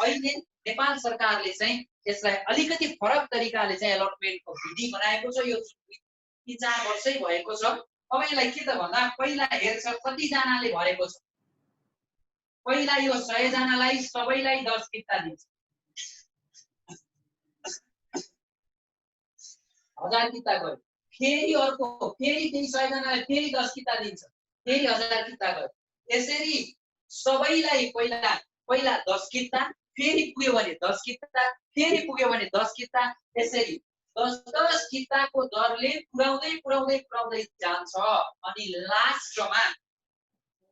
अहिले नेपाल सरकारले चाहिँ यसलाई अलिकति फरक तरिकाले चाहिँ एलोटमेन्टको विधि बनाएको छ। यो 3-4 वर्षै भएको छ। अब यसलाई के त भन्दा पहिला हेर्छ कति जनाले भरेको छ। पहिला यो 100 जनालाई सबैलाई 10 किता दिन्छ, 1000 किता गर्यो। फेरि अर्को फेरि त्यही 100 जनालाई फेरि 10 किता दिन्छ, फेरि 1000 किता गर्यो। यसरी सबैलाई पहिला 10 किता, फेरि पुग्यो भने 10 किता, फेरि पुग्यो भने 10 किता, यसरी 10-10 किताको दरले पुर्याउँदै जान्छ। अनि लास्टमा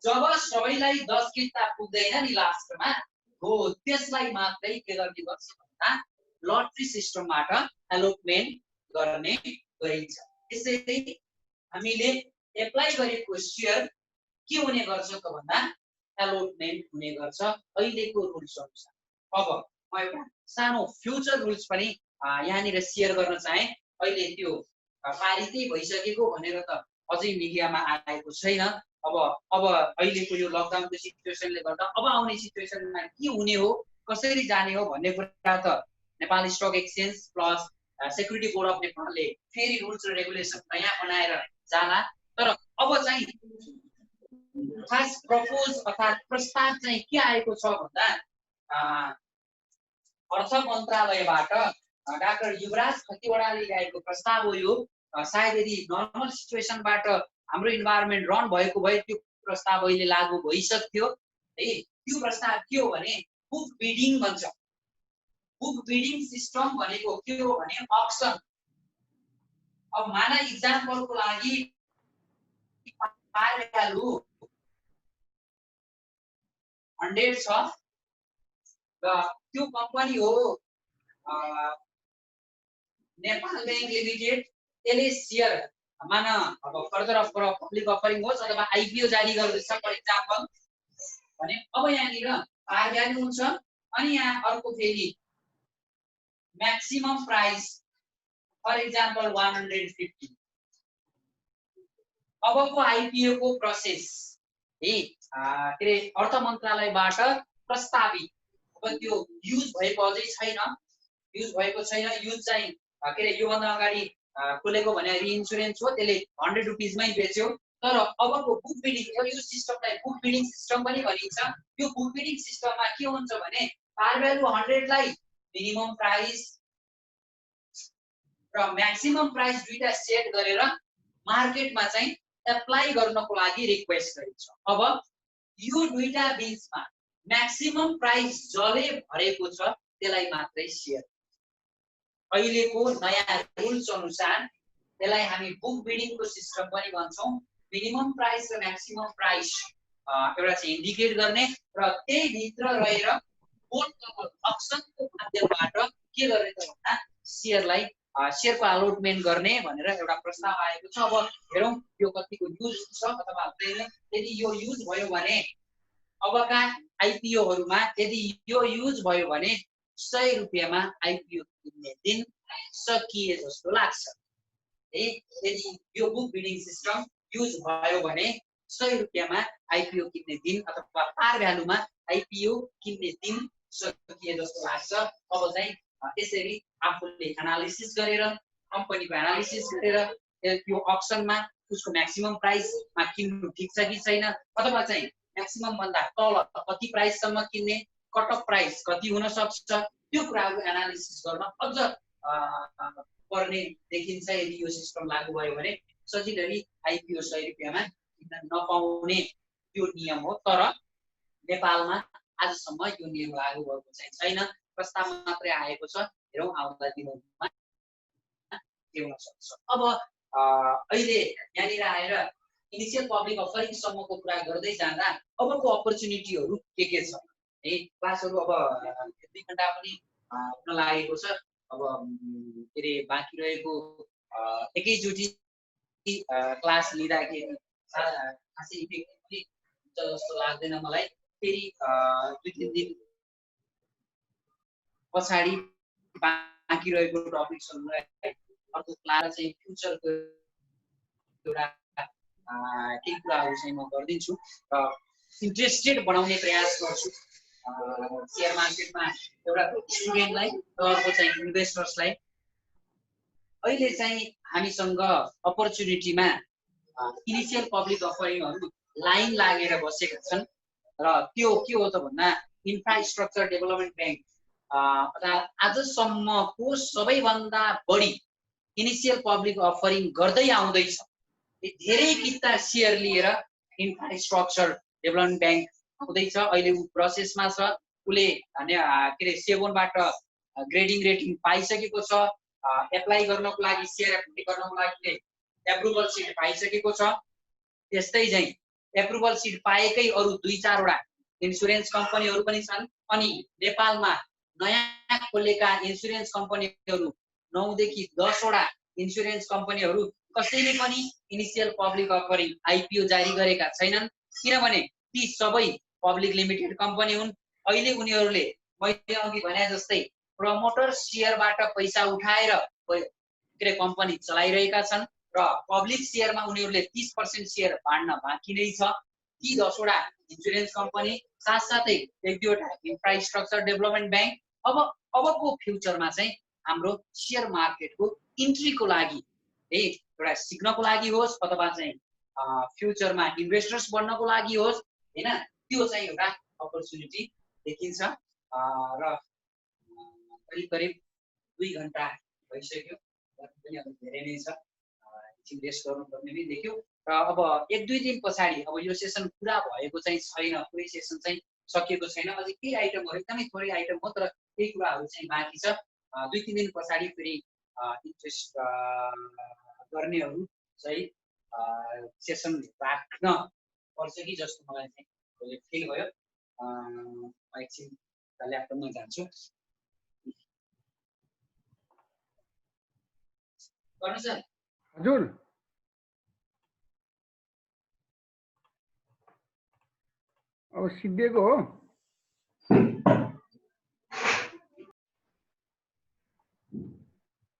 जब सबैलाई 10 किता पुग्दैन नि लास्टमा हो, त्यसलाई मात्रै के गर्ने गर्छ भन्दा लटरी सिस्टमबाट एलोटमेन्ट गर्ने गरिन्छ। यसरी हामीले एप्लाई गरेको शेयर के हुने गर्छ त भन्दा एलोटमेन्ट हुने गर्छ अहिलेको रुल्स अनुसार। अब म एउटा सानो फ्युचर रुल्स पनि यहाँनिर सेयर गर्न चाहे। अहिले त्यो पारितै भइसकेको भनेर त अझै मिडियामा आएको छैन। अब अहिलेको यो लकडाउनको सिचुएसनले गर्दा अब आउने सिचुएसनमा के हुने हो, कसरी जाने हो भन्ने कुरा त Nepal stock exchange plus security board of नेपालले फेरि रुल्स र रेगुलेसन नयाँ बनाएर जाला। तर अब चाहिँ खास प्रपोज अर्थात् प्रस्ताव चाहिँ के आएको छ भन्दा अर्थ मन्त्रालयबाट डाक्टर युवराज खतिवडाले ल्याएको प्रस्ताव हो यो। सायद यदि नर्मल सिचुएसनबाट हाम्रो इन्भाइरोमेन्ट रन भएको भए त्यो प्रस्ताव अहिले लागू भइसक्थ्यो है। त्यो प्रस्ताव के हो भने बुक बिडिङ भन्छ। बुक बिडिङ सिस्टम भनेको के हो भने अक्सन। अब माना इक्जाम्पलको लागि पार भ्यालु 100 छ र त्यो कम्पनी हो नेपाल बैंक लिमिटेड। त्यसले सेयर माना अब फर्दर पब्लिक अफरिङ होस् अथवा आइपिओ जारी गर्दैछ फर इक्जाम्पल भने अब यहाँनिर पार भ्यालु हुन्छ अनि यहाँ अर्को फेरि म्याक्सिमम प्राइस फर इक्जाम्पल 150। अबको आइपिओ को प्रोसेस है के रे अर्थ मन्त्रालयबाट प्रस्तावित। अब त्यो युज भएको अझै छैन, युज चाहिँ के रे योभन्दा अगाडि खोलेको भने रिइन्स्योरेन्स हो, त्यसले 100 रुपैयाँमै बेच्यो। तर अबको बुक बिडिङ यो सिस्टमलाई बुक बिडिङ सिस्टम पनि भनिन्छ। यो बुक बिडिङ सिस्टममा के हुन्छ भने पार भ्यालु 100 लाई मिनिमम प्राइस र म्याक्सिमम प्राइस दुईटा सेट गरेर मार्केटमा चाहिँ एप्लाई गर्नको लागि रिक्वेस्ट गरिन्छ। अब यो दुईटा बीचमा म्याक्सिमम प्राइस जले भरेको छ त्यसलाई मात्रै सेयर। अहिलेको नयाँ रुल्स अनुसार त्यसलाई हामी बुक बिडिङको सिस्टम पनि भन्छौँ। मिनिमम प्राइस र म्याक्सिमम प्राइस एउटा चाहिँ इन्डिकेट गर्ने र त्यही भित्र रहेर अक्सनको माध्यमबाट के गर्ने त भन्दा सेयरलाई सेयरको अलटमेन्ट गर्ने भनेर एउटा प्रस्ताव आएको छ। अब हेरौँ यो कतिको युज छ अथवा हुँदैन। यदि यो युज भयो भने अबका आइपिओहरुमा यदि यो युज भयो भने 100 रुपैयाँमा आइपिओ किन्ने दिन सकिए जस्तो लाग्छ है। यदि यो बुक बिडिङ सिस्टम युज भयो भने 100 रुपैयाँमा आइपिओ किन्ने दिन अथवा पार भ्यालुमा आइपिओ किन्ने दिन सकिए जस्तो लाग्छ। अब चाहिँ यसरी आफूले एनालिसिस गरेर कम्पनीको एनालिसिस गरेर त्यो अक्सनमा उसको म्याक्सिमम प्राइसमा किन्नु ठिक छ कि छैन अथवा चाहिँ म्याक्सिमम भन्दा तल कति प्राइससम्म किन्ने, कट अफ प्राइस कति हुन सक्छ त्यो कुराहरु एनालिसिस गर्न अझ पर्ने देखिन्छ। यदि यो सिस्टम लागू भयो भने सजिलै आइपिओ 100 रुपैयाँमा किन्न नपाउने त्यो नियम हो। तर नेपालमा आजसम्म यो नियम लागू भएको चाहिँ छैन, प्रस्ताव मात्रै आएको छ। हेरौँ आउँदा दिनहरुमा के हुन सक्छ। अब अहिले यहाँनिर आएर इनिशियल पब्लिक अफरिङ सम्मको कुरा गर्दै जाँदा अबको अपर्च्युनिटीहरु के छ है। क्लासहरु अब 2 घण्टा पनि हुन लागेको छ। अब के रे बाँकी रहेको एकैचोटी क्लास लिँदाखेरि खासै इफेक्टिभ पनि हुन्छ जस्तो लाग्दैन मलाई। फेरि 2-3 दिन पछाडी बाँकी रहेको टपिक्सहरुलाई अर्को क्लास चाहिँ फ्युचरको एउटा केही कुराहरु चाहिँ म गर्दिन्छु र इन्ट्रेस्टेड बनाउने प्रयास गर्छु शेयर मार्केटमा एउटा स्टुडेन्टलाई र अर्को चाहिँ इन्भेस्टर्सलाई। अहिले चाहिँ हामीसँग अपर्च्युनिटीमा इनिशियल पब्लिक अफरिङहरु लाइन लागेर बसेका छन् र त्यो के हो त भन्दा इन्फ्रास्ट्रक्चर डेभलपमेन्ट बैंक आजसम्मको सबैभन्दा बढी इनिशियल पब्लिक अफरिङ गर्दै आउँदैछ। धेरै किता शेयर लिएर इन्फ्रास्ट्रक्चर डेभलपमेन्ट बैंक आउँदैछ। अहिले उ प्रोसेसमा छ। उले के रे सेबोनबाट ग्रेडिङ रेटिङ पाइसकेको छ। एप्लाई गर्नको लागि शेयर एप्लाई गर्नको लागि एप्रुभल सिट पाइसकेको छ। त्यस्तै चाहिँ एप्रुभल सिट पाएकै अरु 2-4 वटा इन्स्योरेन्स कम्पनीहरु पनि छन्। अनि नेपालमा नयाँ खोलेका इन्स्योरेन्स कम्पनीहरु 9 देखि 10 वटा इन्स्योरेन्स कम्पनीहरु कसैले पनि इनिशियल पब्लिक अफरिङ आइपिओ जारी गरेका छैनन्, किनभने ती सबै पब्लिक लिमिटेड कम्पनी हुन्। अहिले उनीहरुले मैले अघि भने जस्तै प्रमोटर सेयरबाट पैसा उठाएर के अरे कम्पनी चलाइरहेका छन् र पब्लिक सेयरमा उनीहरूले 30% सेयर बाँड्न बाँकी नै छ। ती 10 वटा इन्सुरेन्स कम्पनी साथसाथै 1-2 वटा इन्फ्रास्ट्रक्चर डेभलपमेन्ट ब्याङ्क अबको फ्युचरमा चाहिँ हाम्रो सेयर मार्केटको इन्ट्रीको लागि है एउटा सिक्नको लागि होस् अथवा चाहिँ फ्युचरमा इन्भेस्टर्स बन्नको लागि होस् हैन, त्यो चाहिँ एउटा अपर्च्युनिटी देखिन्छ। र करिब 2 घण्टा भइसक्यो, पनि अब धेरै नै छ, एकछिन रेस्ट गर्नुपर्ने पनि देख्यो। र अब 1-2 दिन पछाडि अब यो सेसन पुरा भएको चाहिँ छैन, पुरै सेसन चाहिँ सकिएको छैन, अझै केही आइटमहरू एकदमै थोरै आइटम हो तर केही कुराहरू चाहिँ बाँकी छ। 2-3 दिन पछाडि फेरि इन्ट्रेस्ट गर्नेहरू चाहिँ सेसन राख्न पर्छ कि जस्तो मलाई चाहिँ अहिले फिल भयो। एकछिन ल्यापटपमा जान्छु। गर्नु सर। हजुर अब सिद्धिएको हो।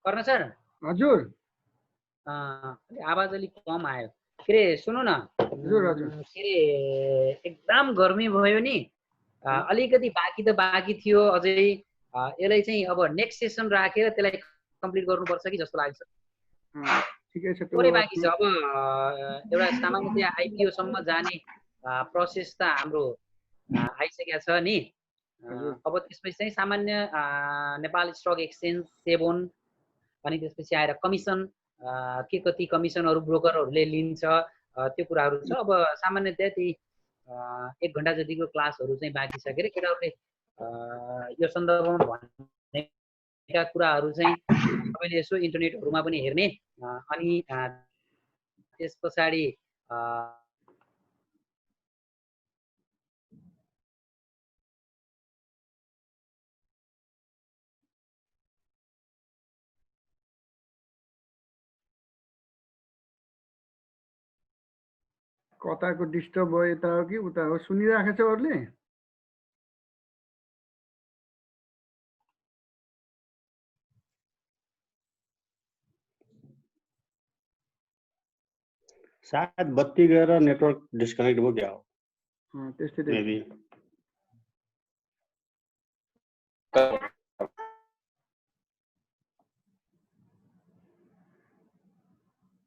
गर्न सर। हजुर आवाज अलिक कम आयो। के अरे सुन्नु न, हजुर हजुर के अरे एकदम गर्मी भयो नि, अलिकति बाँकी त बाँकी थियो अझै। यसलाई चाहिँ अब नेक्स्ट सेसन राखेर त्यसलाई कम्प्लिट गर्नुपर्छ कि जस्तो लाग्छ। ठिकै छ, थोरै बाँकी छ। अब एउटा सामान्य आइपिओ सम्म जाने प्रोसेस त हाम्रो आइसकेको छ नि। अब त्यसपछि चाहिँ सामान्य नेपाल स्टक एक्सचेन्ज 7 अनि त्यसपछि आएर कमिसन के कति कमिसनहरू ब्रोकरहरूले लिन्छ त्यो कुराहरू छ। अब सामान्यतया त्यही 1 घण्टा जतिको क्लासहरू चाहिँ बाँकी छ। के अरे केटाहरूले यो सन्दर्भमा भनेका कुराहरू चाहिँ तपाईँले यसो इन्टरनेटहरूमा पनि हेर्ने, अनि त्यस पछाडि कताको डिस्टर्ब भयो, यता हो कि उता हो, सुनिराखेको छ अरूले? सायद बत्ती गएर नेटवर्क डिस्कनेक्ट भयो क्या हो त्यस्तै मेबी।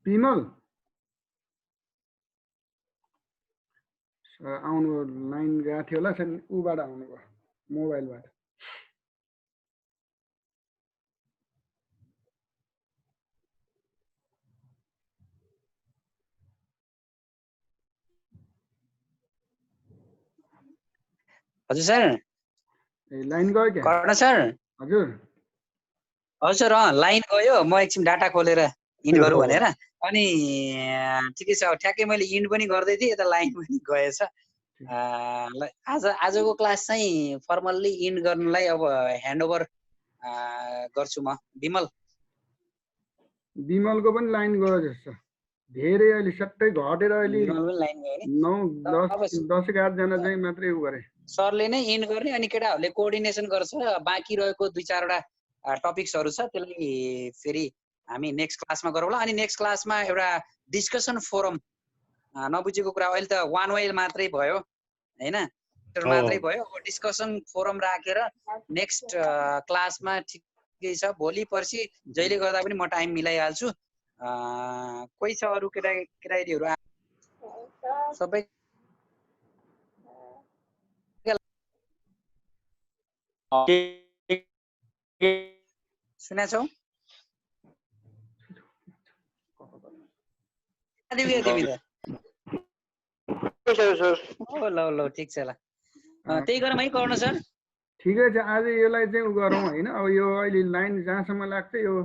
विमल आउनु, लाइन गएको थियो होला, उबाट आउनुभयो मोबाइलबाट। हजुर सर। लाइन गयो क्या? कर्ण सर। हजुर हजुर लाइन गयो, म एकछिन डाटा खोलेर इन्ड गरौँ भनेर, अनि ठिकै छ। ठ्याक्कै मैले इन्ड पनि गर्दै थिएँ, यता लाइन पनि गएछ। आजको क्लास चाहिँ फर्मल्ली इन्ड गर्नलाई अब ह्यान्डओभर गर्छु म। विमलको पनि लाइन गयो जस्तो, धेरै अहिले सट्टै घटेर अहिले 9-10-11 जना चाहिँ मात्रै उ गरे। सरले नै इन्ड गर्ने, अनि केटाहरूले कोअर्डिनेसन गर्छ। बाँकी रहेको 2-4 वटा टपिक्सहरू छ, त्यसलाई फेरि हामी नेक्स्ट क्लासमा गरौँला। अनि नेक्स्ट क्लासमा एउटा डिस्कसन फोरम, नबुझेको कुरा अहिले त 1 वे मात्रै भयो हैन, मात्रै भयो। अब डिस्कसन फोरम राखेर नेक्स्ट क्लासमा ठिकै छ, भोलि पर्सि जहिले गर्दा पनि म टाइम मिलाइहाल्छु। कोही छ अरू केटाकेटीहरू सबै सुना छौ? ल ठिक छ ल, त्यही गरौँ है कर्ण सर। ठिकै छ, आज यसलाई चाहिँ उ गरौँ होइन। अब यो अहिले लाइन जहाँसम्म लाग्छ, यो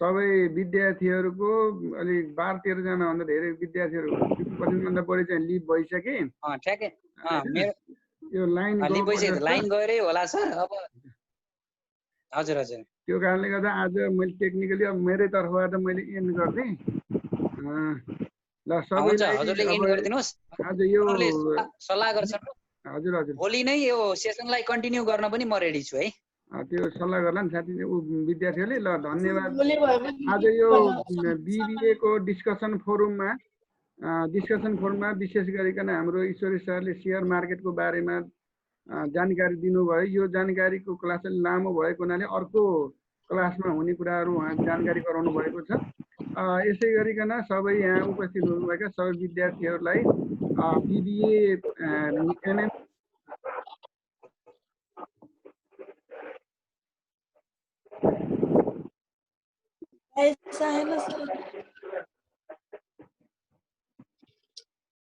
सबै विद्यार्थीहरूको अलि 12-13 जना भन्दा धेरै विद्यार्थीहरू 50% बढी चाहिँ लिभ भइसके। ठ्याक्कै यो लाइन गएरै होला सर अब। हजुर हजुर, त्यो कारणले गर्दा आज मैले टेक्निकली अब मेरै तर्फबाट मैले एन्ड गर्दै ल सबैलाई हजुरले एन्ड गरिदिनुस्। आज यो सल्लाह गर्छ हजुर हजुर भोलि नै यो सेसनलाई कन्टिन्यू गर्न पनि म रेडी छु है। त्यो सल्लाह गर्ला नि साथी विद्यार्थीहरूले। ल धन्यवाद। भोलि भयो भने आज यो BBA को डिस्कसन फोरममा विशेष गरिकन हाम्रो ईश्वरी सरले सेयर मार्केटको बारेमा जानकारी दिनुभयो। यो जानकारीको क्लास अलि लामो भएको हुनाले अर्को क्लासमा हुने कुराहरू उहाँ जानकारी गराउनु भएको छ। यसै गरिकन सबै यहाँ उपस्थित हुनुभएका सबै विद्यार्थीहरूलाई BBA MM ऐसा है ना सर।